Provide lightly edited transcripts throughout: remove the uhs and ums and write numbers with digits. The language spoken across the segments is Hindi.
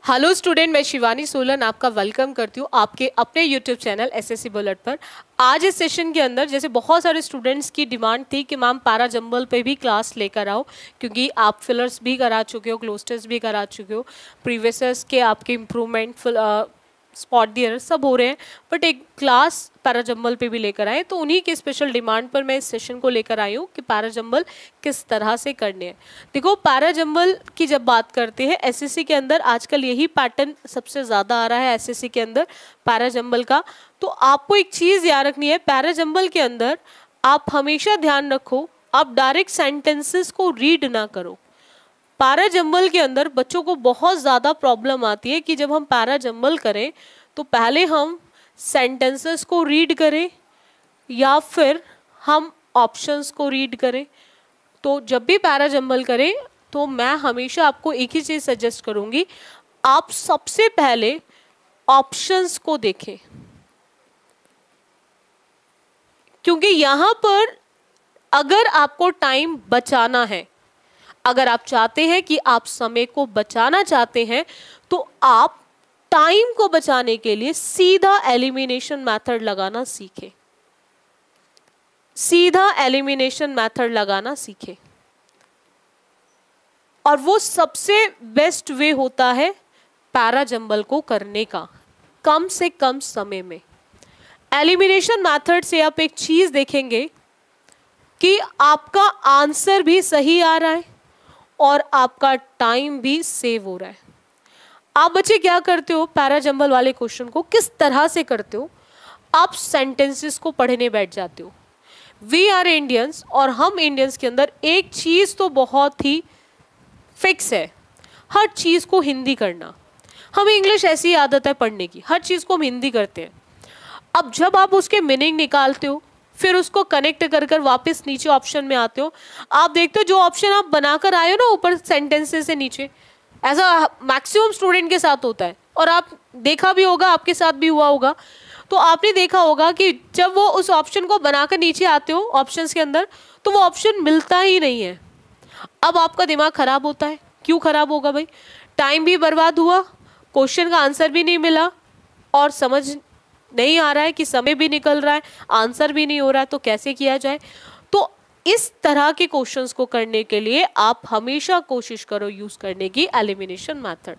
हेलो स्टूडेंट, मैं शिवानी सोलन आपका वेलकम करती हूँ आपके अपने यूट्यूब चैनल एसएससी बुलेट पर। आज इस सेशन के अंदर जैसे बहुत सारे स्टूडेंट्स की डिमांड थी कि मैम पैरा जंबल पे भी क्लास लेकर आओ, क्योंकि आप फिलर्स भी करा चुके हो, क्लोज टेस्ट भी करा चुके हो, प्रीवियस के आपके इम्प्रूवमेंट स्पॉट दियर सब हो रहे हैं, बट एक क्लास पैरा जंबल पे भी लेकर आए। तो उन्हीं के स्पेशल डिमांड पर मैं इस सेशन को लेकर आई हूँ कि पैरा जंबल किस तरह से करने हैं। देखो, पैरा जंबल की जब बात करते हैं एसएससी के अंदर आजकल यही पैटर्न सबसे ज़्यादा आ रहा है एसएससी के अंदर पैरा जंबल का। तो आपको एक चीज़ याद रखनी है, पैरा जंबल के अंदर आप हमेशा ध्यान रखो, आप डायरेक्ट सेंटेंसेस को रीड ना करो। पैरा जंबल के अंदर बच्चों को बहुत ज़्यादा प्रॉब्लम आती है कि जब हम पैरा जंबल करें तो पहले हम सेंटेंसेस को रीड करें या फिर हम ऑप्शंस को रीड करें। तो जब भी पैरा जंबल करें तो मैं हमेशा आपको एक ही चीज़ सजेस्ट करूँगी, आप सबसे पहले ऑप्शंस को देखें, क्योंकि यहाँ पर अगर आपको टाइम बचाना है, अगर आप चाहते हैं कि आप समय को बचाना चाहते हैं, तो आप टाइम को बचाने के लिए सीधा एलिमिनेशन मेथड लगाना सीखें। सीधा एलिमिनेशन मेथड लगाना सीखें, और वो सबसे बेस्ट वे होता है पैरा जंबल को करने का कम से कम समय में। एलिमिनेशन मेथड से आप एक चीज देखेंगे कि आपका आंसर भी सही आ रहा है और आपका टाइम भी सेव हो रहा है। आप बच्चे क्या करते हो, पैरा जंबल वाले क्वेश्चन को किस तरह से करते हो, आप सेंटेंसेस को पढ़ने बैठ जाते हो। वी आर इंडियंस, और हम इंडियंस के अंदर एक चीज़ तो बहुत ही फिक्स है, हर चीज़ को हिंदी करना। हमें इंग्लिश ऐसी आदत है पढ़ने की, हर चीज़ को हम हिंदी करते हैं। अब जब आप उसके मीनिंग निकालते हो, फिर उसको कनेक्ट कर कर वापस नीचे ऑप्शन में आते हो, आप देखते हो जो ऑप्शन आप बनाकर आए हो ना ऊपर सेंटेंसेस से नीचे, ऐसा मैक्सिमम स्टूडेंट के साथ होता है, और आप देखा भी होगा, आपके साथ भी हुआ होगा। तो आपने देखा होगा कि जब वो उस ऑप्शन को बनाकर नीचे आते हो ऑप्शंस के अंदर, तो वो ऑप्शन मिलता ही नहीं है। अब आपका दिमाग खराब होता है। क्यों खराब होगा भाई? टाइम भी बर्बाद हुआ, क्वेश्चन का आंसर भी नहीं मिला, और समझ नहीं आ रहा है कि समय भी निकल रहा है, आंसर भी नहीं हो रहा है, तो कैसे किया जाए। तो इस तरह के क्वेश्चंस को करने के लिए आप हमेशा कोशिश करो यूज करने की एलिमिनेशन मेथड।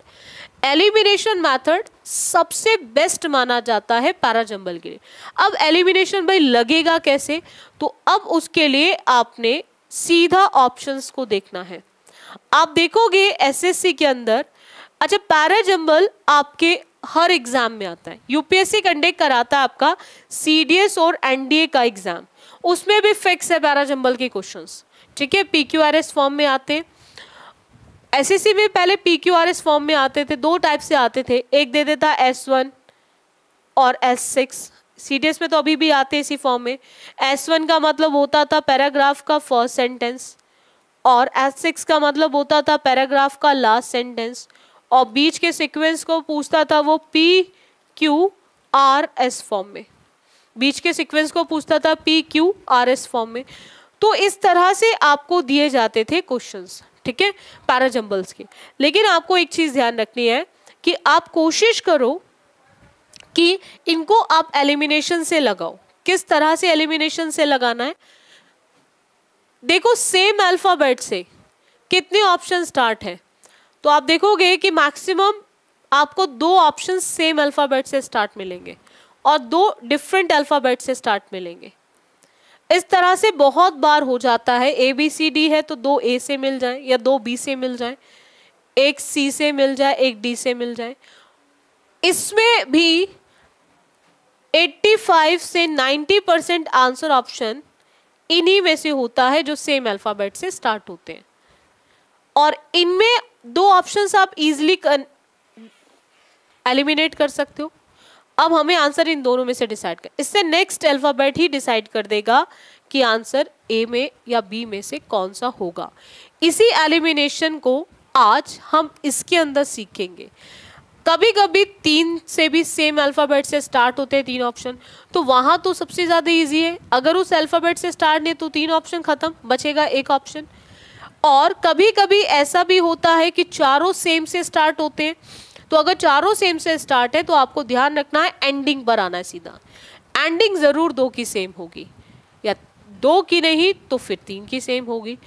एलिमिनेशन मेथड सबसे बेस्ट माना जाता है पैरा जंबल के लिए। अब एलिमिनेशन भाई लगेगा कैसे, तो अब उसके लिए आपने सीधा ऑप्शंस को देखना है। आप देखोगे एसएससी के अंदर, अच्छा पैरा जंबल आपके हर एग्जाम में आता है। यूपीएससी कंडक्ट कराता है आपका सीडीएस और एनडीए का एग्जाम, उसमें भी फिक्स है पैरा जंबल के क्वेश्चंस, ठीक है, पीक्यूआरएस फॉर्म में आते हैं। एसएससी में पहले पीक्यूआरएस फॉर्म में आते थे, दो टाइप से आते थे, एक दे देता S1 और S6। सीडीएस में तो अभी भी आते हैं इसी फॉर्म में। S1 का मतलब होता था पैराग्राफ का फर्स्ट सेंटेंस, और S6 का मतलब होता था पैराग्राफ का लास्ट सेंटेंस, और बीच के सीक्वेंस को पूछता था वो PQRS फॉर्म में, बीच के सीक्वेंस को पूछता था PQRS फॉर्म में। तो इस तरह से आपको दिए जाते थे क्वेश्चंस, ठीक है, पैरा जंबल्स के। लेकिन आपको एक चीज ध्यान रखनी है कि आप कोशिश करो कि इनको आप एलिमिनेशन से लगाओ। किस तरह से एलिमिनेशन से लगाना है, देखो सेम अल्फाबेट से कितने ऑप्शन स्टार्ट है, तो आप देखोगे कि मैक्सिमम आपको दो ऑप्शन सेम अल्फाबेट से स्टार्ट मिलेंगे और दो डिफरेंट अल्फाबेट से स्टार्ट मिलेंगे। इस तरह से बहुत बार हो जाता है, ABCD है तो दो A से मिल जाए या दो B से मिल जाए, एक C से मिल जाए, एक D से मिल जाए। इसमें भी 85 से 90% आंसर ऑप्शन इन्हीं में से होता है जो सेम अल्फाबेट से स्टार्ट होते हैं, और इनमें दो ऑप्शंस आप इजीली एलिमिनेट कर सकते हो। अब हमें आंसर इन दोनों में से डिसाइड कर, इससे नेक्स्ट अल्फाबेट ही डिसाइड कर देगा कि आंसर A में या B में से कौन सा होगा। इसी एलिमिनेशन को आज हम इसके अंदर सीखेंगे। कभी कभी 3 से भी सेम अल्फाबेट से स्टार्ट होते हैं 3 ऑप्शन, तो वहां तो सबसे ज्यादा इजी है। अगर उस अल्फाबेट से स्टार्ट नहीं तो 3 ऑप्शन खत्म, बचेगा एक ऑप्शन। और कभी कभी ऐसा भी होता है कि चारों सेम से स्टार्ट होते हैं, तो अगर चारों सेम से स्टार्ट है तो आपको ध्यान रखना है एंडिंग पर आना है सीधा। एंडिंग जरूर 2 की सेम होगी, या 2 की नहीं तो फिर 3 की सेम होगी।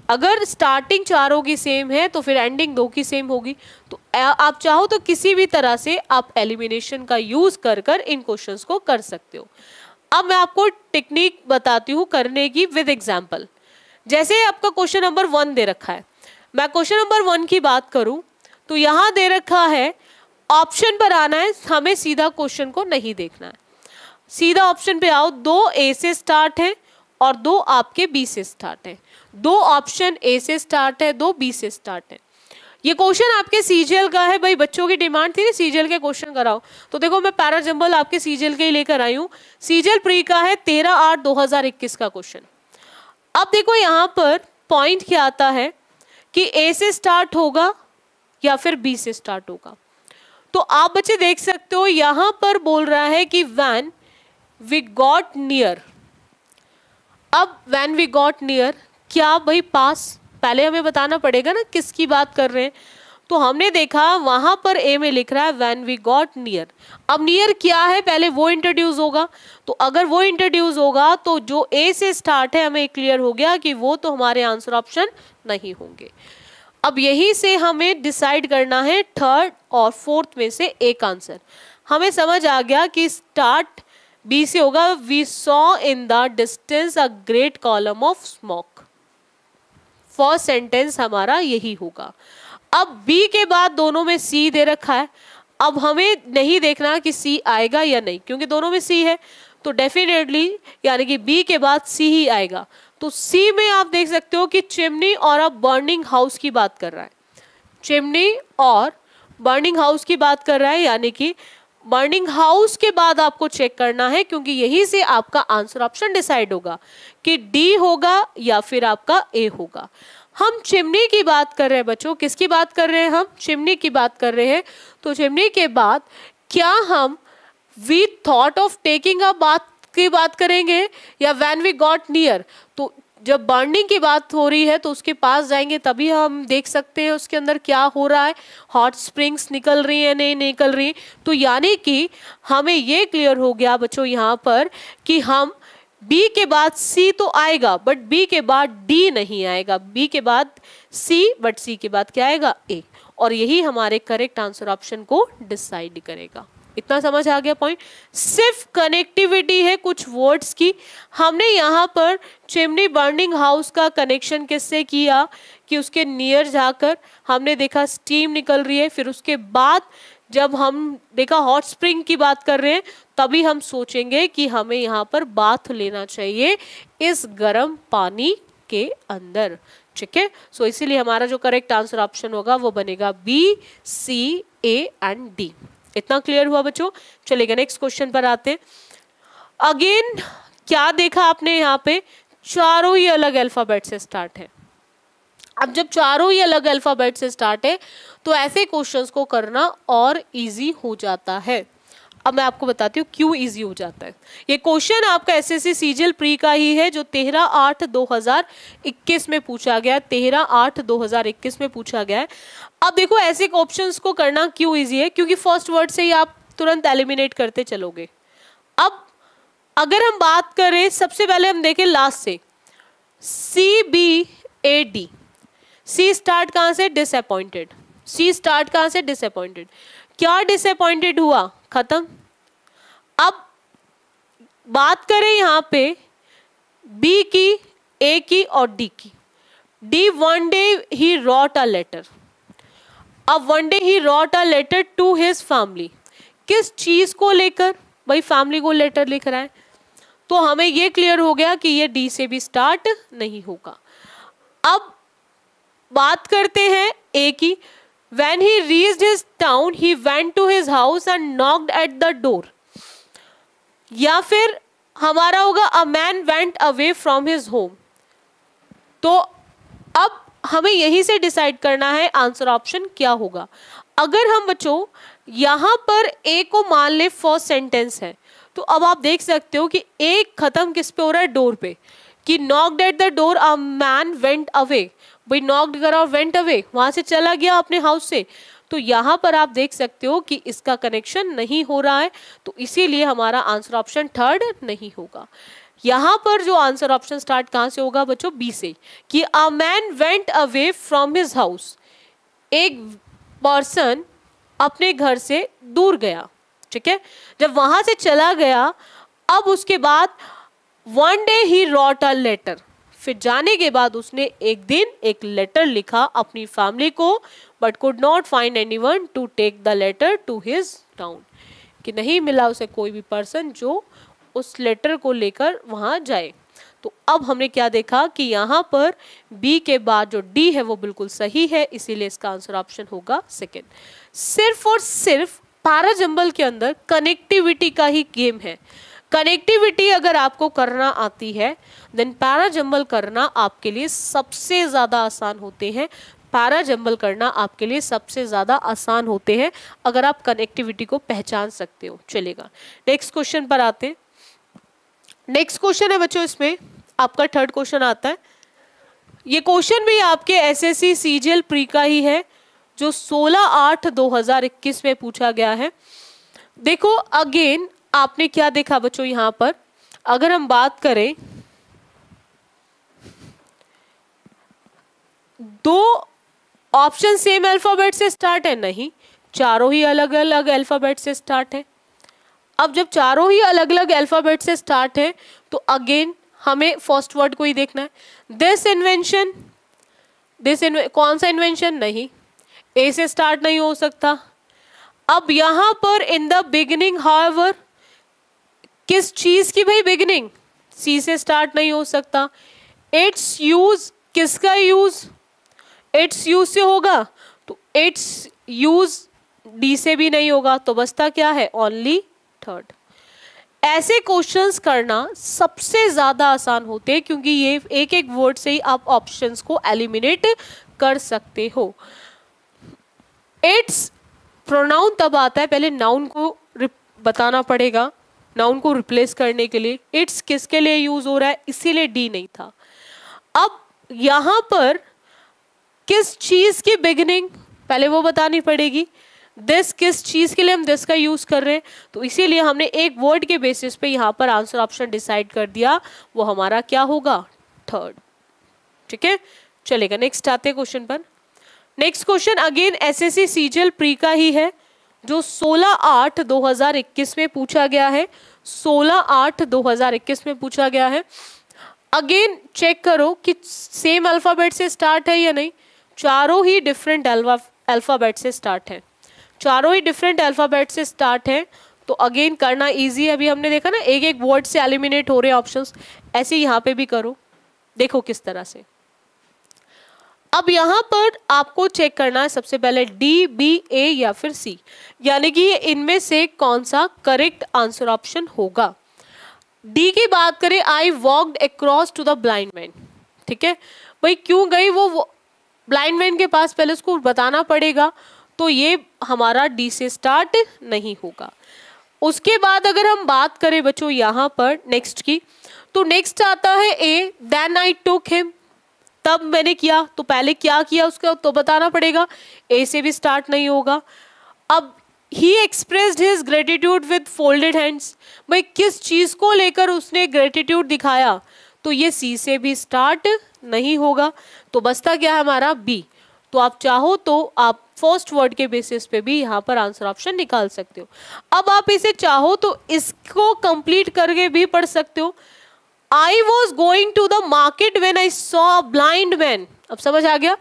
अगर स्टार्टिंग चारों की सेम है तो फिर एंडिंग 2 की सेम होगी। तो आप चाहो तो किसी भी तरह से आप एलिमिनेशन का यूज कर कर इन क्वेश्चंस को कर सकते हो। अब मैं आपको टेक्निक बताती हूँ करने की विद एग्जाम्पल। जैसे आपका क्वेश्चन नंबर 1 दे रखा है, मैं क्वेश्चन नंबर 1 की बात करूं तो यहां दे रखा है ऑप्शन पर आना है, हमें सीधा क्वेश्चन को नहीं देखना है। सीधा ऑप्शन पे आओ, 2 ए से स्टार्ट है और 2 आपके बी से स्टार्ट है। 2 ऑप्शन ए से स्टार्ट है, 2 बी से स्टार्ट है। ये क्वेश्चन आपके सीजीएल का है, भाई बच्चों की डिमांड थी सीजीएल के क्वेश्चन कराओ, तो देखो मैं पैरा जंबल आपके सीजीएल के ही लेकर आई हूँ। सीजीएल प्री का है 13/8/2021 का क्वेश्चन। अब देखो यहाँ पर पॉइंट क्या आता है कि ए से स्टार्ट होगा या फिर बी से स्टार्ट होगा। तो आप बच्चे देख सकते हो यहां पर बोल रहा है कि व्हेन वी गॉट नियर। अब व्हेन वी गॉट नियर क्या भाई पास, पहले हमें बताना पड़ेगा ना किसकी बात कर रहे हैं। तो हमने देखा वहां पर ए में लिख रहा है व्हेन वी गॉट नियर। अब नियर क्या है पहले वो इंट्रोड्यूस होगा, तो अगर वो इंट्रोड्यूस होगा तो जो ए से स्टार्ट है हमें क्लियर हो गया कि वो तो हमारे आंसर ऑप्शन नहीं होंगे। अब यही से हमें डिसाइड करना है थर्ड और फोर्थ में से एक आंसर। हमें समझ आ गया कि स्टार्ट बी से होगा, we saw in the distance a great column of smoke. First sentence हमारा यही होगा। अब बी के बाद दोनों में सी दे रखा है, अब हमें नहीं देखना कि सी आएगा या नहीं, क्योंकि दोनों में सी है तो डेफिनेटली यानी कि बी के बाद सी ही आएगा। तो सी में आप देख सकते हो कि चिमनी और अब बर्निंग हाउस की बात कर रहा है। चिमनी और बर्निंग हाउस की बात कर रहा है, यानी कि बर्निंग हाउस के बाद आपको चेक करना है, क्योंकि यही से आपका आंसर ऑप्शन डिसाइड होगा कि डी होगा या फिर आपका ए होगा। हम चिमनी की बात कर रहे हैं बच्चों, किसकी बात कर रहे हैं हम? चिमनी की बात कर रहे हैं। तो चिमनी के बाद क्या हम we thought of taking a बात की बात करेंगे या व्हेन वी गॉट नियर? तो जब बर्निंग की बात हो रही है तो उसके पास जाएंगे तभी हम देख सकते हैं उसके अंदर क्या हो रहा है, हॉट स्प्रिंग्स निकल रही है नहीं निकल रही। तो यानी कि हमें ये क्लियर हो गया बच्चों यहाँ पर कि हम बी के बाद सी तो आएगा बट बी के बाद डी नहीं आएगा, बी के बाद सी बट सी के बाद क्या आएगा? ए। और यही हमारे करेक्ट आंसर ऑप्शन को डिसाइड करेगा। इतना समझ आ गया पॉइंट? सिर्फ कनेक्टिविटी है कुछ वर्ड्स की। हमने यहाँ पर चिमनी बर्निंग हाउस का कनेक्शन किससे किया कि उसके नियर जाकर हमने देखा स्टीम निकल रही है, फिर उसके बाद जब हम देखा हॉट स्प्रिंग की बात कर रहे हैं तभी हम सोचेंगे कि हमें यहाँ पर बाथ लेना चाहिए इस गर्म पानी के अंदर। ठीक है, सो इसीलिए हमारा जो करेक्ट आंसर ऑप्शन होगा वो बनेगा B, C, A and D. इतना क्लियर हुआ बच्चों? चलिएगा नेक्स्ट क्वेश्चन पर आते हैं। अगेन क्या देखा आपने यहाँ पे? चारों ही अलग अल्फाबेट से स्टार्ट है। अब जब चारों ही अलग अल्फाबेट से स्टार्ट है तो ऐसे क्वेश्चंस को करना और इजी हो जाता है। अब मैं आपको बताती हूँ क्यों इजी हो जाता है। ये क्वेश्चन आपका एसएससी सीजीएल प्री का ही है जो 13/8/2021 में पूछा गया, 13/8/2021 में पूछा गया है। अब देखो ऐसे ऑप्शंस को करना क्यों इजी है, क्योंकि फर्स्ट वर्ड से ही आप तुरंत एलिमिनेट करते चलोगे। अब अगर हम बात करें सबसे पहले हम देखें लास्ट से CBAD। सी स्टार्ट कहां से? डिसअपॉइंटेड। सी स्टार्ट कहां से? डिसअपॉइंटेड। क्या डिसअपॉइंटेड हुआ? खत्म। अब बात करें यहां पे बी की, ए की और डी की। D one day he wrote a letter. अब one day he wrote a letter to his family. किस चीज को लेकर? भाई फैमिली को लेटर लिख रहा है, तो हमें ये क्लियर हो गया कि ये डी से भी स्टार्ट नहीं होगा। अब बात करते हैं ए की। When he reached his town, he went to his house and knocked at the door. या फिर हमारा होगा a man went away from his home. तो अब हमें यहीं से डिसाइड करना है आंसर ऑप्शन क्या होगा। अगर हम बच्चों यहाँ पर ए को मान ले फर्स्ट सेंटेंस है, तो अब आप देख सकते हो कि ए खत्म किस पे हो रहा है? डोर पे। कि knocked at the door, a man went away। भाई नॉक्ड करा और वेंट अवे, वहां से चला गया अपने हाउस से। तो यहाँ पर आप देख सकते हो कि इसका कनेक्शन नहीं हो रहा है, तो इसीलिए हमारा आंसर ऑप्शन थर्ड नहीं होगा। यहाँ पर जो आंसर ऑप्शन स्टार्ट कहाँ से होगा बच्चों, बी से, कि a man went away from his house, एक पर्सन अपने घर से दूर गया, ठीक है, जब वहां से चला गया, अब उसके बाद one day he wrote a letter, फिर जाने के बाद उसने एक दिन एक लेटर लिखा अपनी फैमिली को, but could not find anyone to take the letter to his town, कि नहीं मिला उसे कोई भी पर्सन जो उस लेटर को लेकर वहां जाए। तो अब हमने क्या देखा कि यहाँ पर बी के बाद जो डी है वो बिल्कुल सही है, इसीलिए इसका आंसर ऑप्शन होगा सेकेंड। सिर्फ और सिर्फ पैराजंबल के अंदर कनेक्टिविटी का ही गेम है। कनेक्टिविटी अगर आपको करना आती है देन पैराजंबल करना आपके लिए सबसे ज़्यादा आसान होते हैं। पैराजंबल करना आपके लिए सबसे ज़्यादा आसान होते हैं अगर आप कनेक्टिविटी को पहचान सकते हो। चलेगा, नेक्स्ट क्वेश्चन पर आते हैं। नेक्स्ट क्वेश्चन है बच्चों, इसमें आपका थर्ड क्वेश्चन आता है। ये क्वेश्चन भी आपके एसएससी सीजीएल प्री का ही है, जो 16/8/2021 में पूछा गया है। देखो अगेन आपने क्या देखा बच्चों, यहाँ पर अगर हम बात करें, दो ऑप्शन सेम अल्फाबेट से स्टार्ट है, नहीं, चारों ही अलग अलग अल्फाबेट से स्टार्ट है। अब जब चारों ही अलग अलग अल्फाबेट से स्टार्ट है तो अगेन हमें फर्स्ट वर्ड को ही देखना है। दिस इन्वेंशन, कौन सा इन्वेंशन, नहीं, ए से स्टार्ट नहीं हो सकता। अब यहां पर इन द बिगिनिंग, हाउएवर, किस चीज की भाई बिगिनिंग, सी से स्टार्ट नहीं हो सकता। इट्स यूज, किसका यूज, इट्स यूज से होगा, तो इट्स यूज डी से भी नहीं होगा, तो बचता क्या है, ओनली थर्ड। ऐसे क्वेश्चंस करना सबसे ज्यादा आसान होते हैं क्योंकि ये एक एक वर्ड से ही आप ऑप्शंस को एलिमिनेट कर सकते हो। इट्स प्रोनाउन तब आता है, पहले नाउन को बताना पड़ेगा, नाउन को रिप्लेस करने के लिए। इट्स किसके लिए यूज हो रहा है, इसीलिए डी नहीं था। अब यहां पर किस चीज की बिगिनिंग, पहले वो बतानी पड़ेगी। दिस, किस चीज के लिए हम दिस का यूज कर रहे हैं, तो इसीलिए हमने एक वर्ड के बेसिस पे यहाँ पर आंसर ऑप्शन डिसाइड कर दिया, वो हमारा क्या होगा, थर्ड। ठीक है, चलेगा, नेक्स्ट आते हैं क्वेश्चन पर। Next question again SSC CGL pre का ही है, जो 16/8/2021 में पूछा गया है। 16/8/2021 में पूछा गया है। अगेन चेक करो कि सेम अल्फाबेट से स्टार्ट है या नहीं। चारों ही डिफरेंट अल्फाबेट से स्टार्ट है, चारों ही डिफरेंट अल्फाबेट से स्टार्ट है, तो अगेन करना इजी है। अभी हमने देखा ना एक एक वर्ड से एलिमिनेट हो रहे हैं ऑप्शंस, ऐसे यहाँ पे भी करो, देखो किस तरह से। अब यहाँ पर आपको चेक करना है सबसे पहले डी, बी, ए या फिर सी, यानी कि इनमें से कौन सा करेक्ट आंसर ऑप्शन होगा। डी की बात करें, I walked across to the blind man. ठीक है भाई, क्यों गई वो ब्लाइंड मैन के पास, पहले उसको बताना पड़ेगा, तो ये हमारा डी से स्टार्ट नहीं होगा। उसके बाद अगर हम बात करें बच्चों यहाँ पर नेक्स्ट की, तो नेक्स्ट आता है ए, देन आई टुक हिम, तब मैंने किया, तो पहले क्या किया उसका तो बताना पड़ेगा, ए से भी स्टार्ट नहीं होगा। अब he expressed his gratitude with folded hands, भाई किस चीज को लेकर उसने ग्रेटिट्यूड दिखाया, तो ये सी से भी स्टार्ट नहीं होगा, तो बचता क्या है हमारा बी। तो आप चाहो तो आप फर्स्ट वर्ड के बेसिस पे भी यहाँ पर आंसर ऑप्शन निकाल सकते हो। अब आप इसे चाहो तो इसको कंप्लीट करके भी पढ़ सकते हो। I was going to the market when I saw a blind man, अब समझ आ गया,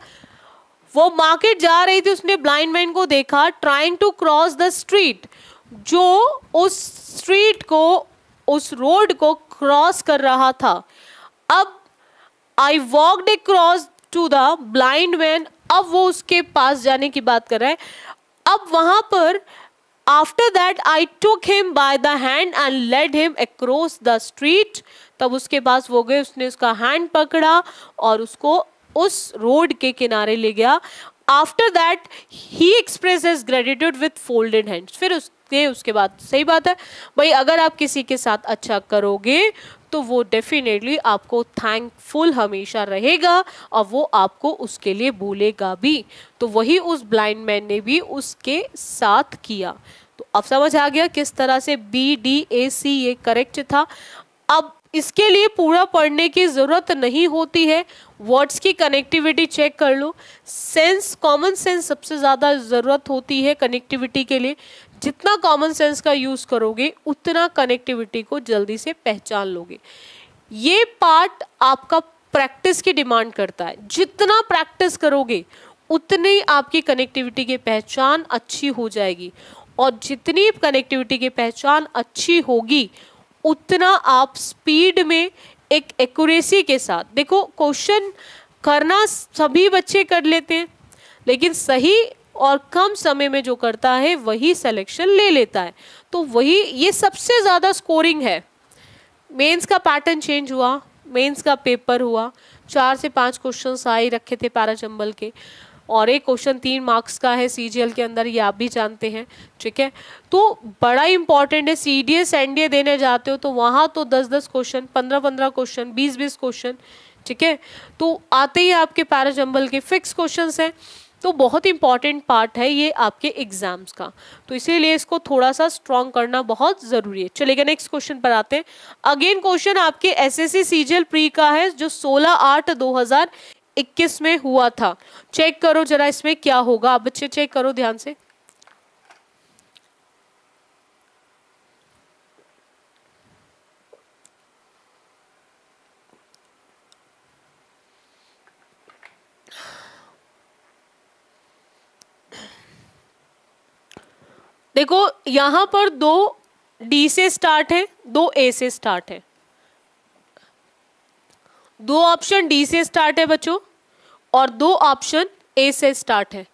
वो मार्केट जा रही थी, उसने ब्लाइंड मैन को देखा, trying to cross the street, जो उस स्ट्रीट को, उस रोड को क्रॉस कर रहा था। अब I walked across to the blind man, अब वो उसके पास जाने की बात कर रहा है। अब वहां पर after that I took him by the hand and led him across the street, तब उसके पास वो गए, उसने उसका हैंड पकड़ा और उसको उस रोड के किनारे ले गया। After that he expresses gratitude with folded hands. फिर उसके बाद सही बात है भाई, अगर आप किसी के साथ अच्छा करोगे तो वो डेफिनेटली आपको थैंकफुल हमेशा रहेगा और वो आपको उसके लिए भूलेगा भी। तो वही उस ब्लाइंड मैन ने भी उसके साथ किया। तो अब समझ आ गया किस तरह से BDAC ये करेक्ट था। अब इसके लिए पूरा पढ़ने की जरूरत नहीं होती है, वर्ड्स की कनेक्टिविटी चेक कर लो। सेंस, कॉमन सेंस सबसे ज्यादा जरूरत होती है कनेक्टिविटी के लिए। जितना कॉमन सेंस का यूज करोगे उतना कनेक्टिविटी को जल्दी से पहचान लोगे। ये पार्ट आपका प्रैक्टिस की डिमांड करता है, जितना प्रैक्टिस करोगे उतनी आपकी कनेक्टिविटी की पहचान अच्छी हो जाएगी, और जितनी कनेक्टिविटी की पहचान अच्छी होगी उतना आप स्पीड में एक एक्यूरेसी के साथ, देखो क्वेश्चन करना सभी बच्चे कर लेते हैं, लेकिन सही और कम समय में जो करता है वही सिलेक्शन ले लेता है। तो वही ये सबसे ज़्यादा स्कोरिंग है। मेंस का पैटर्न चेंज हुआ, मेंस का पेपर हुआ, 4 से 5 क्वेश्चन आ ही रखे थे पैराचंबल के, और एक क्वेश्चन 3 मार्क्स का है CGL के अंदर, ये आप भी जानते हैं, ठीक है। तो बड़ा इंपॉर्टेंट है, CDS NDA देने जाते हो तो वहाँ तो 10-10 क्वेश्चन, 15-15 क्वेश्चन, 20-20 क्वेश्चन, ठीक है। तो आते ही आपके पैराचंबल के फिक्स क्वेश्चन हैं। तो बहुत इंपॉर्टेंट पार्ट है ये आपके एग्जाम्स का, तो इसीलिए इसको थोड़ा सा स्ट्रॉन्ग करना बहुत ज़रूरी है। चलिए नेक्स्ट क्वेश्चन पर आते हैं। अगेन क्वेश्चन आपके SSC CGL प्री का है, जो 16/8/2021 में हुआ था। चेक करो जरा इसमें क्या होगा, आप बच्चे चेक करो ध्यान से। देखो यहां पर 2 D से स्टार्ट है, 2 A से स्टार्ट है, 2 ऑप्शन D से स्टार्ट है बच्चों, और 2 ऑप्शन A से स्टार्ट है।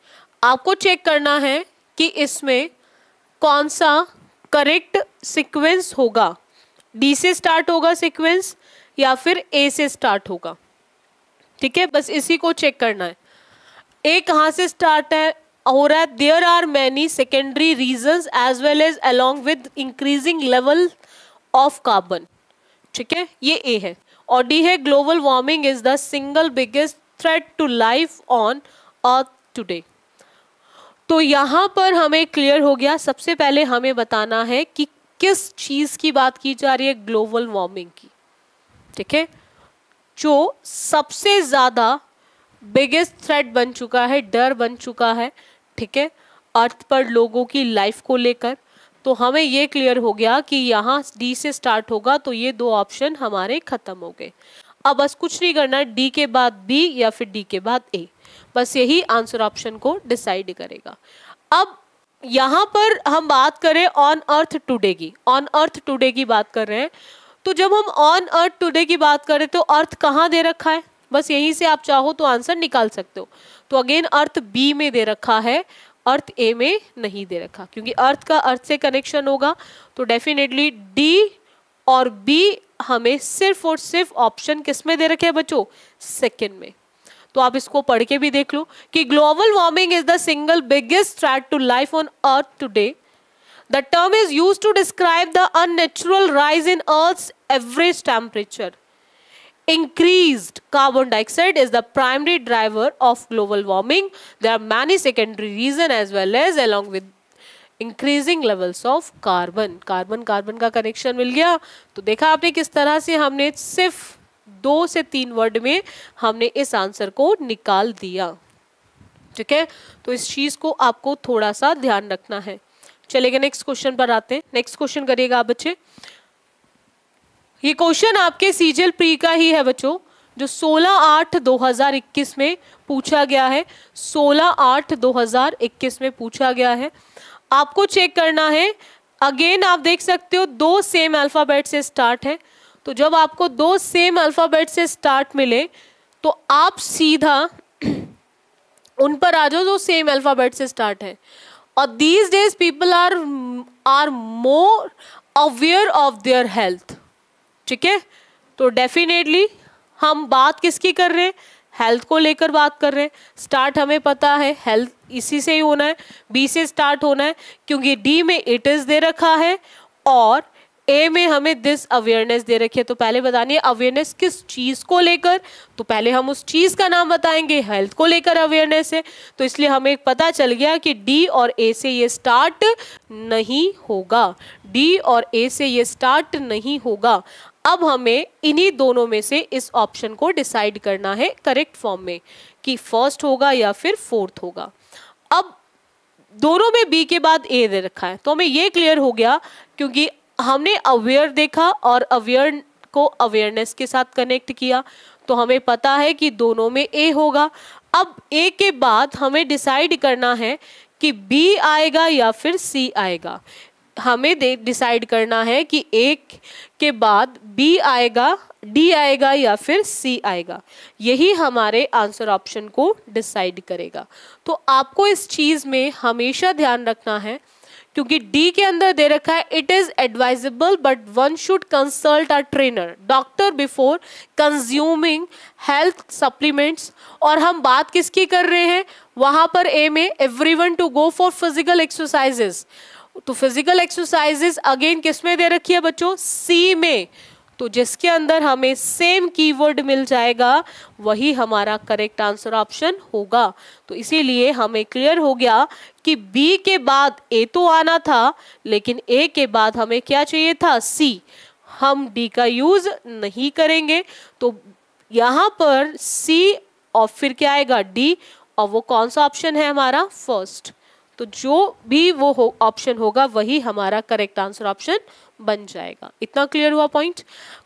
आपको चेक करना है कि इसमें कौन सा करेक्ट सीक्वेंस होगा, D से स्टार्ट होगा सीक्वेंस या फिर A से स्टार्ट होगा, ठीक है। बस इसी को चेक करना है। A कहाँ से स्टार्ट है हो रहा है, there are many secondary reasons as well as along with increasing level of carbon, ठीक है, ये ए है। और डी है global warming is the single biggest threat to life on earth today. तो यहाँ पर हमें क्लियर हो गया, सबसे पहले हमें बताना है कि किस चीज की बात की जा रही है, ग्लोबल वार्मिंग की, ठीक है, जो सबसे ज्यादा बिगेस्ट थ्रेट बन चुका है, डर बन चुका है, ठीक है, अर्थ पर लोगों की लाइफ को लेकर। तो हमें ये क्लियर हो गया कि यहाँ डी से स्टार्ट होगा, तो ये 2 ऑप्शन हमारे खत्म हो गए। अब बस कुछ नहीं करना, डी के बाद बी या फिर डी के बाद ए, बस यही आंसर ऑप्शन को डिसाइड करेगा। अब यहाँ पर हम बात करें ऑन अर्थ टुडे की, ऑन अर्थ टुडे की बात कर रहे हैं। तो जब हम ऑन अर्थ टुडे की बात करें तो अर्थ कहाँ दे रखा है, बस यहीं से आप चाहो तो आंसर निकाल सकते हो। तो अगेन अर्थ बी में दे रखा है, अर्थ ए में नहीं दे रखा, क्योंकि अर्थ का अर्थ से कनेक्शन होगा। तो डेफिनेटली डी और बी हमें सिर्फ और सिर्फ ऑप्शन किस में दे रखे हैं बच्चों, सेकंड में। तो आप इसको पढ़ के भी देख लो कि global warming is the single biggest threat to life on earth today. The term is used to describe the unnatural rise in earth's average temperature. Increased carbon dioxide is the primary driver of global warming. There are many secondary reasons as well as along with increasing levels of carbon. Carbon का कनेक्शन मिल गया। तो देखा आपने किस तरह से हमने सिर्फ 2 से 3 वर्ड में हमने इस आंसर को निकाल दिया, ठीक है। तो इस चीज को आपको थोड़ा सा ध्यान रखना है। चलेगा नेक्स्ट क्वेश्चन पर आते हैं। नेक्स्ट क्वेश्चन करिएगा आप बच्चे। ये क्वेश्चन आपके सीजीएल प्री का ही है बच्चों, जो 16/8/2021 में पूछा गया है, 16/8/2021 में पूछा गया है। आपको चेक करना है, अगेन आप देख सकते हो 2 सेम अल्फाबेट से स्टार्ट है। तो जब आपको 2 सेम अल्फाबेट से स्टार्ट मिले तो आप सीधा उन पर आ जाओ जो सेम अल्फाबेट से स्टार्ट है। और these days people are more aware of their health, ठीक है। तो डेफिनेटली हम बात किसकी कर रहे हैं, हेल्थ को लेकर बात कर रहे हैं। स्टार्ट हमें पता है हेल्थ इसी से ही होना है, बी से स्टार्ट होना है, क्योंकि डी में इट इज दे रखा है और ए में हमें दिस अवेयरनेस दे रखी है। तो पहले बतानी है अवेयरनेस किस चीज को लेकर, तो पहले हम उस चीज का नाम बताएंगे, हेल्थ को लेकर अवेयरनेस है, तो इसलिए हमें पता चल गया कि डी और ए से ये स्टार्ट नहीं होगा, डी और ए से ये स्टार्ट नहीं होगा। अब हमें इन्हीं दोनों में से इस ऑप्शन को डिसाइड करना है करेक्ट फॉर्म में कि फर्स्ट होगा या फिर फोर्थ होगा। अब दोनों में बी के बाद ए दे रखा है, तो हमें ये क्लियर हो गया क्योंकि हमने अवेयर देखा और अवेयर को अवेयरनेस के साथ कनेक्ट किया, तो हमें पता है कि दोनों में ए होगा। अब ए के बाद हमें डिसाइड करना है कि बी आएगा या फिर सी आएगा। हमें डिसाइड करना है कि ए के बाद बी आएगा, डी आएगा या फिर सी आएगा। यही हमारे आंसर ऑप्शन को डिसाइड करेगा। तो आपको इस चीज में हमेशा ध्यान रखना है, क्योंकि डी के अंदर दे रखा है it is advisable but one should consult a trainer doctor before consuming health supplements, और हम बात किसकी कर रहे हैं वहां पर ए में everyone to go for physical exercises. तो फिजिकल एक्सरसाइजेस अगेन किस में दे रखी है बच्चों, सी में, तो जिसके अंदर हमें सेम कीवर्ड मिल जाएगा वही हमारा करेक्ट आंसर ऑप्शन होगा। तो इसीलिए हमें क्लियर हो गया कि बी के बाद ए तो आना था, लेकिन ए के बाद हमें क्या चाहिए था, सी। हम डी का यूज नहीं करेंगे, तो यहाँ पर सी और फिर क्या आएगा डी, और वो कौन सा ऑप्शन है हमारा, फर्स्ट। तो जो भी वो ऑप्शन होगा वही हमारा करेक्ट आंसर ऑप्शन बन जाएगा। इतना क्लियर हुआ पॉइंट।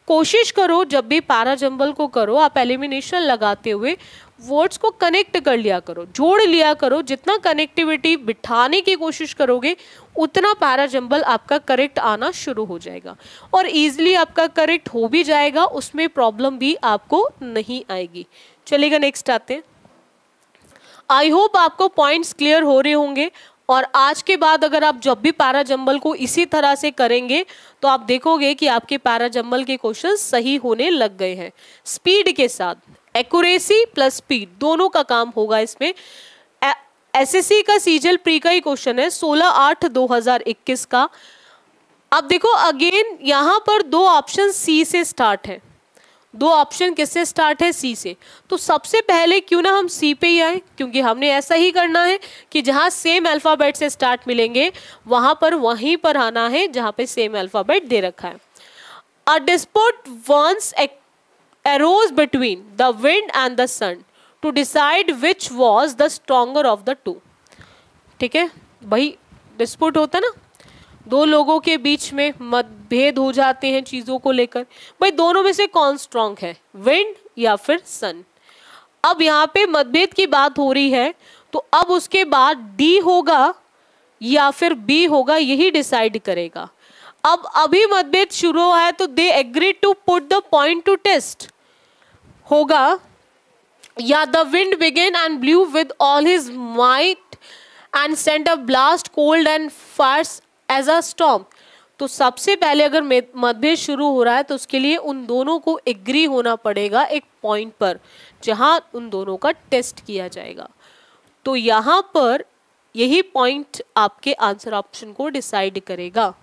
कोशिश करो जब भी पैराजंबल को करो आप एलिमिनेशन लगाते हुए वर्ड्स को कनेक्ट कर लिया करो, जोड़ लिया करो। जितना कनेक्टिविटी बिठाने की कोशिश करोगे उतना पैराजंबल आपका करेक्ट आना शुरू हो जाएगा और इजीली आपका करेक्ट हो भी जाएगा, उसमें प्रॉब्लम भी आपको नहीं आएगी। चलिएगा नेक्स्ट आते हैं। आई होप आपको पॉइंट्स क्लियर हो रहे होंगे और आज के बाद अगर आप जब भी पैराजंबल को इसी तरह से करेंगे तो आप देखोगे कि आपके पैराजंबल के क्वेश्चन सही होने लग गए हैं। स्पीड के साथ एक्यूरेसी प्लस स्पीड दोनों का काम होगा इसमें। एसएससी का सीजल प्री का ही क्वेश्चन है 16/8/2021 का। अब देखो अगेन यहाँ पर दो ऑप्शन सी से स्टार्ट है, दो ऑप्शन किससे स्टार्ट है, सी से। तो सबसे पहले क्यों ना हम सी पे ही आए, क्योंकि हमने ऐसा ही करना है कि जहां सेम अल्फाबेट से स्टार्ट मिलेंगे वहां पर वहीं पर आना है जहां पे सेम अल्फाबेट दे रखा है। A dispute once arose between the wind and the sun to decide which was the stronger of the two. ठीक है भाई, डिस्प्यूट होता ना, दो लोगों के बीच में मतभेद हो जाते हैं चीजों को लेकर, भाई दोनों में से कौन स्ट्रांग है, विंड या फिर सन। अब यहाँ पे मतभेद की बात हो रही है तो अब उसके बाद डी होगा या फिर बी होगा, यही डिसाइड करेगा। अब अभी मतभेद शुरू हुआ है तो they agree to put the point to test होगा, या the wind began and blew with all his might and sent a blast cold and fires as a storm. तो सबसे पहले अगर मतभेद शुरू हो रहा है तो उसके लिए उन दोनों को एग्री होना पड़ेगा एक पॉइंट पर जहां उन दोनों का टेस्ट किया जाएगा। तो यहाँ पर यही पॉइंट आपके आंसर ऑप्शन को डिसाइड करेगा।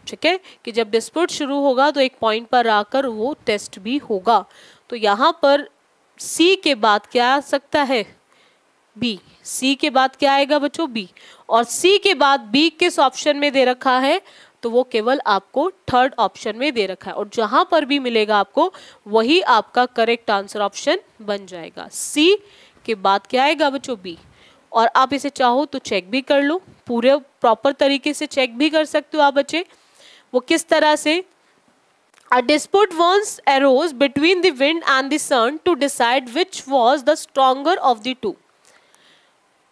ठीक है कि जब डिस्प्यूट शुरू होगा तो एक पॉइंट पर आकर वो टेस्ट भी होगा। तो यहाँ पर सी के बाद क्या आ सकता है, बी। सी के बाद क्या आएगा बच्चों, बी। और सी के बाद बी किस ऑप्शन में दे रखा है, तो वो केवल आपको थर्ड ऑप्शन में दे रखा है और जहां पर भी मिलेगा आपको वही आपका करेक्ट आंसर ऑप्शन बन जाएगा। सी के बाद क्या आएगा बच्चों, बी। और आप इसे चाहो तो चेक भी कर लो, पूरे प्रॉपर तरीके से चेक भी कर सकते हो आप बच्चे। वो किस तरह से, A dispute once arose between the wind and the sun to decide which was the stronger of the two.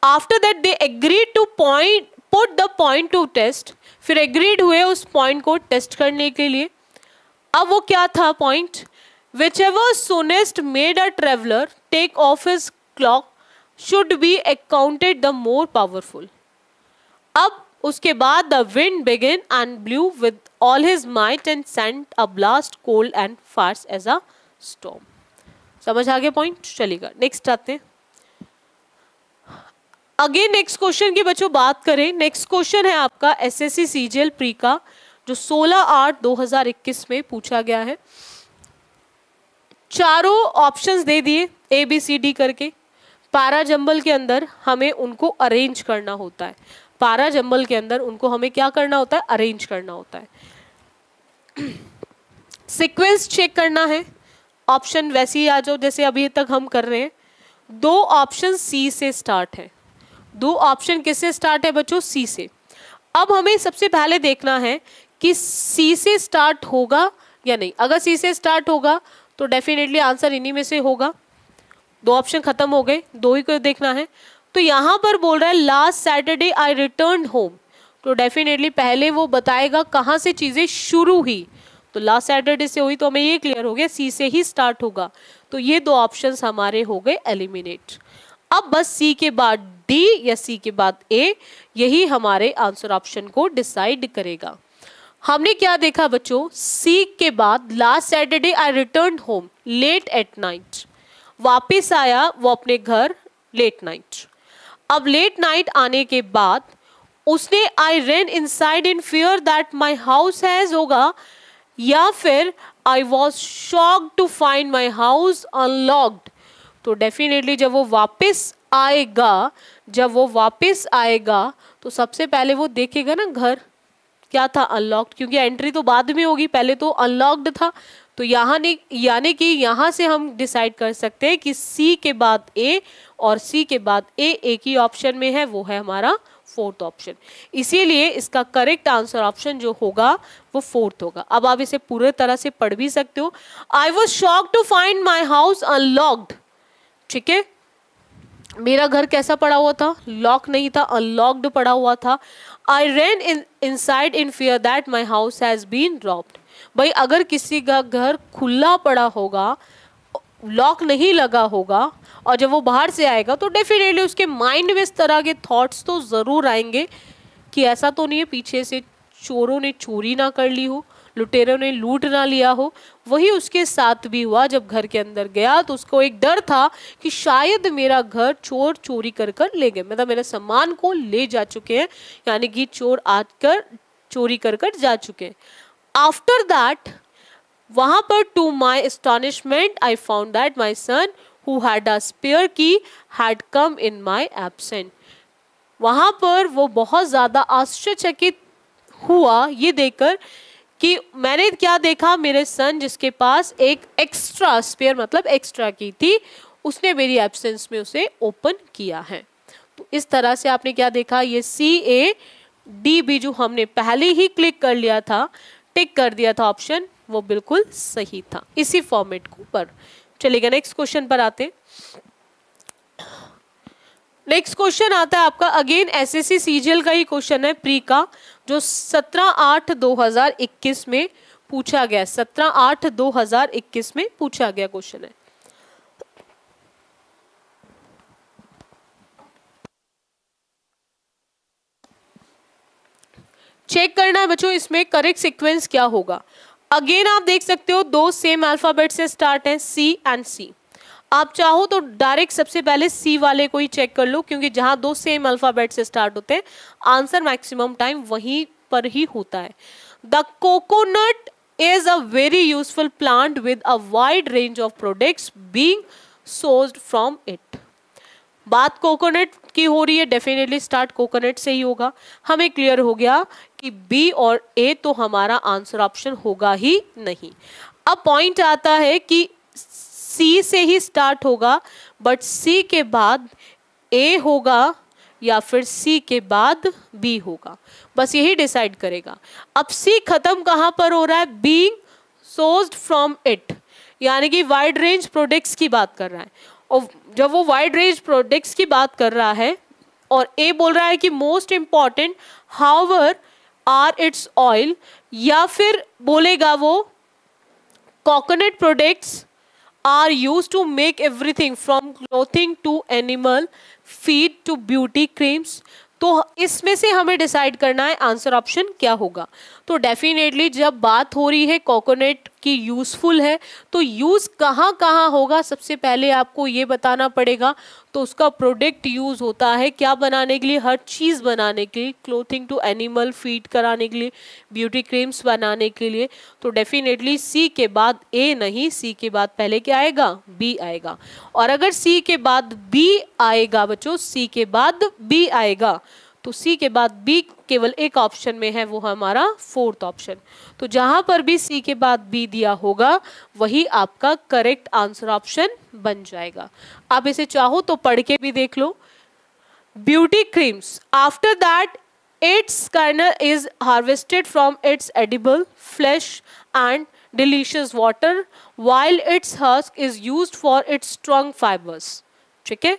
After that they agreed to put the point to test. फिर agreed हुए उस point को टेस्ट करने के लिए। अब वो क्या था point, whichever soonest made a traveler take off his cloak should be accounted the more powerful. अब उसके बाद the wind began and blew with all his might and sent a blast cold and fierce as a storm. समझ आ गया पॉइंट? चलेगा, नेक्स्ट आते हैं। अगेन नेक्स्ट क्वेश्चन की बच्चों बात करें, नेक्स्ट क्वेश्चन है आपका एसएससी सीजीएल प्री का, जो 16/8/2021 में पूछा गया है। चारों ऑप्शंस दे दिए ABCD करके। पैरा जंबल के अंदर हमें उनको अरेंज करना होता है, पैरा जंबल के अंदर उनको हमें क्या करना होता है? अरेंज करना होता है। सीक्वेंस चेक करना है, ऑप्शन वैसे ही आ जाओ जैसे अभी तक हम कर रहे हैं। दो ऑप्शन C से स्टार्ट है, दो ऑप्शन किससे स्टार्ट है बच्चों? C से। अब हमें सबसे पहले देखना है कि C से स्टार्ट होगा या नहीं। अगर C से स्टार्ट होगा तो डेफिनेटली आंसर इन्हीं में से होगा। दो ऑप्शन खत्म हो गए, दो ही को देखना है। तो यहाँ पर बोल रहा है last Saturday I return home, तो डेफिनेटली पहले वो बताएगा कहाँ से चीजें शुरू हुई। तो लास्ट सैटरडे से हुई तो हमें ये क्लियर हो गया C से ही स्टार्ट होगा। तो ये दो ऑप्शंस हमारे हो गए एलिमिनेट। अब बस C के बाद D या C के बाद A, यही हमारे आंसर ऑप्शन को डिसाइड करेगा। हमने क्या देखा बच्चों? C के बाद last Saturday I return home late at night, वापिस आया वो अपने घर लेट नाइट। अब लेट नाइट आने के बाद उसने I run inside in fear that my house has होगा, या फिर I was shocked to find my house unlocked. तो डेफिनेटली जब वो वापस आएगा, जब वो वापस आएगा तो सबसे पहले वो देखेगा ना घर क्या था? अनलॉक्ड, क्योंकि एंट्री तो बाद में होगी, पहले तो अनलॉक्ड था। तो यहाँ यानी कि यहाँ से हम डिसाइड कर सकते हैं कि C के बाद A और C के बाद A एक ही ऑप्शन में है, वो है हमारा फोर्थ ऑप्शन। इसीलिए इसका करेक्ट आंसर ऑप्शन जो होगा वो फोर्थ होगा। अब आप इसे पूरे तरह से पढ़ भी सकते हो। I was shocked to find my house unlocked, ठीक है, मेरा घर कैसा पड़ा हुआ था? लॉक नहीं था, अनलॉक्ड पड़ा हुआ था। I ran inside in fear that my house has been robbed. भाई अगर किसी का घर खुला पड़ा होगा, लॉक नहीं लगा होगा, और जब वो बाहर से आएगा तो डेफिनेटली उसके माइंड में इस तरह के थॉट्स तो ज़रूर आएंगे कि ऐसा तो नहीं है पीछे से चोरों ने चोरी ना कर ली हो, लुटेरों ने लूट ना लिया हो। वही उसके साथ भी हुआ। जब घर के अंदर गया तो उसको एक डर था कि शायद मेरा घर चोर चोरी कर कर ले गए, मतलब मेरे सामान को ले जा चुके हैं, यानी कि चोर आकर चोरी कर कर जा चुके हैं। आफ्टर दैट वहां पर to my astonishment I found that my son who had a spare key had come in my absent. वहां पर वो बहुत ज्यादा आश्चर्यचकित हुआ ये देखकर कि मैंने क्या देखा, मेरे सन जिसके पास एक एक्स्ट्रा स्पेयर मतलब एक्स्ट्रा की थी, उसने मेरी एब्सेंस में उसे ओपन किया है। तो इस तरह से आपने क्या देखा, ये CADB जो हमने पहले ही क्लिक कर लिया था, टिक कर दिया था ऑप्शन, वो बिल्कुल सही था इसी फॉर्मेट को पर। चलिएगा नेक्स्ट क्वेश्चन पर आते। नेक्स्ट क्वेश्चन आता है आपका अगेन एसएससी सीजीएल का ही क्वेश्चन है प्री का, जो 17/8/2021 में पूछा गया। 17/8/2021 में पूछा गया क्वेश्चन है। चेक करना है बच्चों इसमें करेक्ट सीक्वेंस क्या होगा। अगेन आप देख सकते हो दो सेम अल्फाबेट से स्टार्ट है, C एंड C। आप चाहो तो डायरेक्ट सबसे पहले C वाले को ही चेक कर लो, क्योंकि जहां दो सेम अल्फाबेट से स्टार्ट होते हैं आंसर मैक्सिमम टाइम वहीं पर ही होता है। The coconut is a very useful plant with a wide range of products being sourced from it. बात कोकोनट की हो रही है, डेफिनेटली स्टार्ट कोकोनट से ही होगा। हमें क्लियर हो गया कि B और A तो हमारा आंसर ऑप्शन होगा ही नहीं। अब पॉइंट आता है कि C से ही स्टार्ट होगा, बट C के बाद A होगा या फिर C के बाद B होगा, बस यही डिसाइड करेगा। अब C खत्म कहां पर हो रहा है, बीइंग सोर्स्ड फ्रॉम इट, यानी कि वाइड रेंज प्रोडक्ट्स की बात कर रहा है। और जब वो वाइड रेंज प्रोडक्ट्स की बात कर रहा है और A बोल रहा है कि most important however are its oil, या फिर बोलेगा वो coconut products are used to make everything from clothing to animal feed to beauty creams. तो इसमें से हमें डिसाइड करना है आंसर ऑप्शन क्या होगा। तो डेफिनेटली जब बात हो रही है कोकोनट आपकी यूज़फुल है। तो यूज़ कहाँ कहाँ होगा सबसे पहले आपको ये बताना पड़ेगा। तो उसका प्रोडक्ट यूज़ होता है क्या बनाने के लिए, हर चीज़ बनाने के लिए, क्लोथिंग टू एनिमल, फीड कराने के लिए, ब्यूटी क्रीम्स बनाने के लिए। तो डेफिनेटली सी के बाद ए नहीं, सी के बाद पहले क्या आएगा, बी आएगा। और अगर सी के बाद बी आएगा बच्चों, सी के बाद बी आएगा, तो सी के बाद बी केवल एक ऑप्शन में है, वो हमारा फोर्थ ऑप्शन। तो जहां पर भी सी के बाद बी दिया होगा वही आपका करेक्ट आंसर ऑप्शन बन जाएगा। आप इसे चाहो तो पढ़ के भी देख लो। Beauty creams, after that its kernel is harvested from its edible flesh and delicious water while its husk is used for its strong fibers. ठीक है।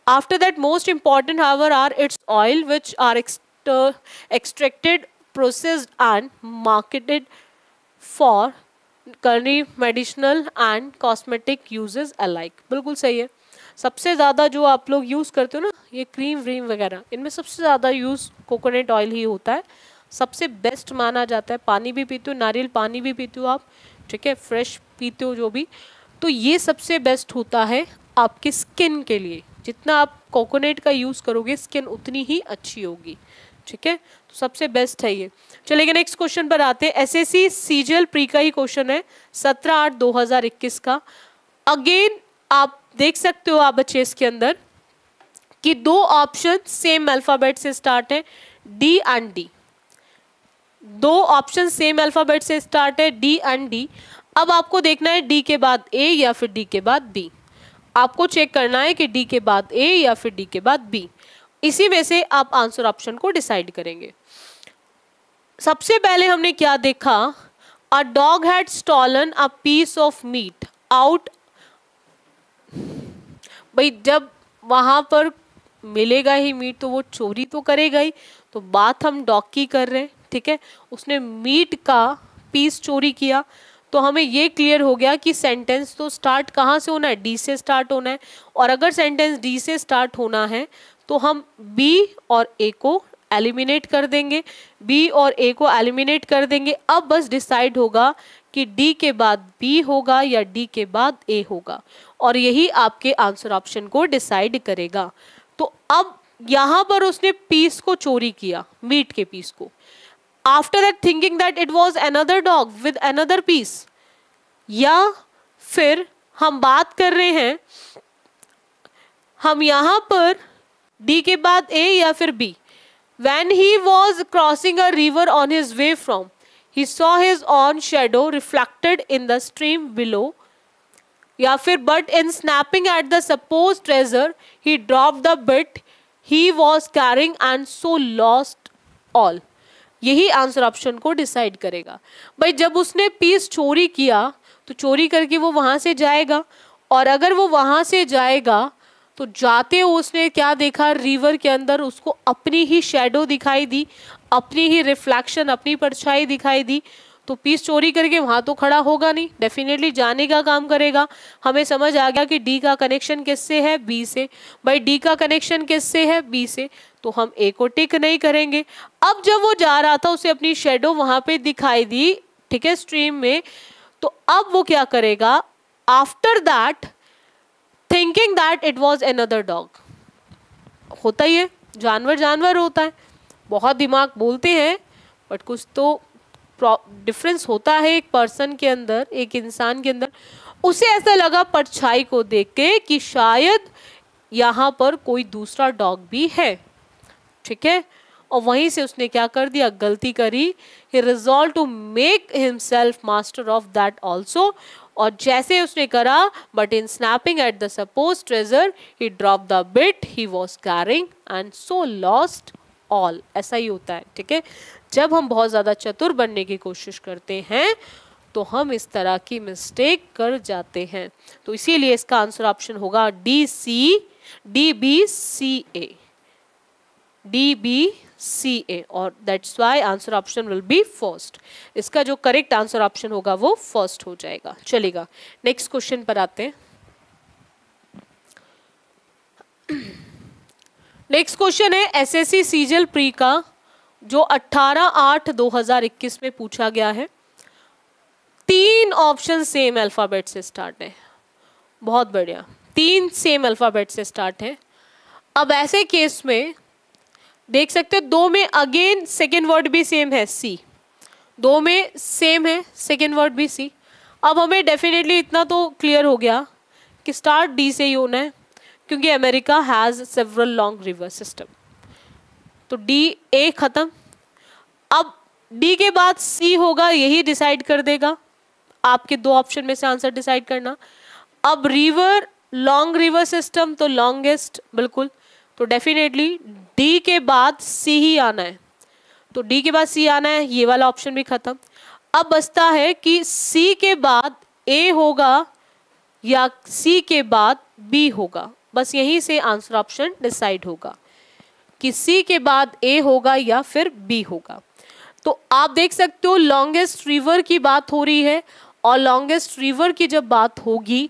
After that, most important however are its oil which are extracted, processed and marketed for culinary, medicinal and cosmetic uses alike. बिल्कुल सही है। सबसे ज़्यादा जो आप लोग यूज़ करते हो ना ये क्रीम व्रीम वगैरह, इनमें सबसे ज़्यादा यूज़ कोकोनट ऑयल ही होता है, सबसे बेस्ट माना जाता है। पानी भी पीते हो, नारियल पानी भी पीते हो आप, ठीक है, फ्रेश पीते हो जो भी, तो ये सबसे बेस्ट होता है आपकी स्किन के लिए। जितना आप कोकोनट का यूज़ करोगे स्किन उतनी ही अच्छी होगी, ठीक है, तो सबसे बेस्ट है ये। चलिए नेक्स्ट क्वेश्चन पर आते हैं। एसएससी सीजीएल प्री का ही क्वेश्चन है 17/8/2021 का। अगेन आप देख सकते हो आप बच्चे इसके अंदर कि दो ऑप्शन सेम अल्फाबेट से स्टार्ट है, डी एंड डी। दो ऑप्शन सेम अल्फाबेट से स्टार्ट है, डी एंड डी। अब आपको देखना है डी के बाद ए या फिर डी के बाद बी। आपको चेक करना है कि डी के बाद ए या फिर डी के बाद बी। इसी में से आप आंसर ऑप्शन को डिसाइड करेंगे। सबसे पहले हमने क्या देखा, a dog had stolen a piece of meat out. भाई जब वहां पर मिलेगा ही मीट तो वो चोरी तो करेगा ही, तो बात हम डॉग की कर रहे हैं, ठीक है। उसने मीट का पीस चोरी किया, तो हमें ये क्लियर हो गया कि सेंटेंस तो स्टार्ट कहाँ से होना है, डी से स्टार्ट होना है। और अगर सेंटेंस डी से स्टार्ट होना है तो हम बी और ए को एलिमिनेट कर देंगे, बी और ए को एलिमिनेट कर देंगे। अब बस डिसाइड होगा कि डी के बाद बी होगा या डी के बाद ए होगा, और यही आपके आंसर ऑप्शन को डिसाइड करेगा। तो अब यहाँ पर उसने पीस को चोरी किया, मीट के पीस को। After that thinking that it was another dog with another piece, या फिर हम बात कर रहे हैं हम यहाँ पर डी के बाद ए या फिर B. When he was crossing a river on his way from, he saw his own shadow reflected in the stream below. या फिर but in snapping at the supposed treasure, he dropped the bit he was carrying and so lost all. यही आंसर ऑप्शन को डिसाइड करेगा। भाई जब उसने पीस चोरी किया तो चोरी करके वो वहां से जाएगा, और अगर वो वहां से जाएगा तो जाते उसने क्या देखा, रिवर के अंदर उसको अपनी ही शैडो दिखाई दी, अपनी ही रिफ्लेक्शन, अपनी परछाई दिखाई दी। तो पीस चोरी करके वहां तो खड़ा होगा नहीं, डेफिनेटली जाने का काम करेगा। हमें समझ आ गया कि डी का कनेक्शन किससे है, बी से। भाई डी का कनेक्शन किससे है, बी से, तो हम ए को टिक नहीं करेंगे। अब जब वो जा रहा था उसे अपनी शैडो वहां पे दिखाई दी, ठीक है, स्ट्रीम में, तो अब वो क्या करेगा, after that thinking that it was another dog. होता ही है, जानवर जानवर होता है, बहुत दिमाग बोलते हैं, बट कुछ तो डिफरेंस होता है एक पर्सन के अंदर, एक इंसान के अंदर। उसे ऐसा लगा परछाई को देख के कि शायद यहाँ पर कोई दूसरा डॉग भी है, ठीक है, और वहीं से उसने क्या कर दिया, गलती करी। He resolve to make himself master of that also, और जैसे उसने करा, but in snapping at the suppose treasure he drop the bit he was carrying and so lost all. ऐसा ही होता है, ठीक है। जब हम बहुत ज़्यादा चतुर बनने की कोशिश करते हैं तो हम इस तरह की मिस्टेक कर जाते हैं। तो इसीलिए इसका आंसर ऑप्शन होगा डी बी सी ए, डी बी सी ए, और that's why answer option will B first. इसका जो करेक्ट आंसर ऑप्शन होगा वो फर्स्ट हो जाएगा। चलेगा नेक्स्ट क्वेश्चन पर आते हैं। नेक्स्ट क्वेश्चन है एसएससी सीजीएल प्री का, जो 18/8/2021 में पूछा गया है। 3 3 ऑप्शन सेम अल्फाबेट से स्टार्ट है। बहुत बढ़िया, 3 सेम अल्फाबेट से स्टार्ट है। अब ऐसे केस में देख सकते हो 2 में अगेन सेकेंड वर्ड भी सेम है, सी। 2 में सेम है, सेकेंड वर्ड भी सी। अब हमें डेफिनेटली इतना तो क्लियर हो गया कि स्टार्ट डी से ही होना है, क्योंकि America has several long river system. तो डी ए खत्म। अब डी के बाद सी होगा, यही डिसाइड कर देगा। आपके 2 ऑप्शन में से आंसर डिसाइड करना। अब रिवर, लॉन्ग रिवर सिस्टम तो लॉन्गेस्ट, बिल्कुल। तो डेफिनेटली डी के बाद सी ही आना है। तो डी के बाद सी आना है, ये वाला ऑप्शन भी खत्म। अब बचता है कि सी के बाद ए होगा या सी के बाद बी होगा। बस यहीं से आंसर ऑप्शन डिसाइड होगा कि सी के बाद ए होगा या फिर बी होगा। तो आप देख सकते हो लॉन्गेस्ट रिवर की बात हो रही है, और लॉन्गेस्ट रिवर की जब बात होगी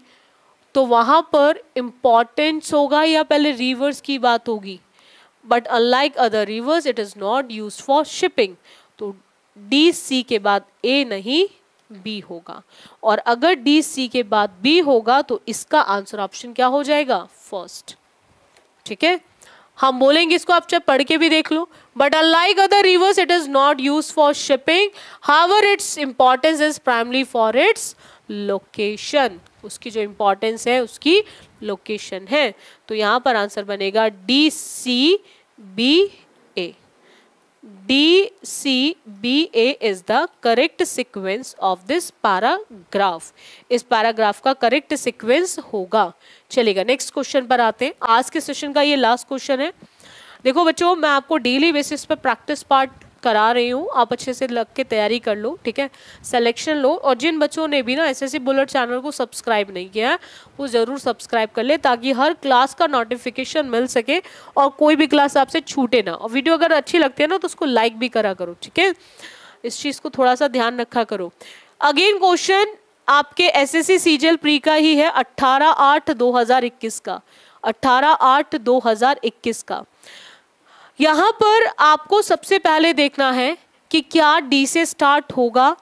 तो वहां पर इंपॉर्टेंस होगा या पहले रिवर्स की बात होगी। But unlike other rivers it is not used for shipping. तो डी सी के बाद ए नहीं, बी होगा। और अगर डी सी के बाद बी होगा तो इसका आंसर ऑप्शन क्या हो जाएगा, फर्स्ट। ठीक है, हम बोलेंगे इसको, आप चाहे पढ़ के भी देख लो। But unlike other rivers it is not used for shipping, however its importance is primary for its location. उसकी जो इंपॉर्टेंस है उसकी लोकेशन है। तो यहां पर आंसर बनेगा D C B A. D C B A is the correct sequence of this paragraph. इस पैराग्राफ का करेक्ट सीक्वेंस होगा। चलेगा, नेक्स्ट क्वेश्चन पर आते हैं। आज के सेशन का ये लास्ट क्वेश्चन है। देखो बच्चों, मैं आपको डेली बेसिस पर प्रैक्टिस पार्ट करा रही हूँ, आप अच्छे से लग के तैयारी कर लो। ठीक है, सिलेक्शन लो। और जिन बच्चों ने भी ना एसएससी बुलेट चैनल को सब्सक्राइब नहीं किया है वो ज़रूर सब्सक्राइब कर ले, ताकि हर क्लास का नोटिफिकेशन मिल सके और कोई भी क्लास आपसे छूटे ना। और वीडियो अगर अच्छी लगती है ना तो उसको लाइक भी करा करो। ठीक है, इस चीज़ को थोड़ा सा ध्यान रखा करो। अगेन क्वेश्चन आपके एसएससी सीजीएल प्री का ही है, 18/8/2021 का। 18/8/2021 का। यहां पर आपको सबसे पहले देखना है कि क्या डी से स्टार्ट होगा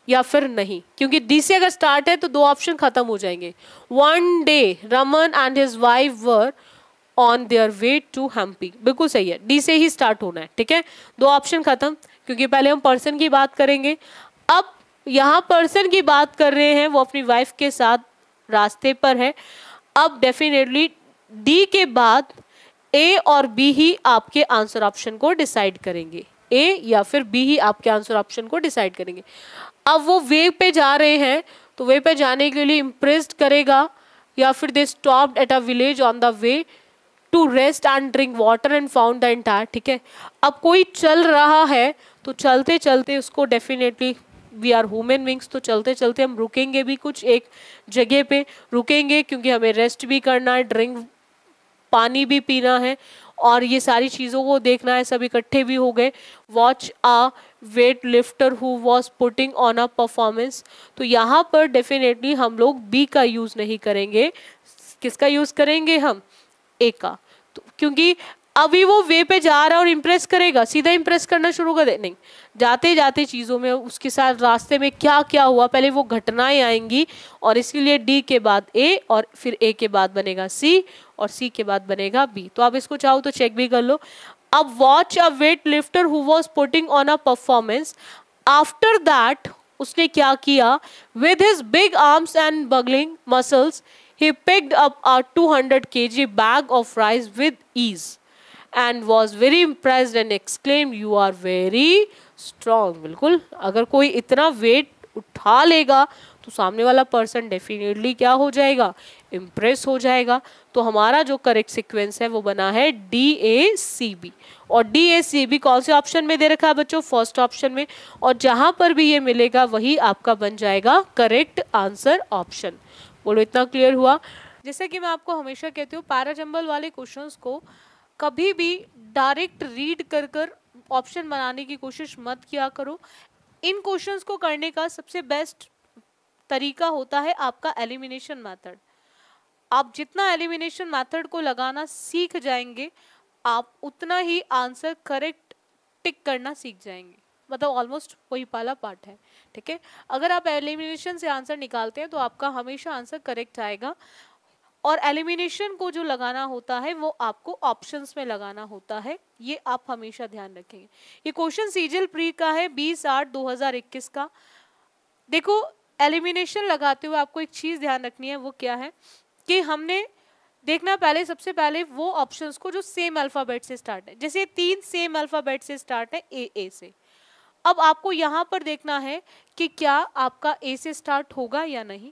या फिर नहीं, क्योंकि डी से अगर स्टार्ट है तो 2 ऑप्शन खत्म हो जाएंगे। One day Raman and his wife were on their way to Hampi. बिल्कुल सही है, डी से ही स्टार्ट होना है। ठीक है, 2 ऑप्शन खत्म, क्योंकि पहले हम पर्सन की बात करेंगे। अब यहाँ पर्सन की बात कर रहे हैं, वो अपनी वाइफ के साथ रास्ते पर है। अब डेफिनेटली डी के बाद ए और बी ही आपके आंसर ऑप्शन को डिसाइड करेंगे। ए या फिर बी ही आपके आंसर ऑप्शन को डिसाइड करेंगे। अब वो वे पे जा रहे हैं, तो वे पे जाने के लिए इम्प्रेस्ड करेगा, या फिर they stopped at a village on the way to rest and drink water and found the entire. ठीक है, अब कोई चल रहा है तो चलते चलते उसको definitely, we are human beings, तो चलते चलते हम रुकेंगे भी, कुछ एक जगह पे रुकेंगे, क्योंकि हमें रेस्ट भी करना है, ड्रिंक पानी भी पीना है, और ये सारी चीज़ों को देखना है। सब इकट्ठे भी हो गए। Watch a weight lifter who was putting on a performance. तो यहाँ पर डेफिनेटली हम लोग बी का यूज़ नहीं करेंगे। किसका यूज़ करेंगे हम, ए का। तो क्योंकि अभी वो वे पे जा रहा है और इम्प्रेस करेगा, सीधा इम्प्रेस करना शुरू कर दे, नहीं, जाते जाते चीज़ों में उसके साथ रास्ते में क्या क्या हुआ, पहले वो घटनाएं आएंगी। और इसीलिए डी के बाद ए, और फिर ए के बाद बनेगा सी, और सी के बाद बनेगा बी। तो आप इसको चाहो तो चेक भी कर लो। अब watch a weight lifter who was putting on a performance, after that उसने क्या किया, with his big arms and bulging muscles he picked up a 200 kg bag of rice with ease and was very impressed and exclaimed, "You are very strong." बिल्कुल, अगर कोई इतना वेट उठा लेगा तो सामने वाला पर्सन डेफिनेटली क्या हो जाएगा, इम्प्रेस हो जाएगा। तो हमारा जो करेक्ट सीक्वेंस है वो बना है डी ए सी बी। और डी ए सी बी कौन से ऑप्शन में दे रखा है बच्चों, फर्स्ट ऑप्शन में। और जहां पर भी ये मिलेगा वही आपका बन जाएगा करेक्ट आंसर ऑप्शन। बोलो, इतना क्लियर हुआ। जैसे कि मैं आपको हमेशा कहती हूँ, पैराजंबल वाले क्वेश्चंस को कभी भी डायरेक्ट रीड कर कर ऑप्शन बनाने की कोशिश मत किया करो। इन क्वेश्चंस को करने का सबसे बेस्ट तरीका होता है आपका एलिमिनेशन मेथड। आप जितना एलिमिनेशन मेथड को लगाना सीख जाएंगे, आप उतना ही आंसर करेक्ट टिक करना सीख जाएंगे। मतलब ऑलमोस्ट वही वाला पार्ट है, ठीक है। अगर आप एलिमिनेशन से आंसर निकालते हैं तो आपका हमेशा आंसर करेक्ट आएगा, और एलिमिनेशन को जो लगाना होता है वो आपको ऑप्शंस में लगाना होता है, ये आप हमेशा ध्यान रखेंगे। ये क्वेश्चन सीजीएल प्री का है 20/8/2021 का। देखो एलिमिनेशन लगाते हुए आपको एक चीज ध्यान रखनी है, वो क्या है कि हमने देखना पहले, सबसे पहले वो ऑप्शंस को जो सेम अल्फाबेट से स्टार्ट है, जैसे 3 सेम अल्फाबेट से स्टार्ट है ए से। अब आपको यहाँ पर देखना है कि क्या आपका ए से स्टार्ट होगा या नहीं।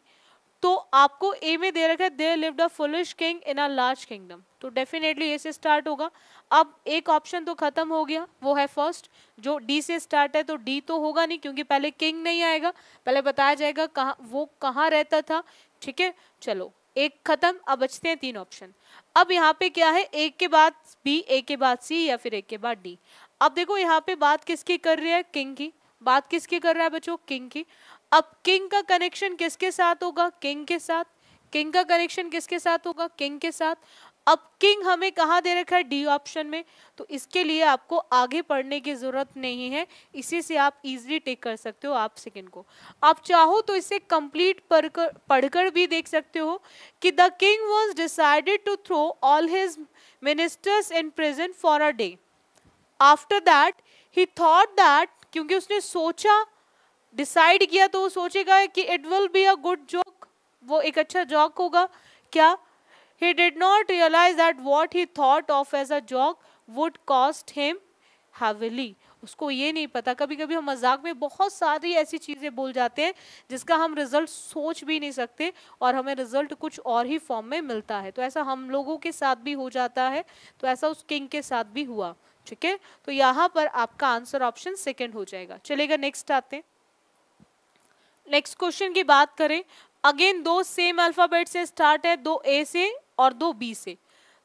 तो आपको ए में दे रखा है there lived a foolish king in a large kingdom, तो डेफिनेटली ए से स्टार्ट होगा। अब एक ऑप्शन तो खत्म हो गया, वो है फर्स्ट जो डी से स्टार्ट है, तो डी तो होगा नहीं क्योंकि पहले किंग नहीं आएगा, पहले बताया जाएगा कहाँ वो कहाँ रहता था, ठीक है। चलो एक खत्म, अब बचते हैं 3 ऑप्शन। अब यहाँ पे क्या है, एक के बाद बी, एक के बाद सी, या फिर एक के बाद डी। अब देखो यहाँ पे बात किसकी कर रही है, किंग की। बात किसकी कर रहा है बच्चों, किंग की। अब किंग का कनेक्शन किसके साथ होगा, किंग के साथ। किंग का कनेक्शन किसके साथ होगा, किंग के साथ। अब किंग हमें कहाँ दे रखा है, डी ऑप्शन में, तो इसके लिए आपको आगे पढ़ने की जरूरत नहीं है, इसी से आप इजीली टेक कर सकते हो आप सेकंड को। आप चाहो तो इसे कंप्लीट पढ़कर भी देख सकते हो कि the king was decided to throw all his ministers in prison for a day. After that he thought that, क्योंकि उसने सोचा, डिसाइड किया, तो वो सोचेगा कि it will be a good joke, वो एक अच्छा जोक होगा। क्या, he did not realize that what he thought of as a joke would cost him heavily। उसको ये नहीं पता, कभी कभी हम मजाक में बहुत सारी ऐसी चीजें बोल जाते हैं जिसका हम रिजल्ट सोच भी नहीं सकते और हमें रिजल्ट कुछ और ही फॉर्म में मिलता है, तो ऐसा हम लोगों के साथ भी हो जाता है, तो ऐसा उस किंग के साथ भी हुआ, ठीक है। तो यहाँ पर आपका आंसर ऑप्शन सेकंड हो जाएगा। चलेगा नेक्स्ट आते हैं। नेक्स्ट क्वेश्चन की बात करें, अगेन 2 सेम अल्फाबेट से स्टार्ट है, 2 ए से और 2 बी से।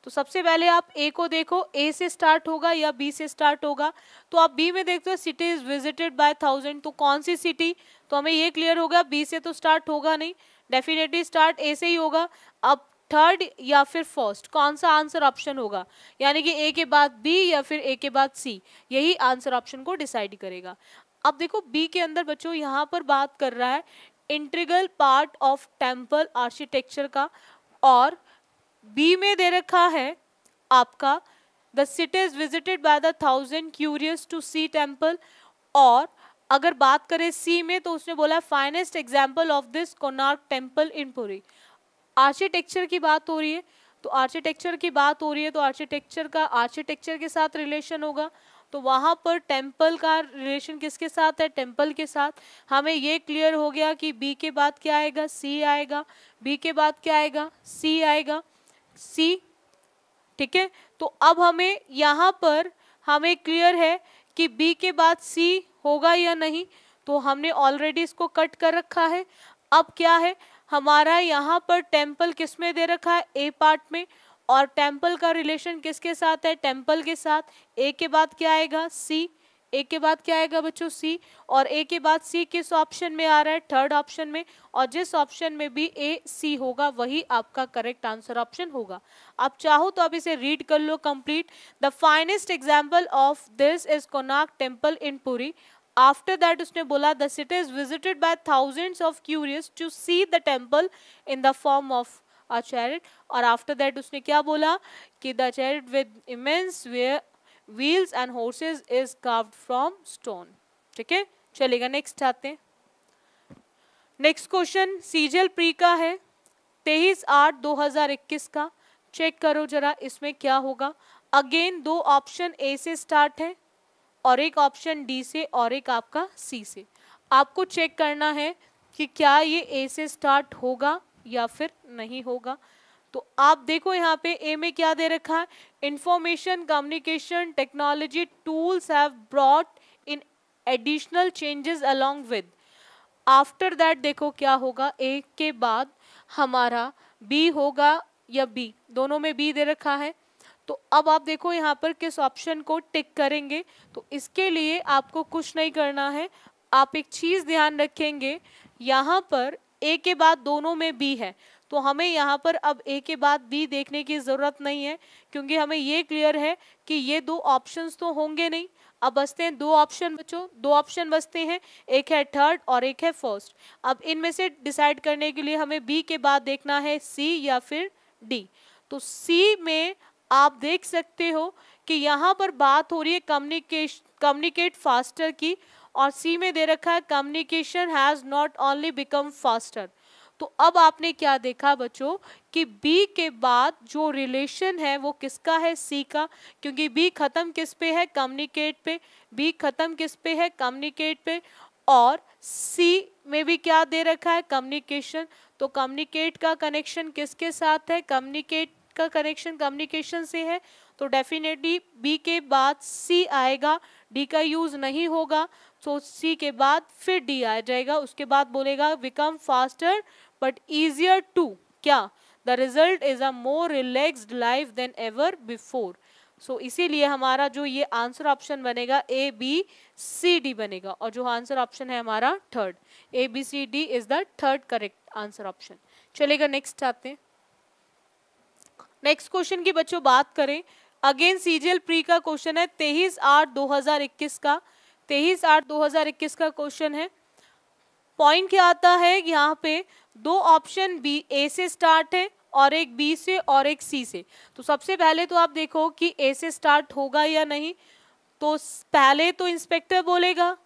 तो सबसे पहले आप ए को देखो, ए से स्टार्ट होगा या बी से स्टार्ट होगा। तो आप बी में देखते हो सिटी इज विजिटेड बाय 1000, तो कौन सी सिटी, तो हमें ये क्लियर होगा बी से तो स्टार्ट होगा नहीं, डेफिनेटली स्टार्ट ए से ही होगा। अब थर्ड या फिर फर्स्ट, कौन सा आंसर ऑप्शन होगा, यानी कि ए के बाद बी या फिर ए के बाद सी, यही आंसर ऑप्शन को डिसाइड करेगा। अब देखो बी के अंदर बच्चों यहाँ पर बात कर रहा है integral part of temple architecture का, और बी में दे रखा है आपका the city is visited by the 1000 curious to see temple, और अगर बात करें सी में तो उसने बोला finest example of this Konark temple in Puri. Architecture की बात हो रही है, तो आर्किटेक्चर की बात हो रही है तो आर्किटेक्चर का आर्किटेक्चर के साथ रिलेशन होगा, तो वहां पर टेम्पल का रिलेशन किसके साथ है, टेम्पल के साथ। हमें ये क्लियर हो गया कि बी के बाद क्या आएगा, सी आएगा, बी के बाद क्या आएगा, सी आएगा, सी, ठीक है। तो अब हमें यहाँ पर हमें क्लियर है कि बी के बाद सी होगा या नहीं, तो हमने ऑलरेडी इसको कट कर रखा है। अब क्या है हमारा यहाँ पर टेम्पल किस में दे रखा है, ए पार्ट में, और टेम्पल का रिलेशन किसके साथ है, टेम्पल के साथ। ए के बाद क्या आएगा, सी, ए के बाद क्या आएगा बच्चों, सी, और ए के बाद सी किस ऑप्शन में आ रहा है, थर्ड ऑप्शन में, और जिस ऑप्शन में भी ए सी होगा वही आपका करेक्ट आंसर ऑप्शन होगा। आप चाहो तो आप इसे रीड कर लो complete. The finest example of this is Konark temple in Puri. After that उसने बोला the city is visited by thousands of curious to see the temple in the form of a chariot, और आफ्टर दैट उसने क्या बोला कि the chariot with immense wheels and horses is carved from stone, ठीक है। चलेगा नेक्स्ट आते हैं। नेक्स्ट क्वेश्चन सीजीएल प्री का है 23/8/2021 का। चेक करो जरा इसमें क्या होगा। अगेन 2 ऑप्शन ए से स्टार्ट है और एक ऑप्शन डी से और एक आपका सी से। आपको चेक करना है कि क्या ये ए से स्टार्ट होगा या फिर नहीं होगा। तो आप देखो यहाँ पे ए में क्या दे रखा है, information communication technology tools have brought in additional changes along with. After that देखो क्या होगा, ए के बाद हमारा बी होगा या बी, दोनों में बी दे रखा है। तो अब आप देखो यहाँ पर किस ऑप्शन को टिक करेंगे। तो इसके लिए आपको कुछ नहीं करना है, आप एक चीज ध्यान रखेंगे, यहाँ पर ए के बाद दोनों में बी है, तो हमें यहाँ पर अब ए के बाद बी देखने की जरूरत नहीं है, क्योंकि हमें ये क्लियर है कि ये 2 ऑप्शंस तो होंगे नहीं। अब बचते हैं दो ऑप्शन बच्चों, दो ऑप्शन बचते हैं, एक है थर्ड और एक है फर्स्ट। अब इनमें से डिसाइड करने के लिए हमें बी के बाद देखना है सी या फिर डी। तो सी में आप देख सकते हो कि यहाँ पर बात हो रही है कम्युनिकेट फास्टर की, और सी में दे रखा है communication has not only become faster. तो अब आपने क्या देखा बच्चों कि बी के बाद जो रिलेशन है वो किसका है, सी का, क्योंकि बी खत्म किस पे है, कम्युनिकेट पे, बी खत्म किस पे है, कम्युनिकेट पे, और सी में भी क्या दे रखा है, कम्युनिकेशन। तो कम्युनिकेट का कनेक्शन किसके साथ है, कम्युनिकेट का कनेक्शन कम्युनिकेशन से है, तो डेफिनेटली बी के बाद सी आएगा, डी का यूज नहीं होगा, तो सी के बाद फिर डी आ जाएगा, उसके बाद बोलेगा become faster but easier to क्या, the result is a more relaxed life than ever before. So इसीलिए हमारा जो ये आंसर ऑप्शन बनेगा ए बी सी डी बनेगा, और जो आंसर ऑप्शन है हमारा third, A B C D is the third correct answer option. चलेगा नेक्स्ट आते हैं। नेक्स्ट क्वेश्चन की बच्चों बात करें, अगेन सीजीएल प्री का क्वेश्चन है 23/8/2021 का, 23/8/2021 का क्वेश्चन है। पॉइंट क्या आता है, यहाँ पे दो ऑप्शन बी ए से स्टार्ट है और एक बी से और एक सी से। तो सबसे पहले तो आप देखो कि ए से स्टार्ट होगा या नहीं, तो पहले तो इंस्पेक्टर बोलेगा,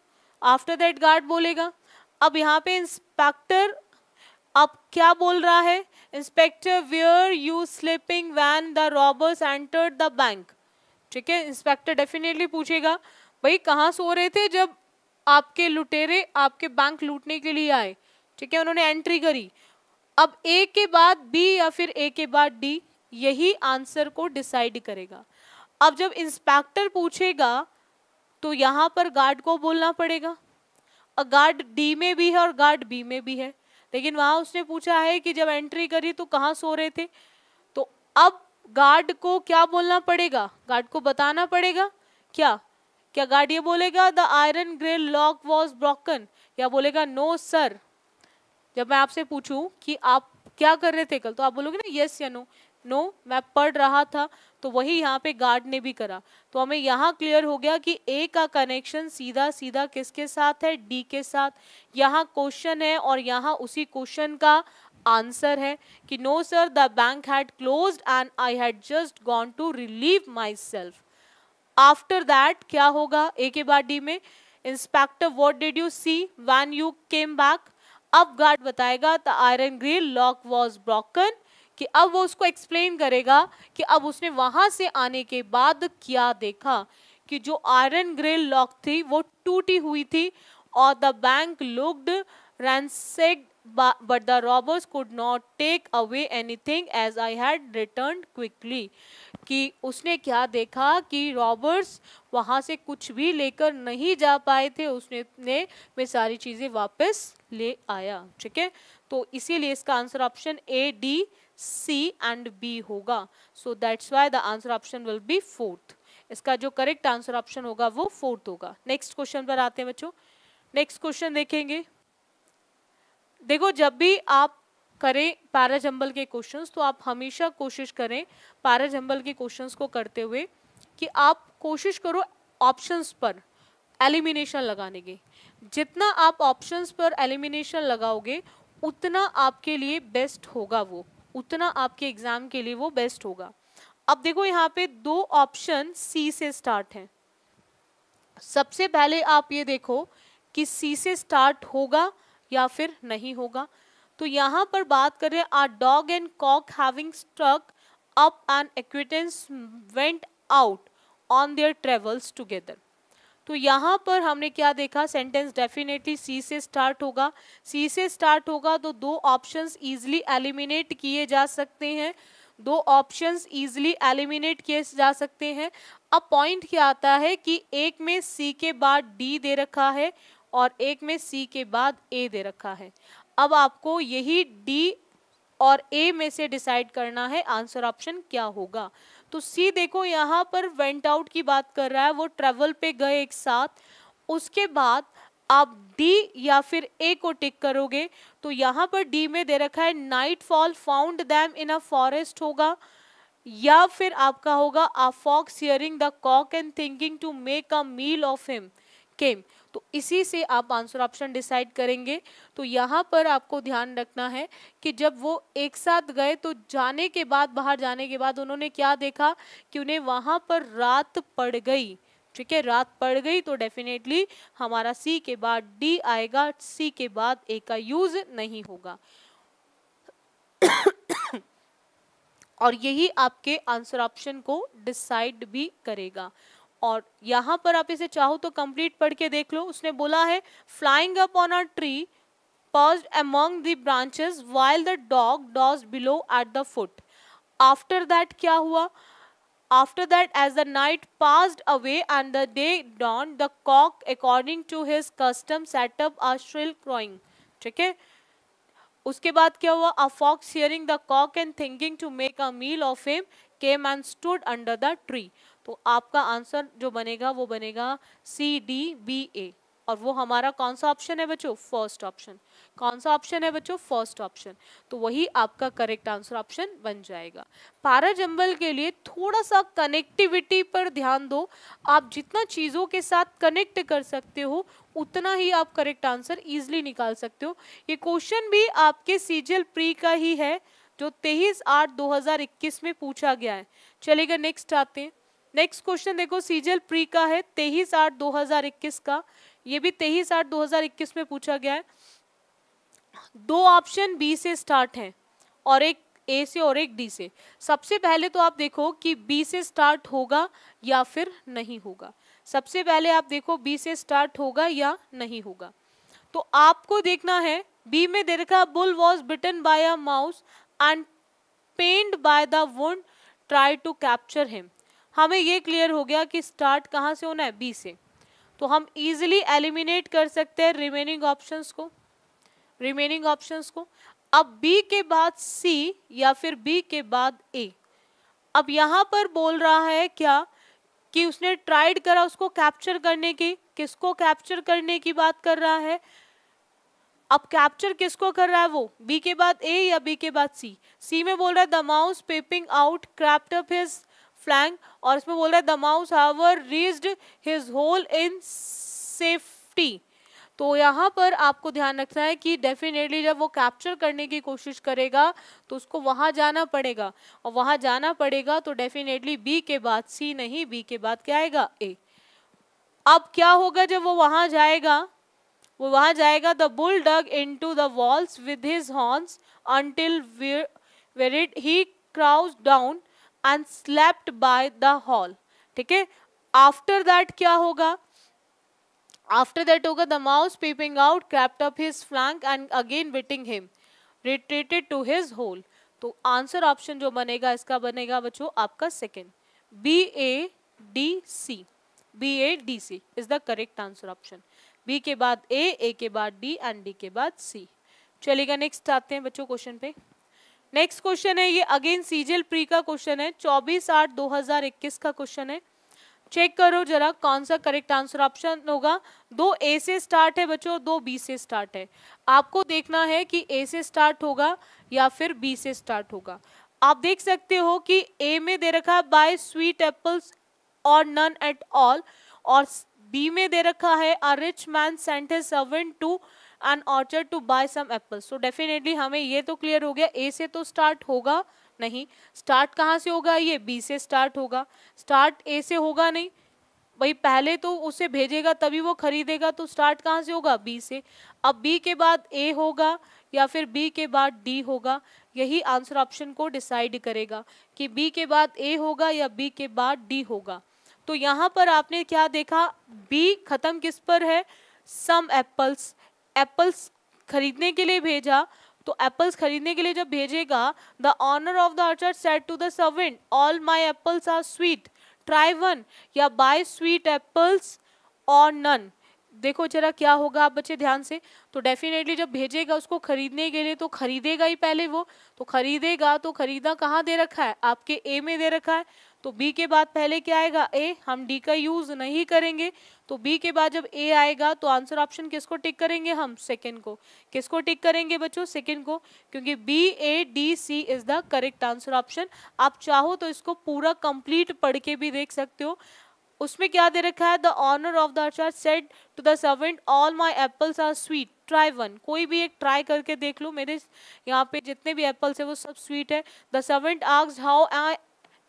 आफ्टर दैट गार्ड बोलेगा। अब यहाँ पे इंस्पेक्टर अब क्या बोल रहा है, inspector where you sleeping when the robbers entered the bank. ठीक है, इंस्पेक्टर डेफिनेटली पूछेगा भाई कहाँ सो रहे थे जब आपके लुटेरे आपके बैंक लूटने के लिए आए। ठीक है, उन्होंने एंट्री करी। अब ए के बाद बी या फिर ए के बाद डी, यही आंसर को डिसाइड करेगा। अब जब इंस्पेक्टर पूछेगा तो यहाँ पर गार्ड को बोलना पड़ेगा, और गार्ड डी में भी है और गार्ड बी में भी है, लेकिन वहां उसने पूछा है कि जब एंट्री करी तो कहाँ सो रहे थे। तो अब गार्ड को क्या बोलना पड़ेगा, गार्ड को बताना पड़ेगा क्या, क्या गार्ड ये बोलेगा the iron grill lock was broken, या बोलेगा नो सर। जब मैं आपसे पूछूं कि आप क्या कर रहे थे कल, तो आप बोलोगे ना यस या नो, नो मैं पढ़ रहा था, तो वही यहाँ पे गार्ड ने भी करा। तो हमें यहाँ क्लियर हो गया कि ए का कनेक्शन सीधा सीधा किसके साथ है, डी के साथ। यहाँ क्वेश्चन है और यहाँ उसी क्वेश्चन का आंसर है कि no sir the bank had closed and I had just gone to relieve my self. After that क्या होगा, ए के बाद डी में, inspector what did you see when you came back. अब गार्ड बताएगा the iron grill lock was broken, कि अब वो उसको एक्सप्लेन करेगा कि अब उसने वहां से आने के बाद क्या देखा, कि जो आयरन ग्रिल लॉक थी वो टूटी हुई थी, और the bank looked ransacked but the robbers could not take away anything as I had returned quickly। कि उसने क्या देखा कि रॉबर्स वहां से कुछ भी लेकर नहीं जा पाए थे, उसने वे सारी चीजें वापस ले आया। ठीक है, तो इसीलिए इसका answer option A D C and B होगा। So that's why the answer option will be fourth. इसका जो करेक्ट आंसर ऑप्शन होगा वो फोर्थ होगा। नेक्स्ट क्वेश्चन पर आते हैं बच्चों। नेक्स्ट क्वेश्चन देखेंगे, देखो जब भी आप करें पैराजंबल के क्वेश्चंस तो आप हमेशा कोशिश करें पैराजंबल के क्वेश्चंस को करते हुए कि आप कोशिश करो ऑप्शंस पर एलिमिनेशन लगाने की। जितना आप ऑप्शंस पर एलिमिनेशन लगाओगे उतना आपके लिए बेस्ट होगा, वो उतना आपके एग्जाम के लिए वो बेस्ट होगा। अब देखो यहाँ पे दो ऑप्शन सी से स्टार्ट हैं। सबसे पहले आप ये देखो कि सी से स्टार्ट होगा या फिर नहीं होगा। तो यहाँ पर बात करें a dog and cock having struck up an acquaintance went out on their travels together. तो यहाँ पर हमने क्या देखा, सेंटेंस डेफिनेटली सी से स्टार्ट होगा। सी से स्टार्ट होगा तो दो ऑप्शंस इजीली एलिमिनेट किए जा सकते हैं, दो ऑप्शंस इजीली एलिमिनेट किए जा सकते हैं। अब पॉइंट क्या आता है कि एक में सी के बाद डी दे रखा है और एक में सी के बाद ए दे रखा है। अब आपको यही डी और ए में से डिसाइड करना है आंसर ऑप्शन क्या होगा। तो सी देखो यहाँ पर वेंट आउट की बात कर रहा है, वो ट्रेवल पे गए एक साथ। उसके बाद आप डी या फिर ए को टिक करोगे तो यहाँ पर डी में दे रखा है night fall found them in a forest होगा, या फिर आपका होगा a fox hearing the cock and thinking to make a meal of him came। तो इसी से आप आंसर ऑप्शन डिसाइड करेंगे। तो यहाँ पर आपको ध्यान रखना है कि जब वो एक साथ गए तो जाने के बाद, बाहर जाने के बाद उन्होंने क्या देखा कि उन्हें वहां पर रात पड़ गई। ठीक है, रात पड़ गई तो डेफिनेटली हमारा सी के बाद डी आएगा, सी के बाद ए का यूज नहीं होगा। और यही आपके आंसर ऑप्शन को डिसाइड भी करेगा। और यहाँ पर आप इसे चाहो तो कंप्लीट पढ़ के देख लो। उसने बोला है flying up on a tree paused among the branches while the dog dozed below at the foot। After that क्या हुआ? After that, as the night passed away and the day dawned, the cock, according to his custom, set up a shrill crowing। ठीक है, उसके बाद क्या हुआ? A fox hearing the cock and thinking to make a meal of him came and stood under the tree। तो आपका आंसर जो बनेगा वो बनेगा सी डी बी ए। और वो हमारा कौन सा ऑप्शन है बच्चों? First option. कौन सा ऑप्शन है बच्चों? First option. तो वही आपका करेक्ट आंसर ऑप्शन बन जाएगा। पैराजंबल के लिए थोड़ा सा कनेक्टिविटी पर ध्यान दो। आप जितना चीज़ों के साथ कनेक्ट कर सकते हो उतना ही आप करेक्ट आंसर इजीली निकाल सकते हो। ये क्वेश्चन भी आपके सीजीएल प्री का ही है जो 23/8/2021 में पूछा गया है। चलेगा, नेक्स्ट आते हैं। नेक्स्ट क्वेश्चन देखो, सीजीएल प्री का है 23/8/2021 का। ये भी 23/8/2021 में पूछा गया है। दो ऑप्शन बी से स्टार्ट हैं और एक ए से और एक डी से। सबसे पहले तो आप देखो कि बी से स्टार्ट होगा या फिर नहीं होगा। सबसे पहले आप देखो बी से स्टार्ट होगा या नहीं होगा। तो आपको देखना है बी में दे रखा bull was bitten by a mouse and pained by the wound tried to capture him. हमें ये क्लियर हो गया कि स्टार्ट कहाँ से होना है? बी से। तो हम इजीली एलिमिनेट कर सकते हैं रिमेनिंग ऑप्शंस को। अब बी के बाद सी या फिर बी के बाद ए। अब यहां पर बोल रहा है क्या कि उसने ट्राइड करा उसको कैप्चर करने की। किसको कैप्चर करने की बात कर रहा है? अब कैप्चर किसको कर रहा है वो? बी के बाद ए या बी के बाद सी? सी में बोल रहा है the mouse peeping out crept up his flank, और इसमें बोल रहा है the mouse however reached his hole in safety. तो यहाँ पर आपको ध्यान रखना है कि डेफिनेटली जब वो कैप्चर करने की कोशिश करेगा तो उसको वहां जाना पड़ेगा, और वहां जाना पड़ेगा तो डेफिनेटली बी के बाद सी नहीं, बी के बाद क्या आएगा? ए। अब क्या होगा जब वो वहां जाएगा? वो वहां जाएगा the bull dug into the walls with his horns until where he crouched down and slept by the hole. ठीक है, आफ्टर दैट क्या होगा? आफ्टर दैट होगा the mouse peeping out crept up his flank and again biting him retreated to his hole. तो आंसर ऑप्शन जो बनेगा इसका बनेगा बच्चों आपका second, B A D C. B A D C is the correct answer option. B के बाद ए के बाद डी एंड डी के बाद सी। चलिएगा, नेक्स्ट आते हैं बच्चों क्वेश्चन पे। नेक्स्ट क्वेश्चन है ये अगेन सीजीएल प्री का क्वेश्चन है, 24/8/2021 का क्वेश्चन है। चेक करो जरा कौन सा करेक्ट आंसर ऑप्शन होगा। दो ए से स्टार्ट है बच्चों, दो बी से स्टार्ट है। आपको देखना है कि ए से स्टार्ट होगा या फिर बी से स्टार्ट होगा। आप देख सकते हो कि ए में दे रखा है बाय स्वीट एप्पल्स और नन एट ऑल, और बी में दे रखा है a rich man sent his servant to an orchard to buy some apples. तो डेफिनेटली हमें ये तो क्लियर हो गया ए से तो स्टार्ट होगा नहीं। स्टार्ट कहाँ से होगा? ये बी से स्टार्ट होगा। स्टार्ट ए से होगा नहीं भाई, पहले तो उसे भेजेगा तभी वो खरीदेगा, तो स्टार्ट कहाँ से होगा? बी से। अब बी के बाद ए होगा या फिर बी के बाद डी होगा, यही आंसर ऑप्शन को डिसाइड करेगा कि बी के बाद ए होगा या बी के बाद डी होगा। तो यहाँ पर आपने क्या देखा? बी खत्म किस पर है? सम एप्पल्स। एप्पल्स खरीदने के लिए भेजा, तो एप्पल्स खरीदने के लिए जब भेजेगा the honour of the orchard said to the servant all my apples are sweet try one, या बाय स्वीट एप्पल्स और नन। देखो जरा क्या होगा आप बच्चे ध्यान से। तो डेफिनेटली जब भेजेगा उसको खरीदने के लिए तो खरीदेगा ही पहले वो, तो खरीदेगा तो खरीदा कहाँ दे रखा है? आपके ए में दे रखा है। तो बी के बाद पहले क्या आएगा? ए। हम डी का यूज नहीं करेंगे, तो बी के बाद जब ए आएगा तो आंसर ऑप्शन किसको टिक करेंगे हम? सेकंड को। किसको टिक करेंगे बच्चों? सेकंड को, क्योंकि B A D C is the correct answer option. आप चाहो तो इसको पूरा कंप्लीट पढ़ के भी देख सकते हो। उसमें क्या दे रखा है? The honour of the acharya said to the servant all my apples are sweet, try one. कोई भी एक ट्राई करके देख लो, मेरे यहाँ पे जितने भी एप्पल्स है वो सब स्वीट है। The servant asked how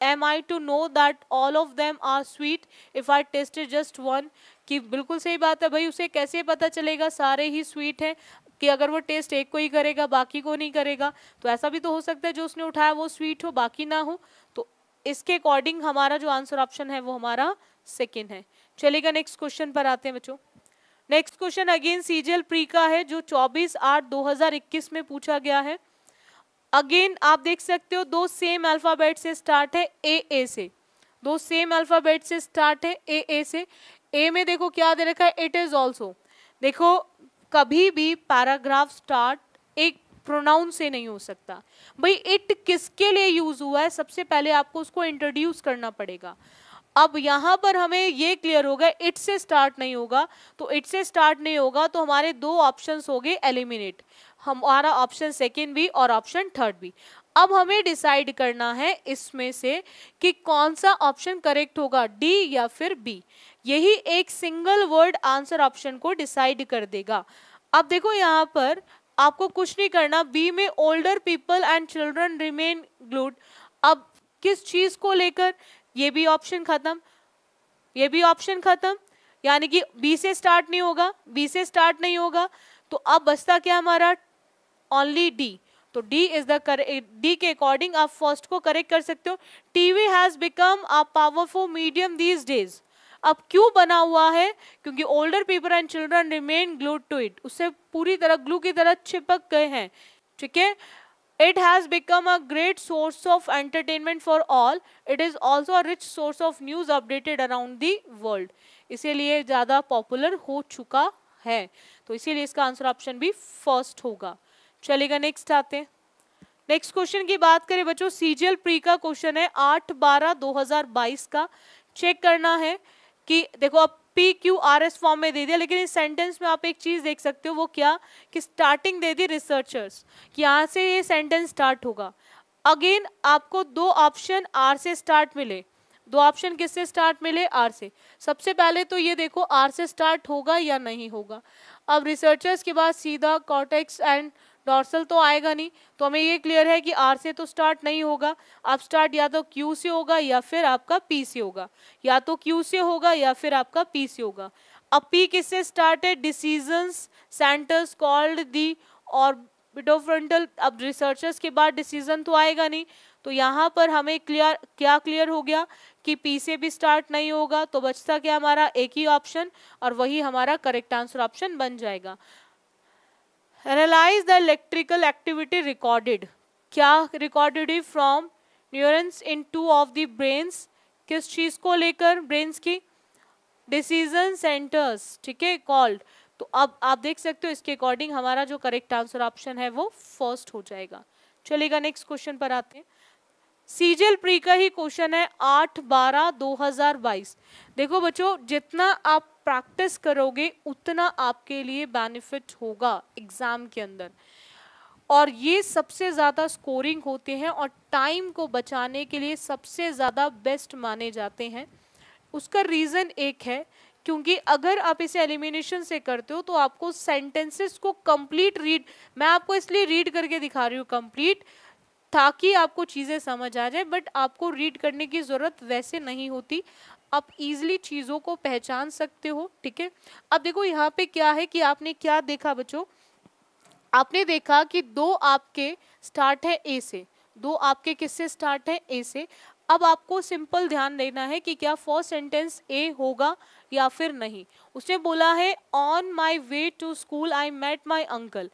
am I to know that all of them are sweet if I tasted just one? कि बिल्कुल सही बात है भाई, उसे कैसे पता चलेगा सारे ही स्वीट हैं, कि अगर वो टेस्ट एक को ही करेगा बाकी को नहीं करेगा? तो ऐसा भी तो हो सकता है जो उसने उठाया वो स्वीट हो बाकी ना हो। तो इसके अकॉर्डिंग हमारा जो आंसर ऑप्शन है वो हमारा सेकेंड है। चलिएगा नेक्स्ट क्वेश्चन पर आते हैं बच्चों। Next question again CGL pre का है, जो 24/8/2021 में पूछा गया है। अगेन आप देख सकते हो दो सेम अल्फाबेट से स्टार्ट है, ए से, दो सेम अल्फाबेट से स्टार्ट है, ए से। ए में देखो क्या दे रखा है? It is also. देखो कभी भी पैराग्राफ स्टार्ट एक प्रोनाउन से नहीं हो सकता भाई। इट किसके लिए यूज हुआ है, सबसे पहले आपको उसको इंट्रोड्यूस करना पड़ेगा। अब यहाँ पर हमें ये क्लियर होगा इट से स्टार्ट नहीं होगा, तो इट से स्टार्ट नहीं होगा तो हमारे दो ऑप्शंस हो गए एलिमिनेट, हमारा ऑप्शन सेकेंड भी और ऑप्शन थर्ड भी। अब हमें डिसाइड करना है इसमें से कि कौन सा ऑप्शन करेक्ट होगा, डी या फिर बी। यही एक सिंगल वर्ड आंसर ऑप्शन को डिसाइड कर देगा। अब देखो यहाँ पर आपको कुछ नहीं करना, बी में older people and children remain glued. अब किस चीज को लेकर? ये भी ऑप्शन खत्म, ये भी ऑप्शन खत्म, यानी कि बी से स्टार्ट नहीं होगा, बी से स्टार्ट नहीं होगा। तो अब बचता क्या हमारा? Only D. तो डी इज द डी के अकॉर्डिंग आप फर्स्ट को करेक्ट कर सकते हो। TV has become a powerful medium these days. अब क्यों बना हुआ है? क्योंकि older people and children remain glued to it, उससे पूरी तरह ग्लू की तरह चिपक गए हैं। ठीक है। It has become a great source of entertainment for all. It is also a rich source of news updated around the world. इसीलिए ज़्यादा पॉपुलर हो चुका है, तो इसीलिए इसका आंसर ऑप्शन भी फर्स्ट होगा। चलेगा नेक्स्ट आते हैं। नेक्स्ट क्वेश्चन की बात करें बच्चों, सीजीएल प्री का क्वेश्चन है 8/12/2022 का। चेक करना है कि देखो अब PQRS फॉर्म में दे दिया, लेकिन इस सेंटेंस में आप एक चीज देख सकते हो, वो क्या? कि स्टार्टिंग दे दी रिसर्चर्स, यहाँ से ये सेंटेंस स्टार्ट होगा। अगेन आपको दो ऑप्शन आर से स्टार्ट मिले, दो ऑप्शन किससे स्टार्ट मिले? आर से। सबसे पहले तो ये देखो आर से स्टार्ट होगा या नहीं होगा। अब रिसर्चर्स के बाद सीधा कॉर्टेक्स एंड डॉर्सल तो आएगा नहीं, तो हमें ये क्लियर है कि आर से तो स्टार्ट नहीं होगा। अब स्टार्ट या तो क्यू से होगा या फिर आपका पी से होगा, या तो क्यू से होगा या फिर आपका पी से होगा। अब पी किससे स्टार्ट है? Decisions centres called the orbitofrontal. अब रिसर्चर्स के बाद डिसीजन तो आएगा नहीं, तो यहाँ पर हमें क्या क्लियर हो गया कि पी से भी स्टार्ट नहीं होगा। तो बचता क्या हमारा? एक ही ऑप्शन, और वही हमारा करेक्ट आंसर ऑप्शन बन जाएगा। Analyze the electrical activity recorded. क्या recorded है? From neurons in two of the brains. किस चीज को लेकर? brains की decision centers, ठीक है, called। तो अब आप देख सकते हो इसके अकॉर्डिंग हमारा जो करेक्ट आंसर ऑप्शन है वो फर्स्ट हो जाएगा। चलेगा नेक्स्ट क्वेश्चन पर आते हैं। सीजीएल प्री का ही क्वेश्चन है 8/12/2022। देखो बच्चों, जितना आप प्रैक्टिस करोगे उतना आपके लिए बेनिफिट होगा एग्जाम के अंदर, और ये सबसे ज़्यादा स्कोरिंग होते हैं और टाइम को बचाने के लिए सबसे ज़्यादा बेस्ट माने जाते हैं। उसका रीज़न एक है, क्योंकि अगर आप इसे एलिमिनेशन से करते हो तो आपको सेंटेंसेस को कंप्लीट रीड, मैं आपको इसलिए रीड करके दिखा रही हूँ कंप्लीट, ताकि आपको चीज़ें समझ आ जाए, बट आपको रीड करने की ज़रूरत वैसे नहीं होती, आप इजीली चीज़ों को पहचान सकते हो। ठीक है। अब देखो यहाँ पे क्या है कि आपने क्या देखा बच्चों, आपने देखा कि दो आपके स्टार्ट है ए से, दो आपके किससे स्टार्ट है? ए से। अब आपको सिंपल ध्यान देना है कि क्या फर्स्ट सेंटेंस ए होगा या फिर नहीं। उसने बोला है on my way to school I met my uncle,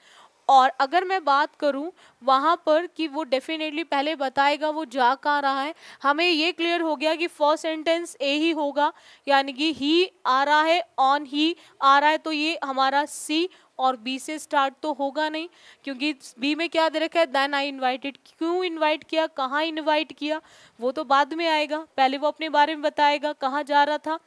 और अगर मैं बात करूं वहाँ पर कि वो डेफिनेटली पहले बताएगा वो जा कहाँ रहा है, हमें ये क्लियर हो गया कि फर्स्ट सेंटेंस ए ही होगा, यानी कि ही आ रहा है, ऑन ही आ रहा है, तो ये हमारा सी, और बी से स्टार्ट तो होगा नहीं, क्योंकि बी में क्या दे रखा है? Then I invited. क्यों इन्वाइट किया, कहाँ इन्वाइट किया, वो तो बाद में आएगा, पहले वो अपने बारे में बताएगा कहाँ जा रहा था।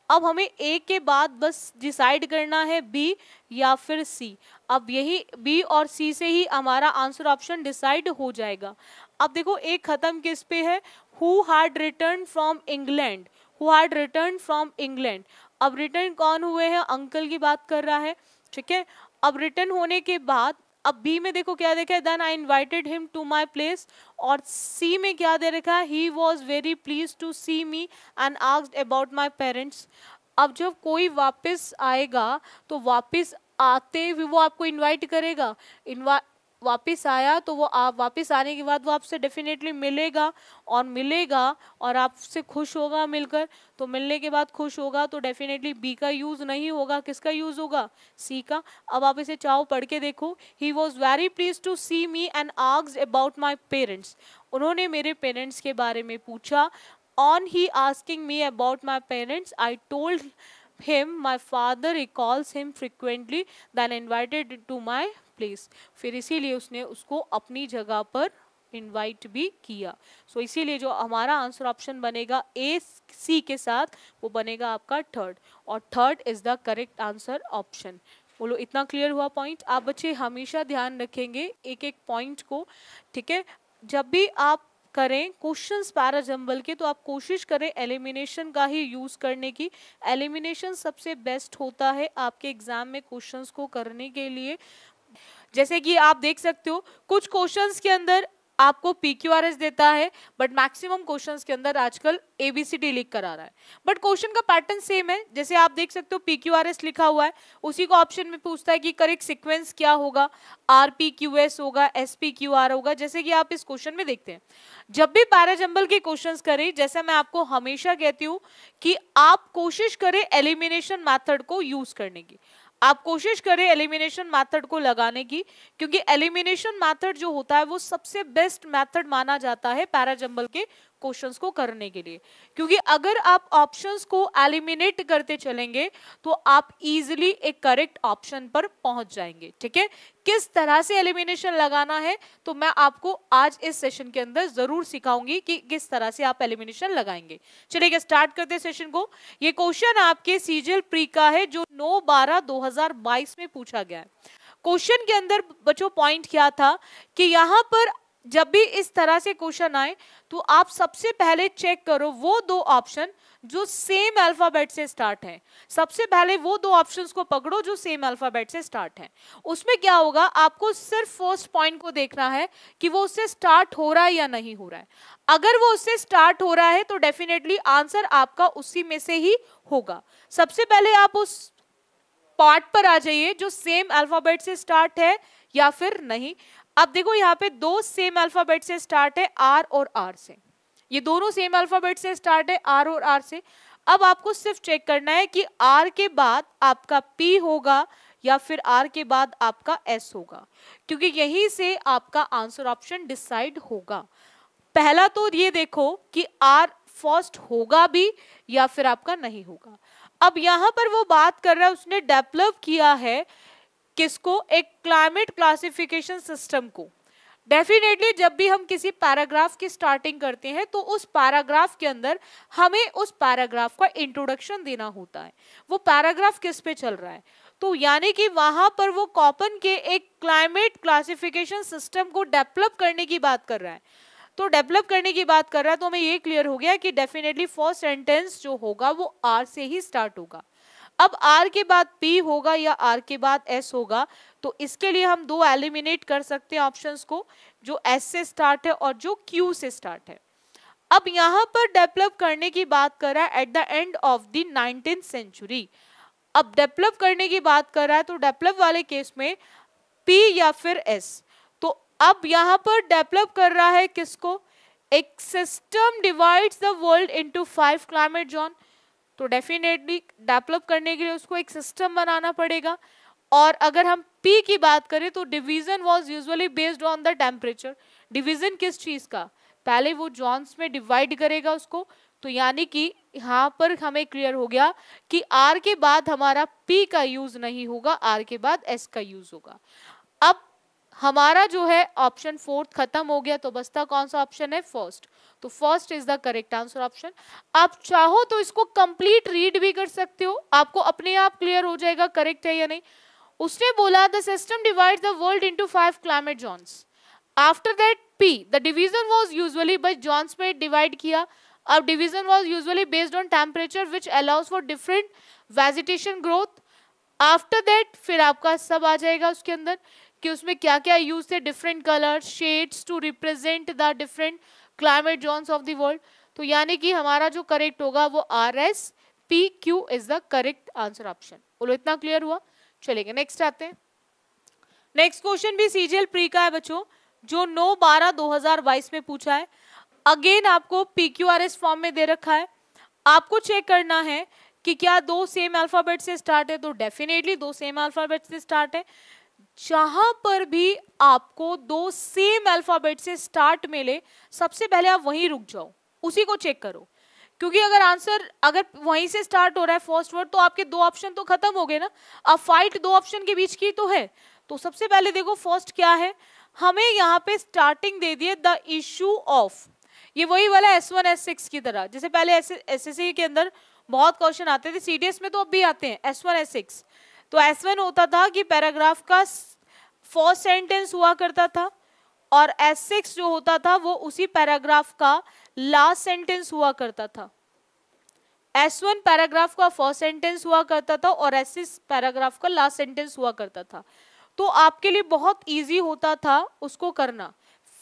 अब हमें ए के बाद बस डिसाइड करना है बी या फिर सी। अब यही बी और सी से ही हमारा आंसर ऑप्शन डिसाइड हो जाएगा। अब देखो एक खत्म किस पे है, who had return from England, who had return from England. अब रिटर्न कौन हुए हैं, अंकल की बात कर रहा है, ठीक है। अब रिटर्न होने के बाद अब बी में देखो क्या देखा है, then I invited him to my place. और सी में क्या दे रखा है, he was very please to see me and asked about my parents. अब जब कोई वापस आएगा तो वापस आते हुए वो आपको इनवाइट करेगा, वापस आया तो वो आप वापस आने के बाद वो आपसे डेफिनेटली मिलेगा और आपसे खुश होगा मिलकर। तो मिलने के बाद खुश होगा तो डेफिनेटली बी का यूज नहीं होगा, किसका यूज होगा, सी का। अब आप इसे चाहो पढ़ के देखो, he was very please to see me and asked about my parents. उन्होंने मेरे पेरेंट्स के बारे में पूछा। On he asking me about my parents I told him my father recalls him frequently then invited to my place। फिर इसीलिए उसने उसको अपनी जगह पर इनवाइट भी किया। सो इसीलिए जो हमारा आंसर ऑप्शन बनेगा ए सी के साथ वो बनेगा आपका थर्ड, और third is the correct answer option. बोलो इतना क्लियर हुआ पॉइंट। आप बच्चे हमेशा ध्यान रखेंगे एक एक पॉइंट को, ठीक है। जब भी आप करें क्वेश्चंस पैराजंबल के तो आप कोशिश करें एलिमिनेशन का ही यूज करने की। एलिमिनेशन सबसे बेस्ट होता है आपके एग्जाम में क्वेश्चंस को करने के लिए। जैसे कि आप देख सकते हो कुछ क्वेश्चंस के अंदर आपको PQRS देता है, बट मैक्सिमम क्वेश्चंस के अंदर आजकल ABCD लिख कर आ रहा है, बट क्वेश्चन का पैटर्न सेम है। जैसे आप देख सकते हो PQRS लिखा हुआ है, उसी को ऑप्शन में पूछता है कि करेक्ट सीक्वेंस क्या होगा, RPQS होगा, SPQR होगा, जैसे कि आप इस क्वेश्चन में देखते हैं। जब भी पैराजंबल के क्वेश्चंस करें, जैसा मैं आपको हमेशा कहती हूँ कि आप कोशिश करें एलिमिनेशन मेथड को यूज करने की, आप कोशिश करें एलिमिनेशन मेथड को लगाने की, क्योंकि एलिमिनेशन मेथड जो होता है वो सबसे बेस्ट मेथड माना जाता है पैराजंबल के क्वेश्चंस को करने के लिए। क्योंकि अगर आप ऑप्शंस को एलिमिनेट करते चलेंगे तो आप इजीली एक करेक्ट ऑप्शन पर पहुंच जाएंगे, ठीक है। किस तरह से एलिमिनेशन लगाना है तो मैं आपको आज इस सेशन के अंदर जरूर सिखाऊंगी कि किस तरह से आप एलिमिनेशन लगाएंगे। चलिए स्टार्ट करते हैं सेशन को। ये क्वेश्चन आपके सीजीएल प्री का है जो 9/12/2022 में पूछा गया है। क्वेश्चन के अंदर बच्चों पॉइंट क्या था कि यहाँ पर जब भी इस तरह से क्वेश्चन आए तो आप सबसे पहले चेक करो वो दो ऑप्शन जो सेम अल्फाबेट से स्टार्ट है। सबसे पहले वो दो ऑप्शंस को पकड़ो जो सेम अल्फाबेट से स्टार्ट है। उसमें क्या होगा, आपको सिर्फ फर्स्ट पॉइंट को देखना है कि वो उससे स्टार्ट हो रहा है या नहीं हो रहा है। अगर वो उससे स्टार्ट हो रहा है तो डेफिनेटली आंसर आपका उसी में से ही होगा। सबसे पहले आप उस पार्ट पर आ जाइए जो सेम अल्फाबेट से स्टार्ट है या फिर नहीं। अब देखो यहाँ पे दो सेम अल्फाबेट से स्टार्ट है, आर और आर से, ये दोनों सेम अल्फाबेट से स्टार्ट है, आर और आर से। अब आपको सिर्फ चेक करना है कि आर के बाद आपका पी होगा या फिर आर के बाद आपका एस होगा, क्योंकि यहीं से आपका आंसर ऑप्शन डिसाइड होगा। पहला तो ये देखो कि आर फर्स्ट होगा भी या फिर आपका नहीं होगा। अब यहां पर वो बात कर रहा है, उसने डेवलप किया है किसको, एक क्लाइमेट क्लासिफिकेशन सिस्टम को। डेफिनेटली जब भी हम किसी पैराग्राफ की स्टार्टिंग करते हैं तो उस पैराग्राफ के अंदर हमें उस पैराग्राफ का इंट्रोडक्शन देना होता है, वो पैराग्राफ किस पे चल रहा है। तो यानी कि वहां पर वो कॉपन के एक क्लाइमेट क्लासिफिकेशन सिस्टम को डेवलप करने की बात कर रहा है। तो डेवलप करने की बात कर रहा है तो हमें ये क्लियर हो गया कि डेफिनेटली फर्स्ट सेंटेंस जो होगा वो आर से ही स्टार्ट होगा। अब आर के बाद पी होगा या आर के बाद एस होगा, तो इसके लिए हम दो एलिमिनेट कर सकते हैं ऑप्शंस को, जो एस से स्टार्ट है और जो क्यू से स्टार्ट है। अब यहां पर डेवलप करने की बात कर रहा है at the end of the 19th century. अब डेवलप करने की बात कर रहा है तो डेवलप वाले केस में पी या फिर एस। तो अब यहां पर डेवलप कर रहा है किसको, एक system divides the world into 5 climate zone. तो डेफिनेटली डेवलप करने के लिए उसको एक सिस्टम बनाना पड़ेगा। और अगर हम पी की बात करें तो division was usually based on the temperature. Division किस चीज का, पहले वो जोन्स में डिवाइड करेगा उसको। तो यानी कि यहाँ पर हमें क्लियर हो गया कि आर के बाद हमारा पी का यूज नहीं होगा, आर के बाद एस का यूज होगा। अब हमारा जो है ऑप्शन फोर्थ खत्म हो गया, तो बचता कौन सा ऑप्शन है, फर्स्ट। तो first is the correct answer option. आप चाहो तो इसको कंप्लीट रीड भी कर सकते हो, आपको अपने आप क्लियर हो जाएगा करेक्ट है या नहीं। उसने बोला the system divides the world into 5 climate zones. After that P the division was usually by zones पे डिवाइड किया। अब division was usually based on temperature which allows for different vegetation growth. After that फिर आपका सब आ जाएगा उसके अंदर कि उसमें क्या क्या यूज थे, different colour shades to represent the different climate zones of the world. तो यानी कि हमारा जो करेक्ट होगा वो RSPQ is the correct answer option. बोलो इतना क्लियर हुआ। चलेंगे नेक्स्ट आते हैं। नेक्स्ट क्वेश्चन भी CGL प्री का है बच्चों, जो 9/12/2022 में पूछा है। अगेन आपको PQRS फॉर्म में दे रखा है। आपको चेक करना है कि क्या दो सेम अल्फाबेट से स्टार्ट है, तो डेफिनेटली दो सेम अल्फाबेट से स्टार्ट है। जहां पर भी आपको दो सेम अल्फाबेट से स्टार्ट मिले, सबसे पहले आप वहीं रुक जाओ, उसी को चेक करो। क्योंकि अगर आंसर अगर वहीं से स्टार्ट हो रहा है फर्स्ट वर्ड, तो आपके दो ऑप्शन तो खत्म हो गए ना। अब फाइट दो ऑप्शन के बीच की तो है। तो सबसे पहले देखो फर्स्ट क्या है, हमें यहाँ पे स्टार्टिंग दे दिए द इशू ऑफ। ये वही वाला S1 S6 की तरह, जैसे पहले SSC के अंदर बहुत क्वेश्चन आते थे, CDS में तो अब भी आते हैं S1 S6। तो S1 होता था कि पैराग्राफ का फर्स्ट सेंटेंस हुआ करता था, और S6 जो होता था वो उसी पैराग्राफ का लास्ट सेंटेंस हुआ करता था। S1 पैराग्राफ का फर्स्ट सेंटेंस हुआ करता था और S6 पैराग्राफ का लास्ट सेंटेंस हुआ करता था। तो आपके लिए बहुत इजी होता था उसको करना,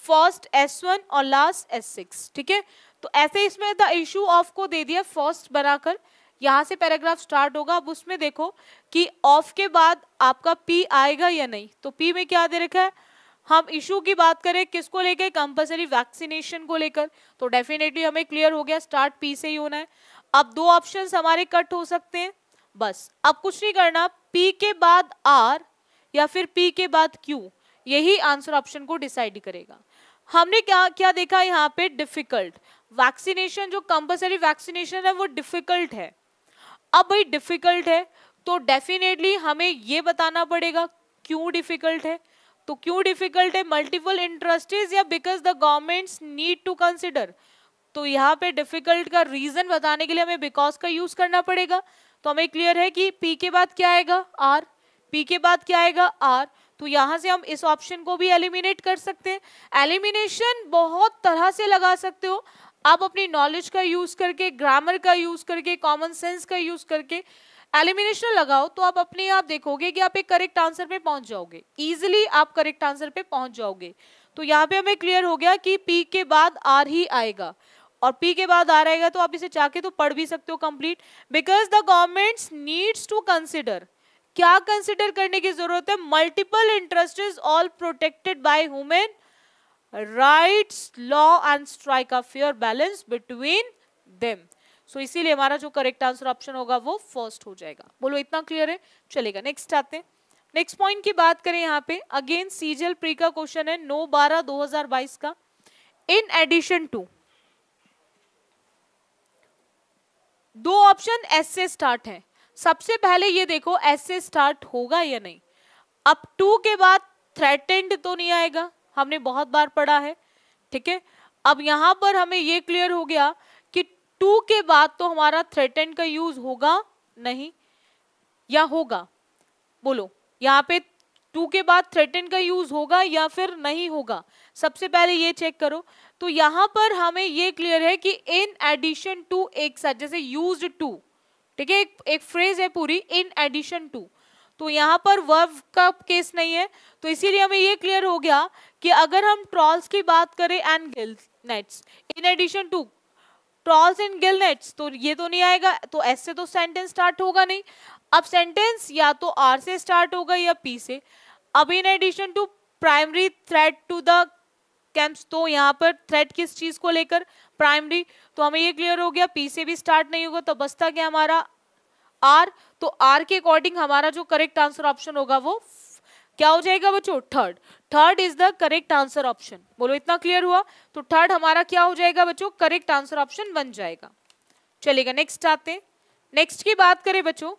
फर्स्ट S1 और लास्ट S6, ठीक है। तो ऐसे इसमें द इशू ऑफ को दे दिया फर्स्ट बनाकर, यहां से पैराग्राफ स्टार्ट होगा। अब उसमें देखो कि ऑफ के बाद आपका P आएगा या नहीं, तो P में क्या दे रखा है, हम इशू की बात करें किसको लेकर, कंपलसरी वैक्सीनेशन को लेकर, तो डेफिनेटली हमें क्लियर हो गया स्टार्ट P से ही होना है। अब दो ऑप्शंस हमारे कट हो सकते हैं, बस अब कुछ नहीं करना, P के बाद R या फिर P के बाद Q, यही आंसर ऑप्शन को डिसाइड करेगा। हमने क्या क्या देखा यहाँ पे, डिफिकल्ट वैक्सीनेशन, जो कंपलसरी वैक्सीनेशन है वो डिफिकल्ट है। अब भाई डिफिकल्ट है तो डेफिनेटली हमें ये बताना पड़ेगा क्यों डिफिकल्ट है। तो क्यों डिफिकल्ट है, मल्टीपल इंटरेस्टेस या because the governments need to consider. तो यहाँ पे डिफिकल्ट का रीजन बताने के लिए हमें बिकॉज का यूज करना पड़ेगा। तो हमें क्लियर है कि P के बाद क्या आएगा, R, P के बाद क्या आएगा, R। तो यहां से हम इस ऑप्शन को भी एलिमिनेट कर सकते हैं। एलिमिनेशन बहुत तरह से लगा सकते हो आप, अपनी नॉलेज का यूज करके, ग्रामर का यूज करके, कॉमन सेंस का यूज करके एलिमिनेशन लगाओ, तो आप अपने आप देखोगे कि आप एक करेक्ट आंसर पे पहुंच जाओगे, इजिली आप करेक्ट आंसर पे पहुंच जाओगे। तो यहाँ पे हमें क्लियर हो गया कि P के बाद R ही आएगा, और P के बाद R आएगा तो आप इसे चाहे तो पढ़ भी सकते हो complete. Because the governments needs to consider, क्या कंसिडर करने की जरूरत है, multiple interests all protected by human rights law and strike a fair balance between them. So इसीलिए हमारा जो करेक्ट आंसर ऑप्शन होगा वो फर्स्ट हो जाएगा। बोलो इतना क्लियर है, चलेगा नेक्स्ट आते हैं। नेक्स्ट पॉइंट की बात करें यहाँ पे, अगेन सीजीएल प्री का क्वेश्चन है 9/12/2022 का। इन एडिशन टू, दो ऑप्शन एस से स्टार्ट है। सबसे पहले ये देखो एस से स्टार्ट होगा या नहीं। अब टू के बाद थ्रेटेंड तो नहीं आएगा, हमने बहुत बार पढ़ा है, ठीक है। अब यहां पर हमें ये क्लियर हो गया कि टू के बाद तो हमारा थ्रेटेंड का यूज होगा नहीं, या होगा, बोलो यहाँ पे टू के बाद थ्रेटेंड का यूज होगा या फिर नहीं होगा, सबसे पहले ये चेक करो। तो यहां पर हमें ये क्लियर है कि इन एडिशन टू, एक साथ जैसे यूज्ड टू, ठीक है, एक फ्रेज है पूरी, इन एडिशन टू, तो यहाँ पर वर्ब का केस नहीं है। तो इसीलिए हमें ये क्लियर हो गया कि अगर हम ट्रॉल्स की बात करें and gill nets in addition to trolls and gill nets, तो ये तो नहीं आएगा, तो एस से तो सेंटेंस स्टार्ट होगा नहीं। अब सेंटेंस या तो आर से स्टार्ट होगा या पी से। अब in addition to primary threat to the Kemp's, तो यहाँ पर थ्रेट किस चीज को लेकर, प्राइमरी, तो हमें ये क्लियर हो गया पी से भी स्टार्ट नहीं होगा, तो बचता क्या हमारा आर। तो आर के अकॉर्डिंग हमारा जो करेक्ट आंसर ऑप्शन होगा वो क्या हो जाएगा बच्चों, third. Third is the correct answer option. बोलो इतना क्लियर हुआ। तो थर्ड हमारा क्या हो जाएगा बच्चों, करेक्ट आंसर ऑप्शन बन जाएगा। चलेगा नेक्स्ट आते हैं। नेक्स्ट की बात करें बच्चों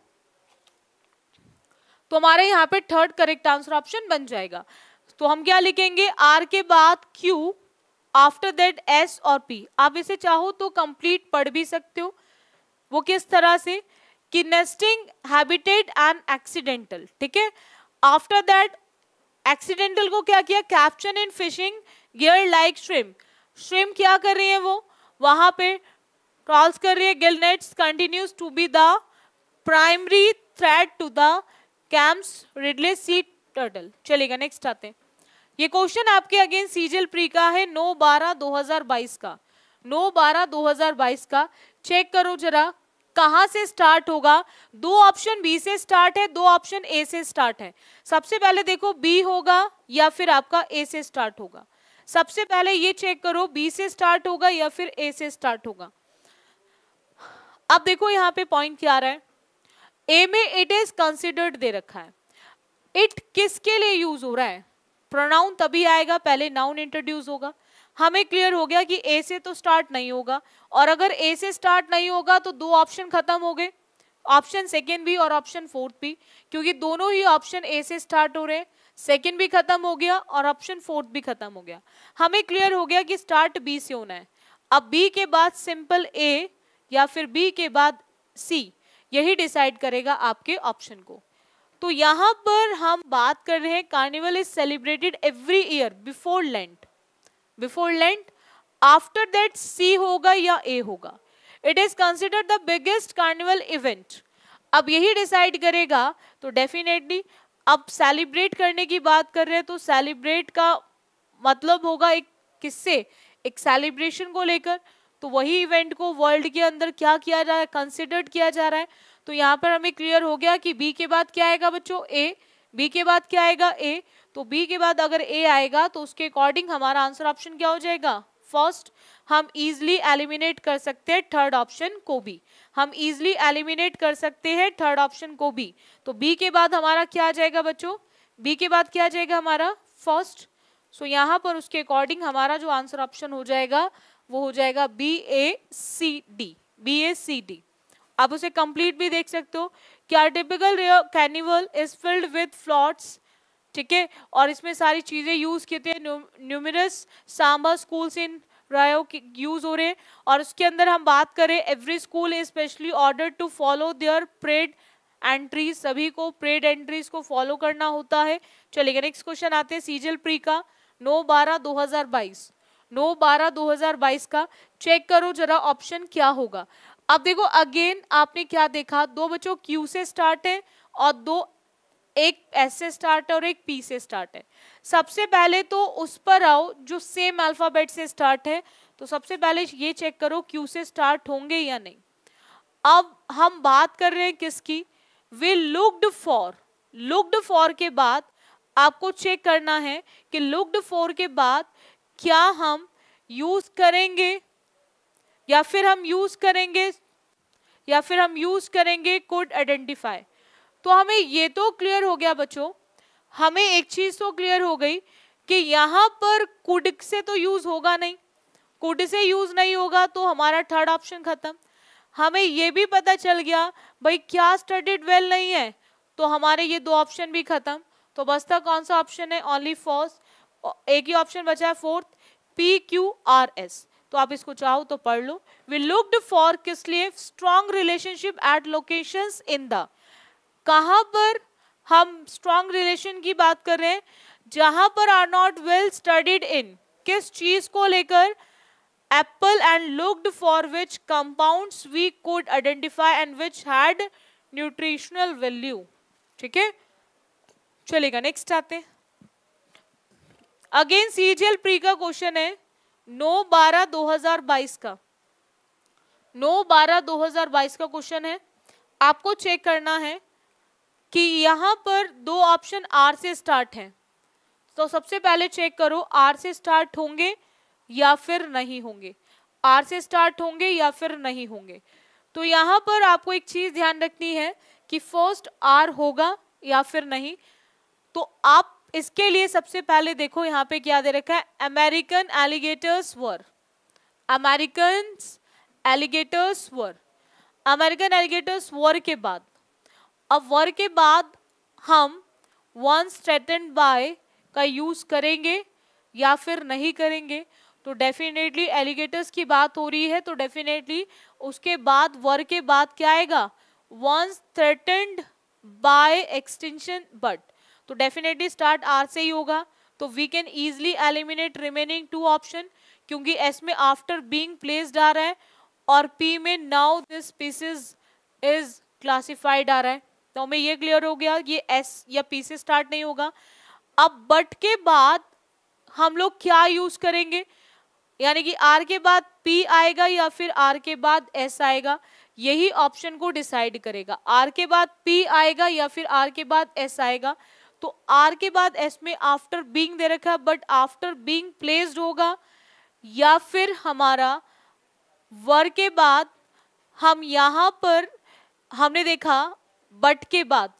तो हमारे यहाँ पे थर्ड करेक्ट आंसर ऑप्शन बन जाएगा। तो हम क्या लिखेंगे, आर के बाद क्यू, आफ्टर दैट एस और पी। आप इसे चाहो तो कंप्लीट पढ़ भी सकते हो। वो किस तरह से कि नेस्टिंग, हैबिटेट एंड एक्सीडेंटल, ठीक है। आफ्टर दैट एक्सीडेंटल को क्या किया, कैप्चर इन fishing gear like shrimp. Shrimp क्या कर रही है, वो वहां पे क्रॉस कर रही है। Gill nets continues to be the primary threat to the Kemp's ridley sea turtle. चलेगा, नेक्स्ट आते हैं। ये क्वेश्चन आपके अगेन सीजीएल प्री का है, 9/12/2022 का, 9/12/2022 का। चेक करो जरा कहां से स्टार्ट होगा। दो ऑप्शन बी से स्टार्ट है, दो ऑप्शन ए से स्टार्ट है। सबसे पहले देखो बी होगा या फिर आपका ए से स्टार्ट होगा। सबसे पहले ये चेक करो बी से स्टार्ट होगा या फिर ए से स्टार्ट होगा। अब देखो यहाँ पे पॉइंट क्या आ रहा है, ए में इट इज कंसिडर्ड दे रखा है। इट किसके लिए यूज हो रहा है, प्रोनाउन तभी आएगा, पहले नाउन इंट्रोड्यूस होगा। हमें क्लियर हो गया कि ए से तो स्टार्ट नहीं होगा, और अगर ए से स्टार्ट नहीं होगा तो दो ऑप्शन खत्म हो गए, ऑप्शन सेकेंड भी और ऑप्शन फोर्थ भी, क्योंकि दोनों ही ऑप्शन ए से स्टार्ट हो रहे हैं। सेकेंड भी खत्म हो गया और ऑप्शन फोर्थ भी खत्म हो गया। हमें क्लियर हो गया कि स्टार्ट बी से होना है। अब बी के बाद सिंपल ए या फिर बी के बाद सी, यही डिसाइड करेगा आपके ऑप्शन को। तो यहां पर हम बात कर रहे हैं, carnival is celebrated every year before Lent, before Lent. After that C होगा या ए होगा। It is considered the biggest carnival event. अब यही डिसाइड करेगा, तो डेफिनेटली अब सेलिब्रेट करने की बात कर रहे हैं, तो सेलिब्रेट का मतलब होगा एक किससे, एक सेलिब्रेशन को लेकर। तो वही इवेंट को वर्ल्ड के अंदर क्या किया जा रहा है, कंसिडर्ड किया जा रहा है। तो यहाँ पर हमें क्लियर हो गया कि बी के बाद क्या आएगा बच्चों, ए। बी के बाद क्या आएगा, ए। तो बी के बाद अगर ए आएगा तो उसके अकॉर्डिंग हमारा आंसर ऑप्शन क्या हो जाएगा, फर्स्ट। हम इजिली एलिमिनेट कर सकते हैं थर्ड ऑप्शन को भी, हम इजिली एलिमिनेट कर सकते हैं थर्ड ऑप्शन को भी। तो बी के बाद हमारा क्या आ जाएगा बच्चों, बी के बाद क्या आ जाएगा हमारा, फर्स्ट। सो यहाँ पर उसके अकॉर्डिंग हमारा जो आंसर ऑप्शन हो जाएगा वो हो जाएगा BACD, BACD। आप उसे कंप्लीट भी देख सकते हो। क्या typical carnival is filled with floats, ठीक है, और इसमें सारी चीजें यूज किए हैं। न्यूमरस सांबा स्कूल्स इन रायो यूज हो रहे हैं, और उसके अंदर हम बात करें every school is specially order to follow their parade entries, सभी को प्रेड एंट्रीज को फॉलो करना होता है। चलिए नेक्स्ट क्वेश्चन आते हैं सीजीएल प्री का 9/12/2022, 9/12/2022 का। चेक करो जरा ऑप्शन क्या होगा। अब देखो अगेन आपने क्या देखा, दो बच्चों क्यू से स्टार्ट है और दो, एक एस से स्टार्ट है और एक पी से स्टार्ट है। सबसे पहले तो उस पर आओ जो सेम अल्फाबेट से स्टार्ट है। तो सबसे पहले ये चेक करो क्यू से स्टार्ट होंगे या नहीं। अब हम बात कर रहे हैं किसकी, we looked for. Looked for के बाद आपको चेक करना है कि लुक्ड फॉर के बाद क्या हम यूज करेंगे या फिर हम यूज करेंगे कुड आइडेंटिफाई। तो हमें ये तो क्लियर हो गया बच्चों, हमें एक चीज तो क्लियर हो गई कि यहां पर कुड से तो यूज होगा नहीं, कुड से यूज नहीं होगा तो हमारा थर्ड ऑप्शन खत्म। हमें ये भी पता चल गया भाई क्या स्टडीड वेल नहीं है, तो हमारे ये दो ऑप्शन भी खत्म। तो बचता कौन सा ऑप्शन है, ओनली फर्स्ट, एक ही ऑप्शन बचा है फोर्थ, PQRS। तो आप इसको चाहो तो पढ़ लो। वी लुक्ड फॉर किस लिए, strong relationship eight locations in the, कहां पर हम स्ट्रॉन्ग रिलेशन की बात कर रहे हैं, जहां पर are not well studied in, किस चीज को लेकर, apple, and looked for which compounds we could identify and which had nutritional value, ठीक है। चलेगा नेक्स्ट आते हैं। अगेन सीजीएल प्री का क्वेश्चन है 9/12/2022 का, 9/12/2022 का क्वेश्चन है। आपको चेक करना है कि यहां पर दो ऑप्शन आर से स्टार्ट हैं। तो सबसे पहले चेक करो आर से स्टार्ट होंगे या फिर नहीं होंगे, आर से स्टार्ट होंगे या फिर नहीं होंगे। तो यहां पर आपको एक चीज ध्यान रखनी है कि फर्स्ट आर होगा या फिर नहीं। तो आप इसके लिए सबसे पहले देखो यहाँ पे क्या दे रखा है, अमेरिकन एलिगेटर्स वर, अमेरिकन एलिगेटर्स वर, अमेरिकन एलिगेटर्स वर के बाद, अब वर के बाद हम वंस थ्रेटन्ड बाय का यूज करेंगे या फिर नहीं करेंगे? तो डेफिनेटली एलिगेटर्स की बात हो रही है, तो डेफिनेटली उसके बाद वर के बाद क्या आएगा? Once threatened by extinction but, तो डेफिनेटली स्टार्ट आर से ही होगा। तो we can easily eliminate remaining two option, क्योंकि एस में आफ्टर बीइंग प्लेस्ड आ रहा है और पी में now this species is classified आ रहा है। तो हमें ये क्लियर हो गया, ये एस या पी से स्टार्ट नहीं होगा। अब बट के बाद हम लोग क्या यूज करेंगे, यानी कि आर के बाद पी आएगा या फिर आर के बाद एस आएगा, यही ऑप्शन को डिसाइड करेगा। आर के बाद पी आएगा या फिर आर के बाद एस आएगा। तो आर के बाद एस में आफ्टर बीइंग दे रखा है, बट आफ्टर बीइंग प्लेस्ड होगा, या फिर हमारा वर के बाद हम यहां पर हमने देखा बट के बाद,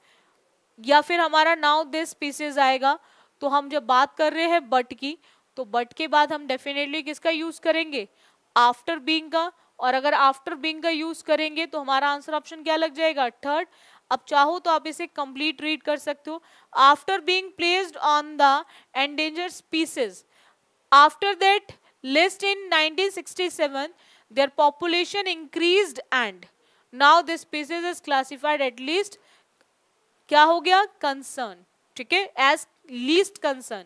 या फिर हमारा नाउ दिस स्पीसीज आएगा। तो हम जब बात कर रहे हैं बट की, तो बट के बाद हम डेफिनेटली किसका यूज करेंगे? आफ्टर बीइंग का। और अगर आफ्टर बीइंग का यूज करेंगे तो हमारा आंसर ऑप्शन क्या लग जाएगा? थर्ड। अब चाहो तो आप इसे कंप्लीट रीड कर सकते हो। After being placed on the endangered species, after that list in 1967 their population increased and now this species is classified at least, क्या हो गया? कंसर्न, ठीक है, एज लीस्ट कंसर्न,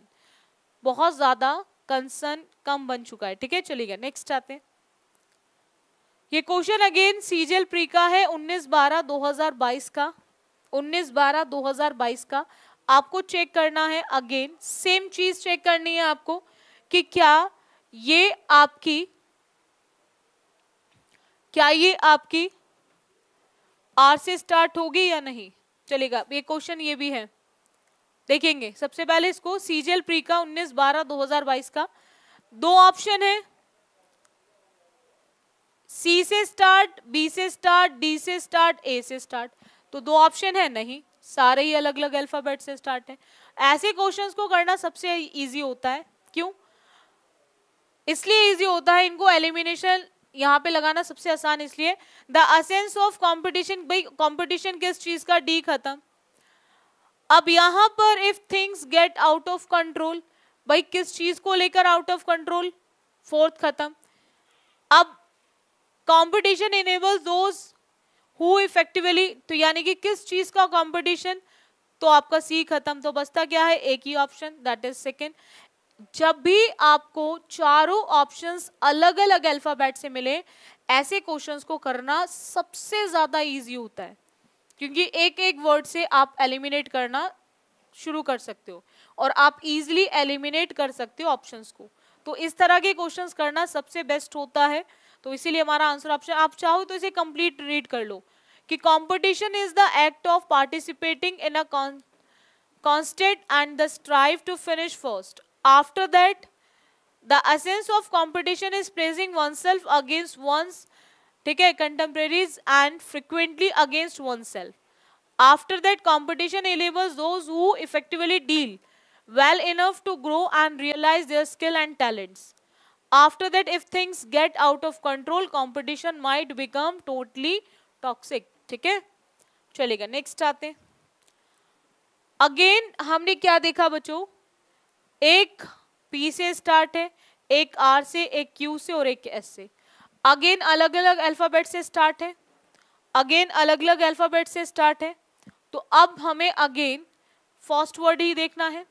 बहुत ज्यादा कंसर्न कम बन चुका है, ठीक है। चलिएगा नेक्स्ट आते हैं। ये क्वेश्चन अगेन सीजीएल प्री का है 19/12/2022 का, 19/12/2022 का। आपको चेक करना है, अगेन सेम चीज चेक करनी है आपको कि क्या ये आपकी आर से स्टार्ट होगी या नहीं। चलेगा, ये क्वेश्चन ये भी है, देखेंगे। सबसे पहले इसको सीजीएल प्री का 19/12/2022 का, दो ऑप्शन है, सी से स्टार्ट, बी से स्टार्ट, डी से स्टार्ट, ए से स्टार्ट। तो दो ऑप्शन है नहीं, सारे ही अलग अलग अल्फाबेट से स्टार्ट है। ऐसे क्वेश्चंस को करना सबसे इजी होता है। क्यों? इसलिए इजी होता है, इनको एलिमिनेशन यहाँ पे लगाना सबसे आसान इसलिए। द असेंस ऑफ कंपटीशन, भाई कंपटीशन किस चीज का? डी खत्म। अब यहां पर if things get out of control, भाई किस चीज को लेकर आउट ऑफ कंट्रोल? फोर्थ खत्म। अब competition enables those who effectively, तो यानी कि किस चीज का कंपटीशन? तो आपका सी खत्म। तो बचता क्या है? एक ही ऑप्शन, दैट इज सेकेंड। जब भी आपको चारों ऑप्शंस अलग अलग अल्फाबेट से मिले, ऐसे क्वेश्चंस को करना सबसे ज्यादा इजी होता है, क्योंकि एक एक वर्ड से आप एलिमिनेट करना शुरू कर सकते हो और आप इजीली एलिमिनेट कर सकते हो ऑप्शंस को। तो इस तरह के क्वेश्चंस करना सबसे बेस्ट होता है। तो इसीलिए हमारा आंसर ऑप्शन, आप चाहो तो इसे कंप्लीट रीड कर लो कि competition is the act of participating in a constant and the strive to finish first. After that, the essence of competition is praising oneself against one's, ठीक है, contemporaries and frequently against oneself. After that, competition enables those who effectively deal well enough to grow and realize their skill and talents. After that, if things get out of control, competition might become totally toxic. ठीक है, चलेगा नेक्स्ट आते हैं। अगेन हमने क्या देखा बच्चों? एक पी से स्टार्ट है, एक आर से, एक क्यू से और एक एस से। अगेन अलग अलग अल्फाबेट से स्टार्ट है, अगेन अलग अलग अल्फाबेट से स्टार्ट है। तो अब हमें अगेन फर्स्ट वर्ड ही देखना है।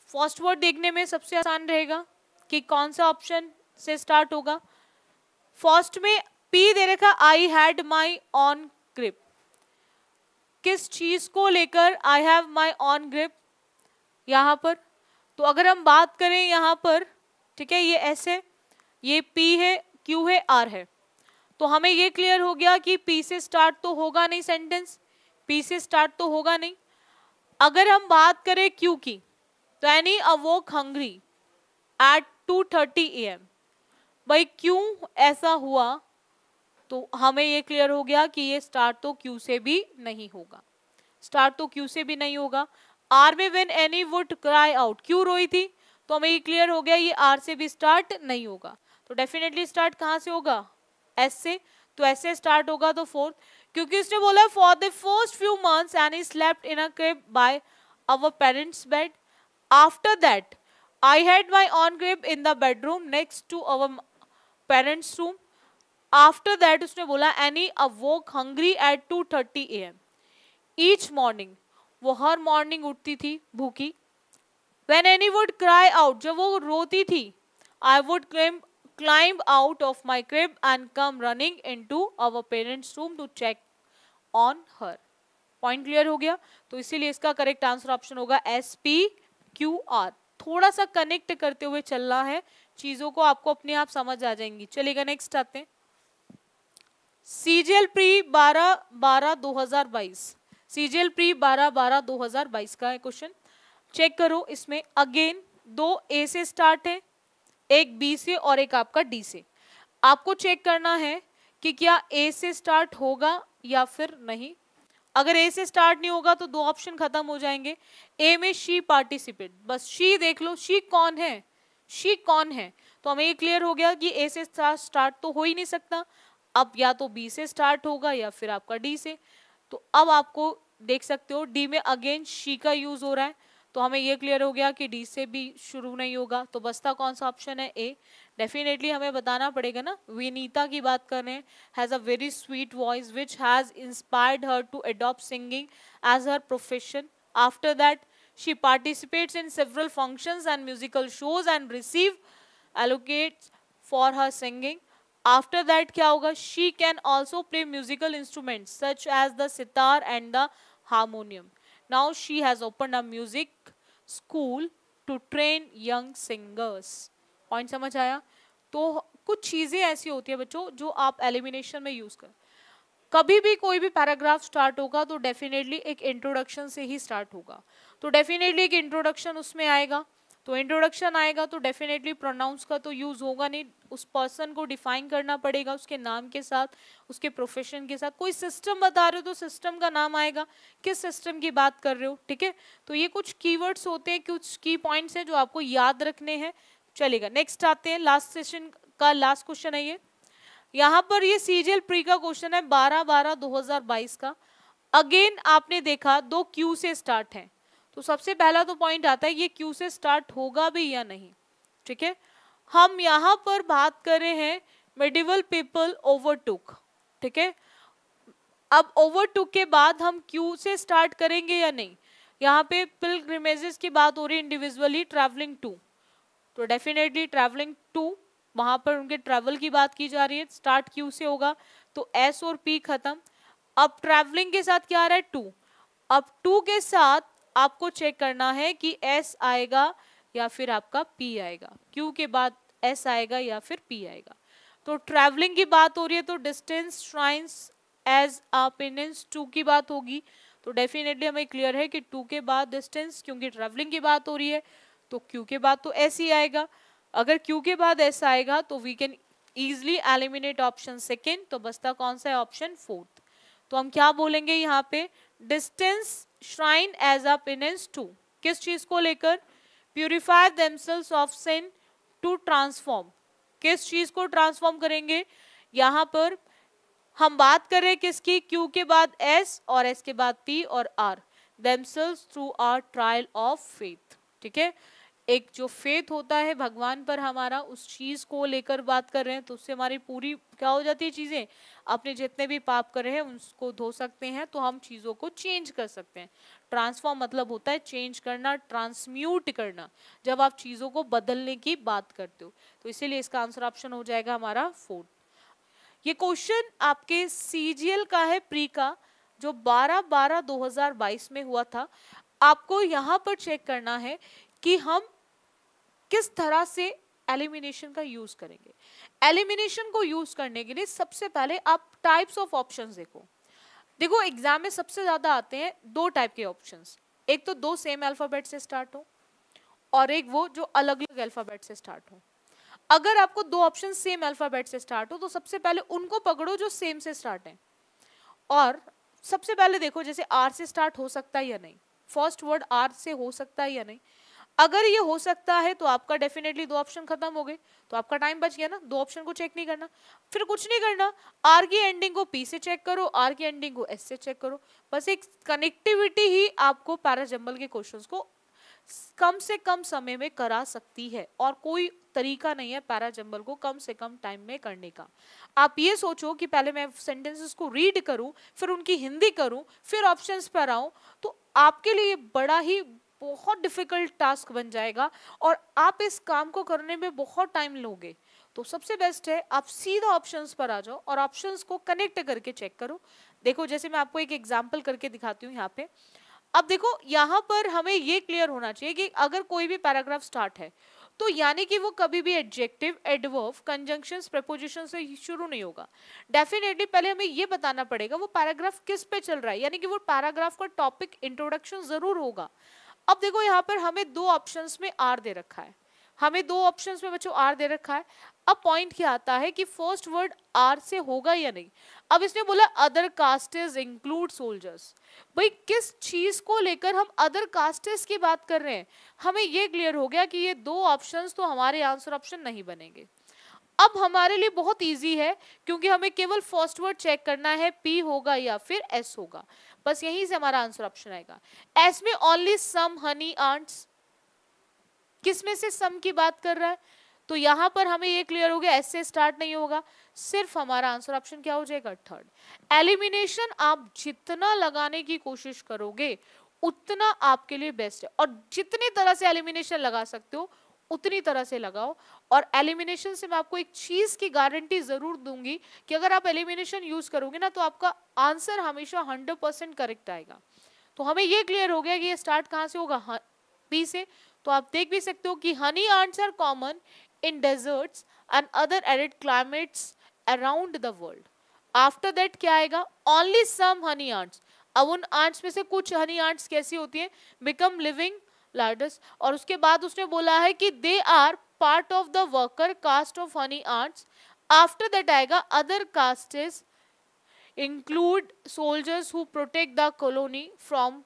फर्स्ट वर्ड देखने में सबसे आसान रहेगा कि कौन सा ऑप्शन से स्टार्ट होगा। फर्स्ट में पी दे रखा, आई हैड माई ऑन ग्रिप, किस चीज को लेकर? I have my on grip यहां पर। तो अगर हम बात करें यहाँ पर, ठीक है, ये एस है, ये पी है, क्यू है, आर है। तो हमें ये क्लियर हो गया कि पी से स्टार्ट तो होगा नहीं सेंटेंस, पी से स्टार्ट तो होगा नहीं। अगर हम बात करें क्यू की, तो Annie awoke hungry at 2:30 AM, भाई क्यों ऐसा हुआ? तो हमें ये क्लियर हो गया कि ये स्टार्ट तो क्यू से भी नहीं होगा, स्टार्ट तो क्यू से भी नहीं होगा। आर में when any would cry out, क्यों रोई थी? तो हमें ये क्लियर हो गया ये आर से भी स्टार्ट नहीं होगा। तो डेफिनेटली स्टार्ट कहाँ से होगा? एस से। तो एस से स्टार्ट होगा तो फोर्थ, क्योंकि उसने बोला for the first few months Annie slept in a crib by our parents bed. After that I had my own grape in the bedroom next to our parents room. After that उसने बोला Annie awoke hungry at 2:30 AM। Each morning, वो हर मॉर्निंग उठती थी भूखी। When Annie would cry out, जब वो रोती थी, I would climb out of my crib and come running into our parents' room to check on her. Point clear हो गया? तो इसीलिए इसका करेक्ट आंसर ऑप्शन होगा SPQR। थोड़ा सा कनेक्ट करते हुए चलना है चीजों को, आपको अपने आप समझ आ जाएंगी। चलेगा, नेक्स्ट आते हैं। सीजीएल प्री 12/12/2022, सीजीएल प्री 12/12/2022 का है क्वेश्चन। चेक करो, इसमें अगेन 2 ए से स्टार्ट है, एक बी से और एक आपका डी से। आपको चेक करना है कि क्या ए से स्टार्ट होगा या फिर नहीं। अगर ए से स्टार्ट नहीं होगा तो 2 ऑप्शन खत्म हो जाएंगे। ए में शी पार्टिसिपेट, बस शी देख लो, शी कौन है, शी कौन है, तो हमें ये क्लियर हो गया कि ए से स्टार्ट तो हो ही नहीं सकता। अब या तो बी से स्टार्ट होगा या फिर आपका डी से। तो अब आपको देख सकते हो डी में अगेन शी का यूज हो रहा है, तो हमें ये क्लियर हो गया कि डी से भी शुरू नहीं होगा। तो बसता कौन सा ऑप्शन है? ए। डेफिनेटली हमें बताना पड़ेगा ना, विनीता की बात कर रहे हैं, has a very sweet voice which has inspired her to adopt singing as her profession. After that she participates in several functions and musical shows and receive allocates for her singing. After that क्या होगा? She can also play musical instruments such as the sitar and the harmonium. Now she has opened a music school to train young singers. Point समझ आया? तो कुछ चीजें ऐसी होती है बच्चों जो आप एलिमिनेशन में यूज कर, कभी भी कोई भी पैराग्राफ स्टार्ट होगा तो डेफिनेटली एक इंट्रोडक्शन से ही स्टार्ट होगा। तो डेफिनेटली एक इंट्रोडक्शन उसमें आएगा, तो इंट्रोडक्शन आएगा तो डेफिनेटली प्रोनाउंस का तो यूज होगा नहीं, उस पर्सन को डिफाइन करना पड़ेगा उसके नाम के साथ, उसके प्रोफेशन के साथ। कोई सिस्टम बता रहे हो तो सिस्टम का नाम आएगा, किस सिस्टम की बात कर रहे हो, ठीक है। तो ये कुछ कीवर्ड्स होते हैं, कुछ की पॉइंट्स हैं जो आपको याद रखने हैं। चलेगा, नेक्स्ट आते हैं, लास्ट सेशन का लास्ट क्वेश्चन है ये। यहाँ पर ये सीजीएल प्री का क्वेश्चन है 12/12/2022 का। अगेन आपने देखा 2 क्यू से स्टार्ट है, तो सबसे पहला तो पॉइंट आता है ये क्यू से स्टार्ट होगा भी या नहीं, ठीक है। हम यहाँ पर बात कर रहे हैं मेडिवल पीपल ओवरटुक, ठीक है। अब ओवरटुक के बाद हम क्यू से स्टार्ट करेंगे या नहीं। यहाँ पे पिलग्रिमेजेस की बात हो रही है, इंडिविजुअली ट्रैवलिंग टू, तो डेफिनेटली ट्रैवलिंग टू, वहां पर उनके ट्रैवल की बात की जा रही है, स्टार्ट क्यू से होगा, तो एस और पी खत्म। अब ट्रैवलिंग के साथ क्या आ रहा है? टू। अब टू के साथ आपको चेक करना है कि एस आएगा या फिर आपका पी आएगा, क्यू के बाद एस आएगा या फिर पी आएगा। तो ट्रैवलिंग की बात हो रही है तो डिस्टेंस श्राइन्स एज अपिनेंस 2 की बात होगी, तो डेफिनेटली हमें क्लियर है कि 2 के बाद डिस्टेंस, क्योंकि ट्रैवलिंग की बात हो रही है तो क्यू के बाद तो एस ही आएगा। अगर क्यू के बाद एस आएगा तो we can easily eliminate option second, तो बचता कौन सा है? Option fourth. तो हम क्या बोलेंगे यहाँ पे? Distance shrine as a penance to, किस चीज को लेकर? Purify themselves of sin to transform, किस चीज को ट्रांसफॉर्म करेंगे? यहाँ पर हम बात कर रहे हैं किसकी? क्यू के बाद एस और एस के बाद पी और R, themselves through our trial of faith, ठीक है। एक जो फेथ होता है भगवान पर हमारा, उस चीज को लेकर बात कर रहे हैं, तो उससे हमारी पूरी क्या हो जाती है चीजें, अपने जितने भी पाप कर रहे हैं उसको धो सकते हैं, तो हम चीजों को चेंज कर सकते हैं। ट्रांसफॉर्म मतलब होता है चेंज करना, ट्रांसम्यूट करना, जब आप चीजों को बदलने की बात करते हो। तो इसीलिए इसका आंसर ऑप्शन हो जाएगा हमारा फोर्थ। ये क्वेश्चन आपके सीजीएल का है प्री का, जो 12/12/2022 में हुआ था। आपको यहाँ पर चेक करना है कि हम किस तरह से एलिमिनेशन का यूज करेंगे। एलिमिनेशन को यूज करने के लिए सबसे पहले आप टाइप्स ऑफ ऑप्शंस देखो एग्जाम में सबसे ज्यादा आते हैं 2 टाइप के ऑप्शंस, एक तो 2 सेम अल्फाबेट से स्टार्ट हो और एक वो जो अलग अलग अल्फाबेट से स्टार्ट हो। अगर आपको 2 ऑप्शन सेम अल्फाबेट से स्टार्ट हो तो सबसे पहले उनको पकड़ो जो सेम से स्टार्ट है, और सबसे पहले देखो जैसे आर से स्टार्ट हो सकता है या नहीं, फर्स्ट वर्ड आर से हो सकता है या नहीं। अगर ये हो सकता है तो आपका डेफिनेटली 2 ऑप्शन खत्म हो गए, तो आपका टाइम बच गया ना, 2 ऑप्शन को चेक नहीं करना, फिर कुछ नहीं करना, आर की एंडिंग को पी से चेक करो, आर की एंडिंग को एस से चेक करो। बस एक कनेक्टिविटी ही आपको पैराजंबल के क्वेश्चंस को कम से कम समय में करा सकती है, और कोई तरीका नहीं है पैराजंबल को कम से कम टाइम में करने का। आप ये सोचो कि पहले मैं सेंटेंसेस को रीड करूं, फिर उनकी हिंदी करूं, फिर ऑप्शंस पर आऊं, तो आपके लिए बड़ा ही बहुत डिफिकल्ट टास्क बन जाएगा और आप इस काम को करने में बहुत टाइम लोगे। तो सबसे बेस्ट है आप सीधा ऑप्शंस पर आ जाओ और ऑप्शंस को कनेक्ट करके चेक करो। देखो जैसे मैं आपको एक एग्जांपल करके दिखाती हूँ यहाँ पे। अब देखो यहाँ पर हमें ये क्लियर होना चाहिए कि अगर कोई भी पैराग्राफ स्टार्ट है तो यानी कि वो कभी भी एडजेक्टिव, एडवर्ब, कंजंक्शंस, प्रीपोजिशन से शुरू नहीं होगा। डेफिनेटली पहले हमें ये बताना पड़ेगा वो पैराग्राफ किस पे चल रहा है, यानी कि वो पैराग्राफ का टॉपिक इंट्रोडक्शन जरूर होगा। अब देखो यहाँ पर हमें दो ऑप्शंस में आर दे रखा है, हमें दो ऑप्शंस में बच्चों आर दे रखा है। अब पॉइंट क्या आता है कि फर्स्ट वर्ड आर से होगा या नहीं। अब इसने बोला अदर कास्टेस इंक्लूड सोल्जर्स, भाई किस चीज को लेकर हम अदर कास्टेस की बात कर रहे हैं, हमें ये क्लियर हो गया कि ये दो ऑप्शंस तो हमारे आंसर ऑप्शन नहीं बनेंगे। अब हमारे लिए बहुत इजी है क्योंकि हमें केवल फर्स्ट वर्ड चेक करना है, पी होगा या फिर एस होगा, बस यहीं से हमारा आंसर ऑप्शन आएगा। एस में ओनली सम हनी आंट्स, किस में से सम की बात कर रहा है, तो यहां पर हमें ये क्लियर हो गया एस से स्टार्ट नहीं होगा, सिर्फ हमारा आंसर ऑप्शन क्या हो जाएगा थर्ड। एलिमिनेशन आप जितना लगाने की कोशिश करोगे उतना आपके लिए बेस्ट है, और जितनी तरह से एलिमिनेशन लगा सकते हो उतनी तरह से लगाओ। और एलिमिनेशन से मैं आपको एक चीज की गारंटी जरूर दूंगी कि अगर आप एलिमिनेशन यूज करोगे ना तो आपका आंसर हमेशा 100% करेक्ट आएगा। तो हमें ये क्लियर हो गया कि ये स्टार्ट कहां से होगा, बी से। तो आप देख भी सकते हो कि honey ants are common in deserts and other arid climates around the world. After that क्या आएगा, ओनली सम हनी आंट्स। अब उन आंट्स में से कुछ हनी आंट्स कैसी होती है, बिकम लिविंग लार्डस, और उसके बाद उसने बोला है कि they are part of the worker caste of honey ants. After that आएगा other castes include soldiers who protect the colony from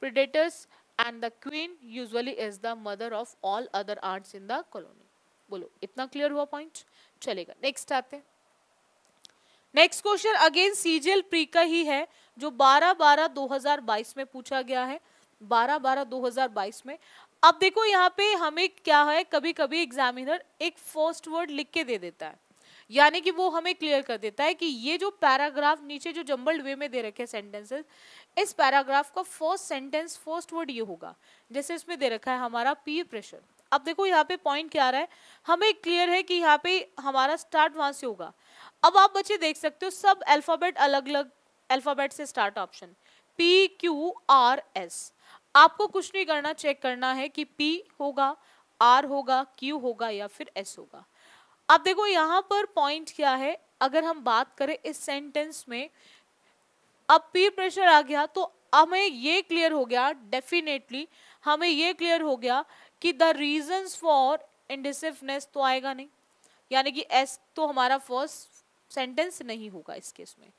predators and the queen usually is the mother of all other ants in the colony। बोलो इतना क्लियर हुआ पॉइंट, चलेगा नेक्स्ट आते हैं। Next question again CGL pre का ही है जो 12/12/2022 में पूछा गया है, 12/12/2022 में। अब देखो यहाँ पे हमें क्या है, कभी कभी एग्जामिनर एक फर्स्ट वर्ड लिख के दे देता है, यानी कि वो हमें क्लियर कर देता है कि ये जो पैराग्राफ नीचे जो जंबल्ड वे में दे रखे सेंटेंसेस, इस पैराग्राफ का फर्स्ट सेंटेंस फर्स्ट वर्ड ये होगा। जैसे इसमें दे रखा है हमारा पीयर प्रेशर। अब देखो यहाँ पे पॉइंट क्या आ रहा है, हमें क्लियर है कि यहाँ पे हमारा स्टार्ट वहां से होगा। अब आप बच्चे देख सकते हो सब अल्फाबेट अलग अलग अल्फाबेट से start option P Q R S. आपको कुछ नहीं करना, चेक करना है कि पी होगा, आर होगा, क्यू होगा या फिर एस होगा। अब देखो यहाँ पर पॉइंट क्या है, अगर हम बात करें इस सेंटेंस में, अब पीयर प्रेशर आ गया तो हमें ये क्लियर हो गया, डेफिनेटली हमें ये क्लियर हो गया कि द रीजंस फॉर इंडिसिवनेस तो आएगा नहीं, यानी कि एस तो हमारा फर्स्ट सेंटेंस नहीं होगा इस केस में।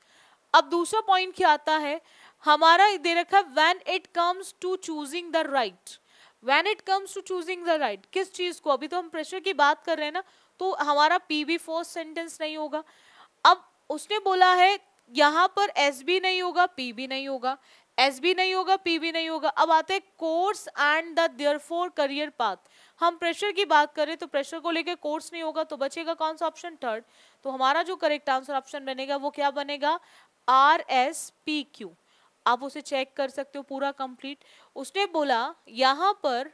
अब दूसरा पॉइंट क्या आता है, हमारा दे रखा है when it comes to choosing the right. When it comes to choosing the right, किस चीज को, अभी तो हम प्रेशर की बात कर रहे हैं ना, तो हमारा पी भी फर्स्ट सेंटेंस नहीं होगा। अब उसने बोला है यहाँ पर एस भी नहीं होगा, पी भी नहीं होगा, एस भी नहीं होगा, पी भी नहीं होगा। अब आते हैं course and the therefore career path. हम प्रेशर की बात करें तो प्रेशर को लेकर कोर्स नहीं होगा, तो बचेगा कौन सा ऑप्शन, थर्ड। तो हमारा जो करेक्ट आंसर ऑप्शन बनेगा वो क्या बनेगा, आर एस पी क्यू। आप उसे चेक कर सकते हो पूरा कंप्लीट। उसने बोला यहाँ पर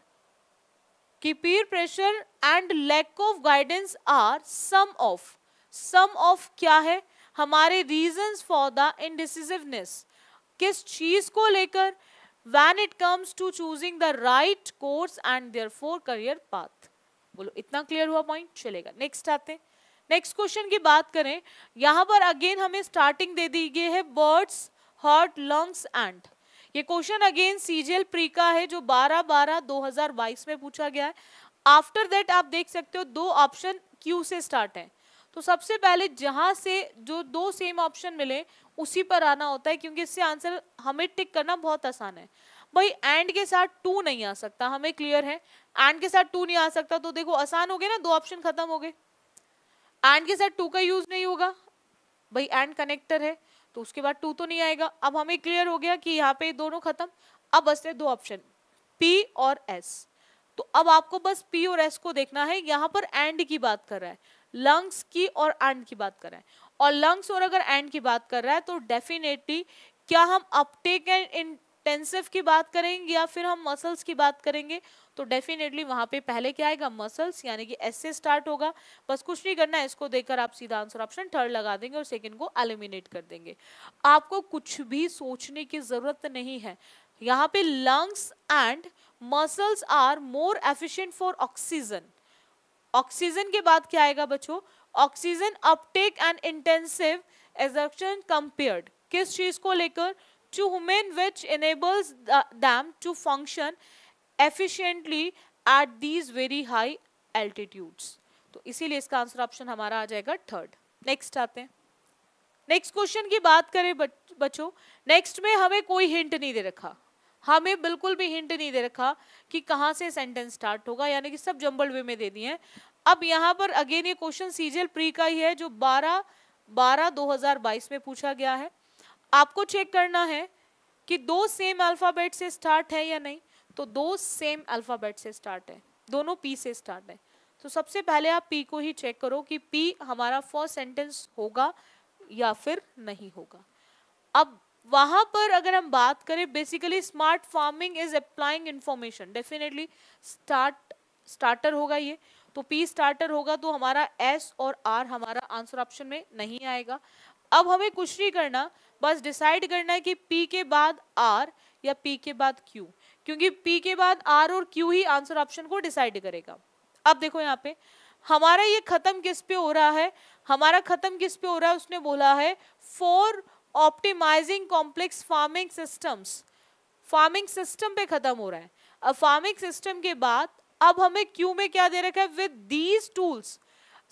कि peer pressure and lack of guidance are some of क्या है, हमारे रीजंस फॉर द इनडिसिसिवनेस। किस चीज को लेकर, when it comes to choosing the right course and therefore career path. बोलो इतना क्लियर हुआ पॉइंट, चलेगा नेक्स्ट आते हैं। नेक्स्ट क्वेश्चन की बात करें, यहां पर अगेन हमें स्टार्टिंग दे दी गई है बर्ड्स, हार्ट, लंग्स एंड। ये क्वेश्चन अगेन सीजीएल प्री का है जो 12/12/2022 में पूछा गया है। आफ्टर दैट आप देख सकते हो दो ऑप्शन क्यू से स्टार्ट है, तो सबसे पहले जहां से जो दो सेम ऑप्शन मिले उसी पर आना होता है, क्योंकि इससे आंसर हमें टिक करना बहुत आसान है। भाई एंड के साथ टू नहीं आ सकता, हमें क्लियर है, एंड के साथ टू नहीं आ सकता, तो देखो आसान हो गया ना, दो ऑप्शन खत्म हो गए। एंड के साथ टू का यूज नहीं होगा, भाई एंड कनेक्टर है तो उसके बाद टू तो नहीं आएगा। अब हमें क्लियर हो गया कि यहाँ पे दोनों खत्म, अब बस दो ऑप्शन P और S। तो अब आपको बस P और S को देखना है, यहाँ पर एंड की बात कर रहा है, लंग्स की और एंड की बात कर रहा है, और लंग्स और अगर एंड की बात कर रहा है तो डेफिनेटली क्या हम अपटेक एंड इंटेंसिव की बात करेंगे या फिर हम मसल्स की बात करेंगे, तो डेफिनेटली वहां पे पहले क्या आएगा, मसल्स, यानी कि एस से स्टार्ट होगा। बस कुछ नहीं करना है, इसको देखकर आप सीधा आंसर ऑप्शन थर्ड लगा देंगे और सेकंड को एलिमिनेट कर देंगे। आपको कुछ भी सोचने की जरूरत नहीं है, यहाँ पे lungs and muscles are more efficient for oxygen. Oxygen के बाद क्या आएगा बच्चों, oxygen uptake and intensive exertion compared, किस चीज को लेकर, to human which enables them to function efficiently at these very high altitudes। तो इसीलिए इसका आंसर ऑप्शन हमारा आ जाएगा थर्ड। नेक्स्ट आते हैं, नेक्स्ट क्वेश्चन की बात करें बच्चों, नेक्स्ट में हमें कोई हिंट नहीं दे रखा, हमें बिल्कुल भी हिंट नहीं दे रखा कि कहां से सेंटेंस स्टार्ट होगा, यानी कि सब जंबल वे में दे दिए हैं। अब यहाँ पर अगेन ये क्वेश्चन सीजीएल प्री का ही है जो 12/2022 में पूछा गया है। आपको चेक करना है कि दो सेम अल्फाबेट से स्टार्ट है या नहीं, तो दो सेम अल्फाबेट से स्टार्ट है, दोनों पी से स्टार्ट है। तो सबसे पहले आप पी को ही चेक करो कि पी हमारा फर्स्ट सेंटेंस होगा या फिर नहीं होगा। अब वहां पर अगर हम बात करें, basically smart farming is applying information, definitely starter होगा ये, तो पी स्टार्टर होगा, तो हमारा एस और आर हमारा आंसर ऑप्शन में नहीं आएगा। अब हमें कुछ नहीं करना, बस डिसाइड करना है कि P के बाद R या P के बाद Q, क्योंकि P के बाद R और Q ही आंसर ऑप्शन को डिसाइड करेगा। अब देखो यहाँ पे हमारा ये खत्म किस पे हो रहा है, हमारा खत्म किस पे हो रहा है, उसने बोला है for optimising complex farming systems, farming system पे खत्म हो रहा है। अब फार्मिंग सिस्टम के बाद अब हमें Q में क्या दे रखा है, विद दीज टूल्स,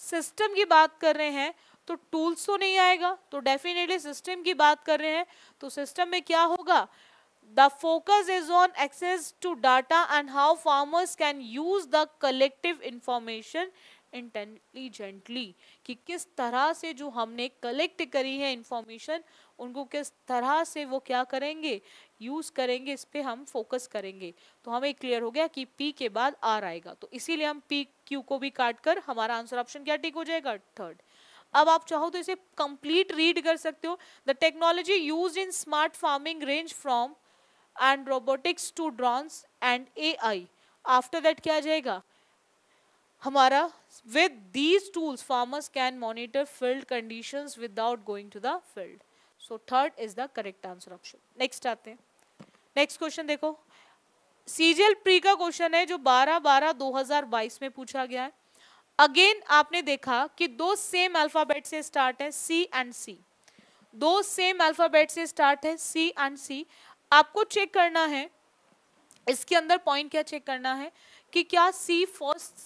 सिस्टम की बात कर रहे हैं तो टूल्स तो नहीं आएगा, तो डेफिनेटली सिस्टम की बात कर रहे हैं तो सिस्टम में क्या होगा, the focus is on access to data and how farmers can use the collective information intelligently, कि किस तरह से जो हमने कलेक्ट करी है इंफॉर्मेशन उनको किस तरह से वो क्या करेंगे, यूज करेंगे, इस पे हम फोकस करेंगे। तो हमें क्लियर हो गया कि पी के बाद आर आएगा, तो इसीलिए हम पी क्यू को भी काट कर हमारा आंसर ऑप्शन क्या टिक हो जाएगा, थर्ड। अब आप चाहो तो इसे कंप्लीट रीड कर सकते हो, the technology used in smart farming range from and robotics to drones and AI. After that क्या आ जाएगा हमारा, with these tools farmers can monitor field conditions without going to the field. So third is the correct answer option. Next आते हैं, नेक्स्ट क्वेश्चन देखो, सीजीएल प्री का क्वेश्चन है जो 12/12/2022 में पूछा गया है। अगेन आपने देखा कि दो सेम अल्फाबेट से स्टार्ट है, सी एंड सी, दो सेम अल्फाबेट से स्टार्ट है, सी एंड सी। आपको चेक करना है, इसके अंदर पॉइंट क्या चेक करना है कि क्या सी फर्स्ट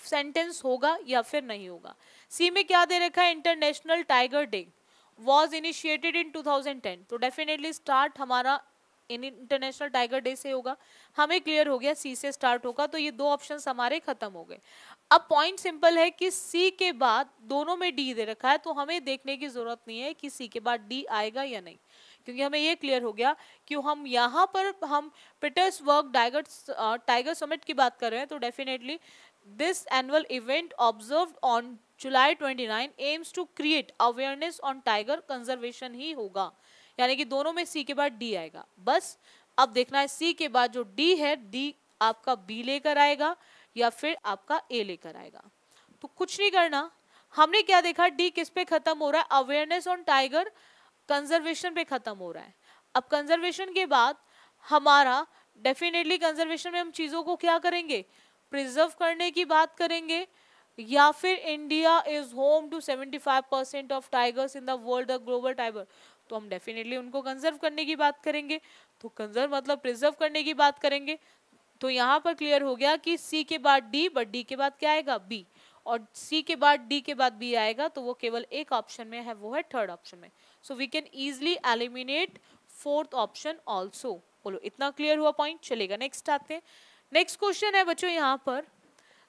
सेंटेंस होगा या फिर नहीं होगा। सी में क्या दे रखा है, international tiger day was initiated in 2010, तो डेफिनेटली स्टार्ट हमारा इंटरनेशनल टाइगर डे से होगा। हमें क्लियर हो गया सी से स्टार्ट होगा, तो ये दो ऑप्शंस हमारे खत्म हो गए। अब पॉइंट सिंपल है कि सी के बाद दोनों में डी दे रखा है, तो हमें देखने की जरूरत नहीं है कि सी के बाद डी आएगा या नहीं, क्योंकि हमें ये क्लियर हो गया कि हम यहाँ पर हम पीटर्सबर्ग टाइगर समिट की बात कर रहे हैं, तो definitely this annual event observed on July 29 aims to create awareness on tiger conservation ही होगा, यानी कि दोनों में सी के बाद डी आएगा। बस अब देखना है सी के बाद जो डी है, डी आपका बी लेकर आएगा या फिर आपका ए लेकर आएगा। तो कुछ नहीं करना, हमने क्या देखा, डी किस पे खत्म हो रहा है, अवेयरनेस ऑन टाइगर कंजर्वेशन पे खत्म हो रहा है। अब कंजर्वेशन के बाद हमारा डेफिनेटली कंजर्वेशन में हम चीजों को क्या करेंगे, प्रिजर्व करने की बात करेंगे, या फिर India is home to 75% of tigers in the world, the global tiger, तो हम डेफिनेटली उनको कंजर्व करने की बात करेंगे, तो कंजर्व मतलब प्रिजर्व करने की बात करेंगे। तो यहाँ पर क्लियर हो गया कि सी के बाद डी, बट डी के बाद क्या आएगा, बी, और सी के बाद डी के बाद बी आएगा, तो वो केवल एक ऑप्शन में है, वो है थर्ड ऑप्शन में। So we can easily eliminate fourth option also. बोलो इतना क्लियर हुआ पॉइंट, चलेगा। नेक्स्ट आते हैं, नेक्स्ट क्वेश्चन है बच्चों यहाँ पर,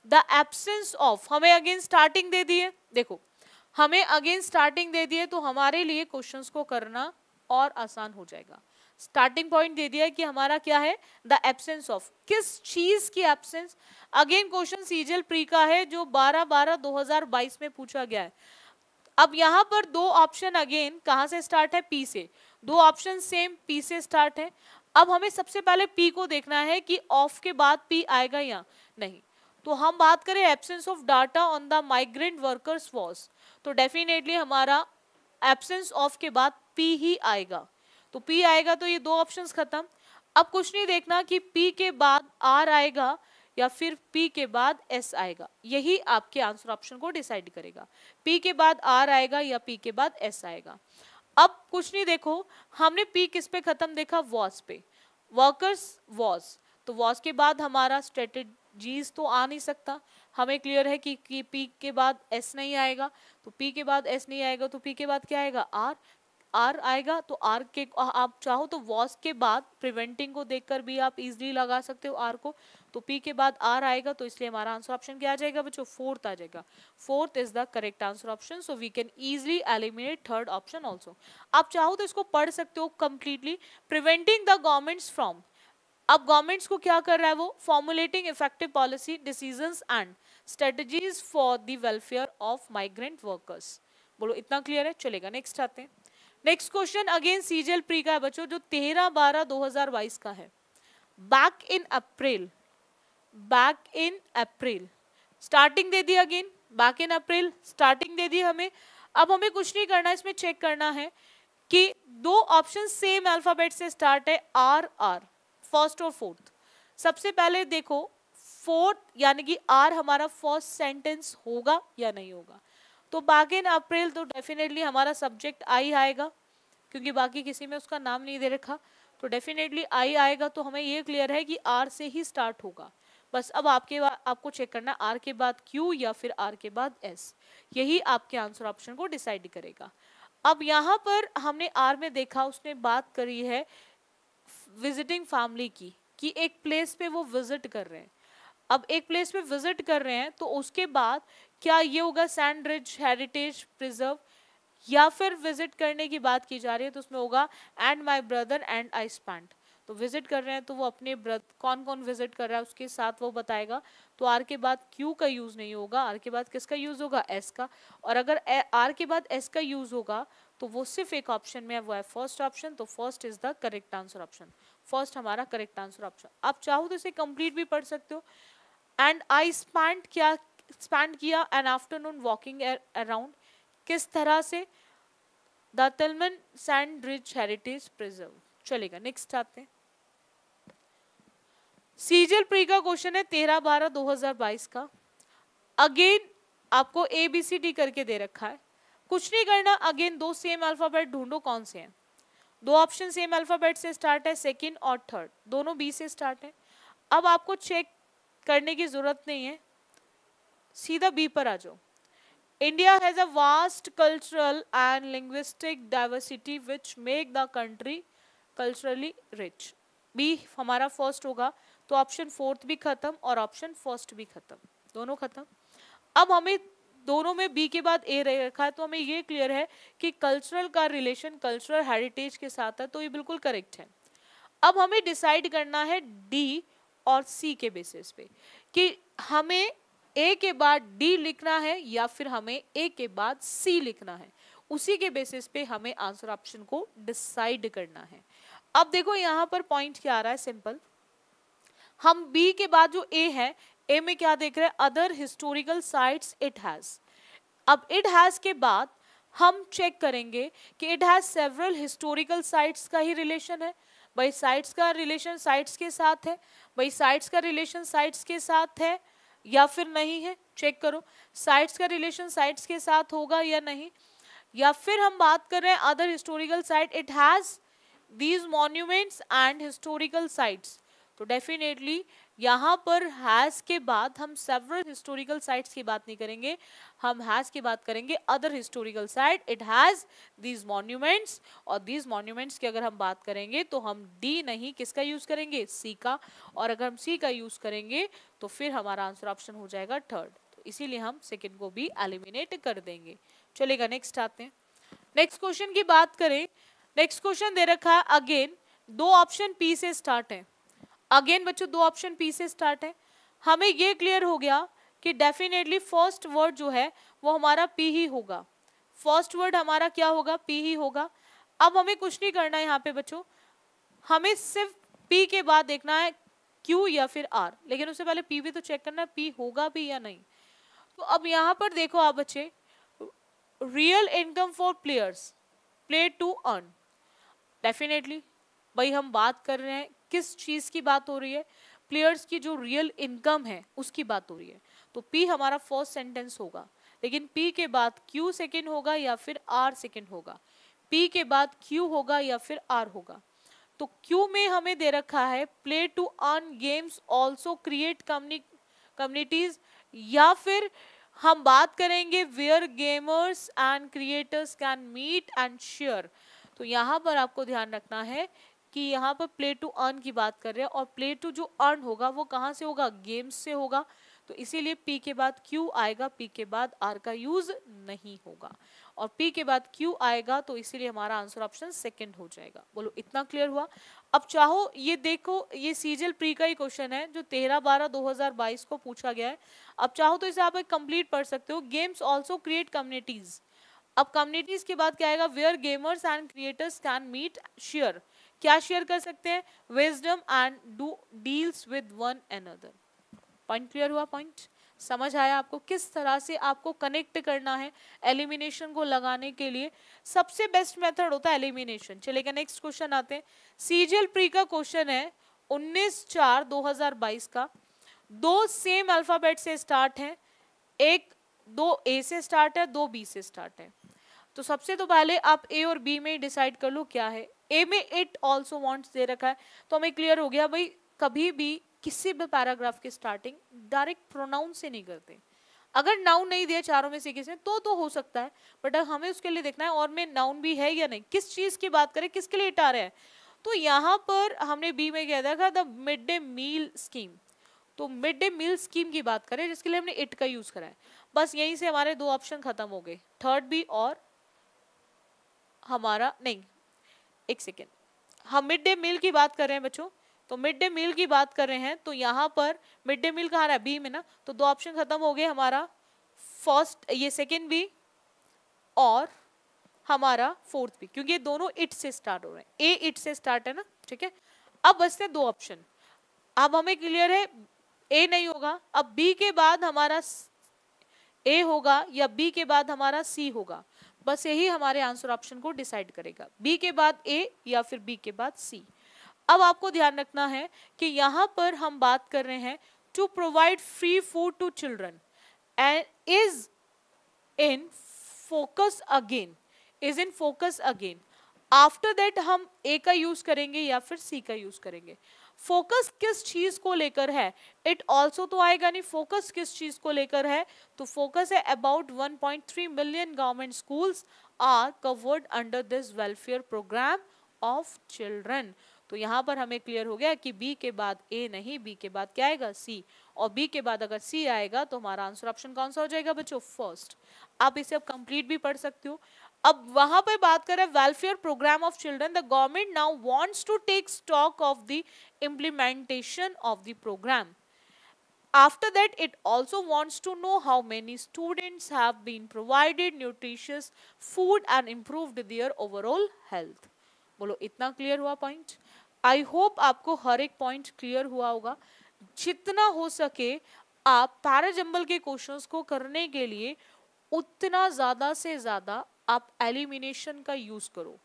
द एब्सेंस ऑफ, हमें अगेन स्टार्टिंग दे दी है, देखो हमें अगेन स्टार्टिंग दे दी है, तो हमारे लिए क्वेश्चंस को करना और आसान हो जाएगा। स्टार्टिंग पॉइंट दे दिया है कि हमारा क्या है, द एब्सेंस ऑफ, किस चीज की absence. Again question CGL pre का है जो 12/12/2022 में पूछा गया है। अब यहाँ पर दो ऑप्शन अगेन कहाँ से स्टार्ट है, पी से, दो ऑप्शन सेम पी से स्टार्ट है। अब हमें सबसे पहले पी को देखना है कि ऑफ के बाद पी आएगा या नहीं। तो हम बात करें absence of data on the migrant workers was, तो डेफिनेटली हमारा एब्सेंस ऑफ के बाद पी ही आएगा, तो पी आएगा, तो ये दो ऑप्शंस खत्म। अब कुछ नहीं देखना कि पी के बाद आर आएगा या फिर पी के बाद एस आएगा, यही आपके आंसर ऑप्शन को डिसाइड करेगा, पी के बाद आर आएगा या पी के बाद एस आएगा। अब कुछ नहीं देखो, हमने पी किस पे खत्म देखा, वॉज पे, वर्कर्स वॉज, तो वॉज के बाद हमारा स्ट्रेटेजीज तो आ नहीं सकता, हमें क्लियर है कि पी के बाद एस नहीं आएगा, तो पी के बाद एस नहीं आएगा तो पी के बाद क्या आएगा, आर, आर आएगा। तो आर के आप चाहो तो वॉज के बाद प्रिवेंटिंग को देखकर भी आप इजीली लगा सकते हो आर को, तो पी के बाद आर आएगा, तो इसलिए हमारा आंसर ऑप्शन क्या आ जाएगा बच्चों, फोर्थ आ जाएगा। Fourth is the correct answer option, so we can easily eliminate third option also. आप चाहो तो इसको पढ़ सकते हो completely, preventing the governments from, अब गवर्नमेंट्स को क्या कर रहा है वो, formulating effective policy decisions and strategies for the welfare of migrant workers. बोलो इतना क्लियर है, चलेगा। नेक्स्ट आते हैं। Next question again CGL pre का है बच्चों, जो 13/12/2022 का है। Back in April, back in April starting दे दी, again back in April starting दे दी हमें। अब हमें कुछ नहीं करना, इसमें चेक करना है कि दो ऑप्शन सेम अल्फाबेट से स्टार्ट है, आर आर, फर्स्ट और फोर्थ। सबसे पहले देखो फोर्थ यानी कि आर हमारा फर्स्ट सेंटेंस होगा या नहीं होगा, तो बैक इन अप्रैल तो डेफिनेटली हमारा सब्जेक्ट आई आएगा, क्योंकि बाकी किसी में उसका नाम नहीं दे रखा, तो डेफिनेटली आई आएगा। तो हमें ये क्लियर है कि आर से ही स्टार्ट होगा। बस अब आपको चेक करना आर के बाद क्यू या फिर आर के बाद एस, यही आपके आंसर ऑप्शन को डिसाइड करेगा। अब यहाँ पर हमने आर में देखा, उसने बात करी है विजिटिंग फैमिली की, कि एक प्लेस पे वो विजिट कर रहे हैं। अब एक प्लेस पे विजिट कर रहे हैं तो उसके बाद क्या ये होगा सैंड रिज हेरिटेज प्रिजर्व, या फिर विजिट करने की बात की जा रही है तो उसमें होगा and my brother and I spent. तो विजिट कर रहे हैं तो वो अपने कौन कौन विजिट कर रहा है उसके साथ वो बताएगा, तो आर के बाद क्यू का यूज नहीं होगा, आर के बाद किसका यूज होगा, एस का। और अगर आर के बाद एस का यूज होगा तो वो सिर्फ एक ऑप्शन में है, वो है फर्स्ट ऑप्शन, तो first is the correct answer option, first हमारा करेक्ट आंसर ऑप्शन। आप चाहो तो इसे कंप्लीट भी पढ़ सकते हो, एंड आई स्पेंट, क्या स्पेंड किया, एन आफ्टरनून वॉकिंग अराउंड, किस तरह से, the तिलमन sand ridge heritage preserve. चलेगा, नेक्स्ट आते हैं। सीजीएल प्री का क्वेश्चन है 13/12/2022 का। अगेन आपको ABCD करके दे रखा है, कुछ नहीं करना, अगेन दो सेम अल्फाबेट ढूंढो कौन से हैं। दो ऑप्शन सेम अल्फाबेट से स्टार्ट है, सेकंड और थर्ड दोनों बी से स्टार्ट है। अब आपको चेक करने की जरूरत नहीं है, सीधा बी पर आ जाओ। India has a vast cultural and linguistic diversity which make the country culturally rich, B हमारा फर्स्ट होगा, तो ऑप्शन फोर्थ भी खत्म और ऑप्शन फर्स्ट भी खत्म, दोनों खत्म। अब हमें दोनों में बी के बाद ए रह रखा है, तो हमें ये क्लियर है कि कल्चरल का रिलेशन कल्चरल हेरिटेज के साथ है, तो ये बिल्कुल करेक्ट है। अब हमें डिसाइड करना है डी और सी के बेसिस पे कि हमें ए के बाद डी लिखना है या फिर हमें ए के बाद सी लिखना है, उसी के बेसिस पे हमें आंसर ऑप्शन को डिसाइड करना है। अब देखो यहाँ पर पॉइंट क्या आ रहा है, सिंपल, हम बी के बाद जो ए है, ए में क्या देख रहे हैं, other historical sites it has. अब इट हैज के बाद हम चेक करेंगे कि it has several historical sites का ही रिलेशन है, भाई साइट्स का रिलेशन साइट्स के साथ है, भाई साइट्स का रिलेशन साइट्स के साथ है या फिर नहीं है, चेक करो साइट्स का रिलेशन साइट्स के साथ होगा या नहीं। या फिर हम बात कर रहे हैं other historical site, it has these monuments and historical sites, तो डेफिनेटली यहाँ पर हैज के बाद हम सेवरल हिस्टोरिकल साइट्स की बात नहीं करेंगे, हम हैज की बात करेंगे other historical site, it has these monuments, और दीज मॉन्यूमेंट्स की अगर हम बात करेंगे तो हम डी नहीं किसका यूज करेंगे, सी का, और अगर हम सी का यूज करेंगे तो फिर हमारा आंसर ऑप्शन हो जाएगा थर्ड, तो इसीलिए हम सेकेंड को भी एलिमिनेट कर देंगे। चलेगा, नेक्स्ट आते हैं। नेक्स्ट क्वेश्चन की बात करें, नेक्स्ट क्वेश्चन दे रखा है अगेन दो ऑप्शन पी से स्टार्ट है। अगेन बच्चों दो ऑप्शन पी से स्टार्ट है। हमें ये क्लियर हो गया कि डेफिनेटली फर्स्ट वर्ड जो है वो हमारा पी ही होगा। फर्स्ट वर्ड हमारा क्या होगा, पी ही होगा। अब हमें कुछ नहीं करना है यहाँ पे बच्चों, हमें सिर्फ पी के बाद देखना है क्यू या फिर आर, लेकिन उससे पहले पी भी तो चेक करना है पी होगा भी या नहीं। तो अब यहाँ पर देखो आप बच्चे, real income for players, play to earn, definitely भाई हम बात कर रहे हैं किस चीज की बात हो रही है, प्लेयर्स की जो रियल इनकम है उसकी बात हो रही है। तो पी हमारा फर्स्ट सेंटेंस होगा, लेकिन पी के बाद क्यू सेकंड होगा या फिर आर सेकंड होगा, पी के बाद क्यू होगा या फिर आर होगा। तो क्यू में हमें दे रखा है play to earn games also create communities, या फिर हम बात करेंगे where gamers and creators can meet and share. तो यहाँ पर आपको ध्यान रखना है कि यहाँ पर प्ले टू अर्न की बात कर रहे हैं, और प्ले टू जो अर्न होगा वो कहाँ से होगा, गेम्स से होगा। तो इसीलिए पी के बाद क्यू आएगा, पी के बाद आर का यूज नहीं होगा, और पी के बाद क्यू आएगा, तो इसीलिए हमारा आंसर ऑप्शन सेकंड हो जाएगा। बोलो इतना क्लियर हुआ। अब चाहो ये देखो, ये सीजीएल प्री का ही क्वेश्चन है जो 13/12/2022 को पूछा गया है। अब चाहो तो इसे आप एक कंप्लीट पढ़ सकते हो। गेम्स ऑल्सो क्रिएट कम्युनिटीज, अब कम्युनिटीज के बाद क्या आएगा, where gamers and creators can meet share, क्या शेयर कर सकते हैं, wisdom and do deals with one another. Point clear हुआ, पॉइंट समझ आया आपको किस तरह से आपको कनेक्ट करना है एलिमिनेशन को लगाने के लिए। सबसे बेस्ट मेथड होता है एलिमिनेशन। चलेगा नेक्स्ट क्वेश्चन आते हैं। सीजीएल प्री का क्वेश्चन है 19/4/2022 का। दो सेम अल्फाबेट से स्टार्ट है, एक दो ए से स्टार्ट है, दो बी से स्टार्ट है। तो सबसे तो पहले आप ए और बी में डिसाइड कर लो क्या है। ए में इट ऑल्सो वांट्स दे रखा है, तो हमें क्लियर हो गया भाई कभी भी किसी भी पैराग्राफ की स्टार्टिंग डायरेक्ट प्रोनाउन से नहीं करते। अगर नाउन नहीं दिया चारों में से किसी ने तो हो सकता है, बट हमें उसके लिए देखना है और में नाउन भी है या नहीं, किस चीज की बात करें, किसके लिए इट आ रहा है। तो यहाँ पर हमने बी में क्या देखा था, मिड डे मील स्कीम। तो मिड डे मील स्कीम की बात करें जिसके लिए हमने इट का यूज करा है। बस यहीं से हमारे दो ऑप्शन खत्म हो गए, थर्ड बी और हमारा नहीं, एक सेकेंड, हम मिड डे मील की बात कर रहे हैं बच्चों। तो मिड डे मील की बात कर रहे हैं, तो यहाँ पर मिड डे मील कहाँ रहा है, बी में ना। तो दो ऑप्शन खत्म हो गए हमारा, फर्स्ट ये सेकेंड बी और हमारा फोर्थ बी, क्योंकि ये दोनों इट से स्टार्ट हो रहे हैं, ए इट से स्टार्ट है ना, ठीक है। अब बचते दो ऑप्शन। अब हमें क्लियर है ए नहीं होगा, अब बी के बाद हमारा ए होगा या बी के बाद हमारा सी होगा। बस यही हमारे आंसर ऑप्शन को डिसाइड करेगा, बी के बाद ए या फिर बी के बाद सी। अब आपको ध्यान रखना है कि यहाँ पर हम बात कर रहे हैं to provide free food to children and is in focus again, is in focus again. After that हम ए का यूज करेंगे या फिर सी का यूज करेंगे। फोकस किस चीज को लेकर है, इट ऑल्सो तो आएगा नहीं, फोकस किस चीज को लेकर है, तो फोकस है about 1.3 million government schools are covered under this welfare programme of children. तो यहाँ पर हमें क्लियर हो गया कि बी के बाद ए नहीं, बी के बाद क्या आएगा, सी, और बी के बाद अगर सी आएगा तो हमारा आंसर ऑप्शन कौन सा हो जाएगा बच्चों, फर्स्ट। आप इसे अब कंप्लीट भी पढ़ सकते हो। अब वहां पर बात करें welfare programme of children, the government now wants to take stock of the implementation of the program. After that, it also wants to know how many students have been provided nutritious food and improved their overall health. बोलो इतना क्लियर हुआ पॉइंट। आई होप आपको हर एक पॉइंट क्लियर हुआ होगा। जितना हो सके आप पैराजंबल के क्वेश्चंस को करने के लिए उतना ज्यादा से ज्यादा आप एलिमिनेशन का यूज करो।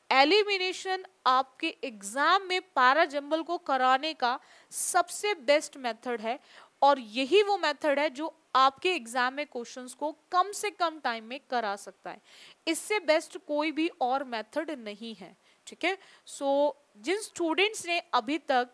एलिमिनेशन आपके एग्जाम में पैराजंबल को कराने का सबसे बेस्ट मेथड है, और यही वो मेथड है जो आपके एग्जाम में क्वेश्चंस को कम से कम टाइम में करा सकता है। इससे बेस्ट कोई भी और मेथड नहीं है, ठीक है। सो जिन स्टूडेंट्स ने अभी तक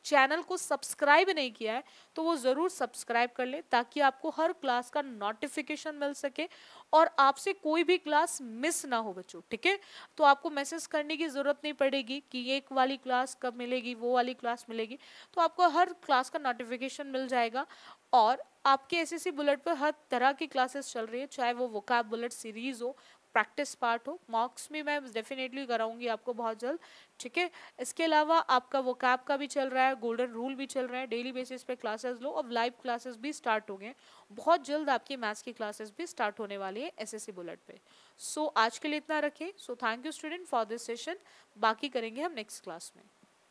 चैनल को सब्सक्राइब नहीं किया है तो वो ज़रूर सब्सक्राइब कर ले, ताकि आपको हर क्लास का नोटिफिकेशन मिल सके और आपसे कोई भी क्लास मिस ना हो बच्चों, ठीक है। तो आपको मैसेज करने की ज़रूरत नहीं पड़ेगी कि ये वाली क्लास कब मिलेगी, वो वाली क्लास मिलेगी, तो आपको हर क्लास का नोटिफिकेशन मिल जाएगा। और आपके एसएससी बुलेट पर हर तरह की क्लासेस चल रही है, चाहे वो वोकैब बुलेट सीरीज़ हो, प्रैक्टिस पार्ट हो। मॉक्स में मैं डेफिनेटली कराऊंगी आपको बहुत जल्द, ठीक है। इसके अलावा आपका वो कैप का भी चल रहा है, गोल्डन रूल भी चल रहा है, डेली बेसिस पे क्लासेस लो। अब लाइव क्लासेस भी स्टार्ट हो गए, बहुत जल्द आपकी मैथ्स की क्लासेस भी स्टार्ट होने वाली है एसएससी बुलेट पे। सो आज के लिए इतना रखें। So thank you student for this session, बाकी करेंगे हम नेक्स्ट क्लास में।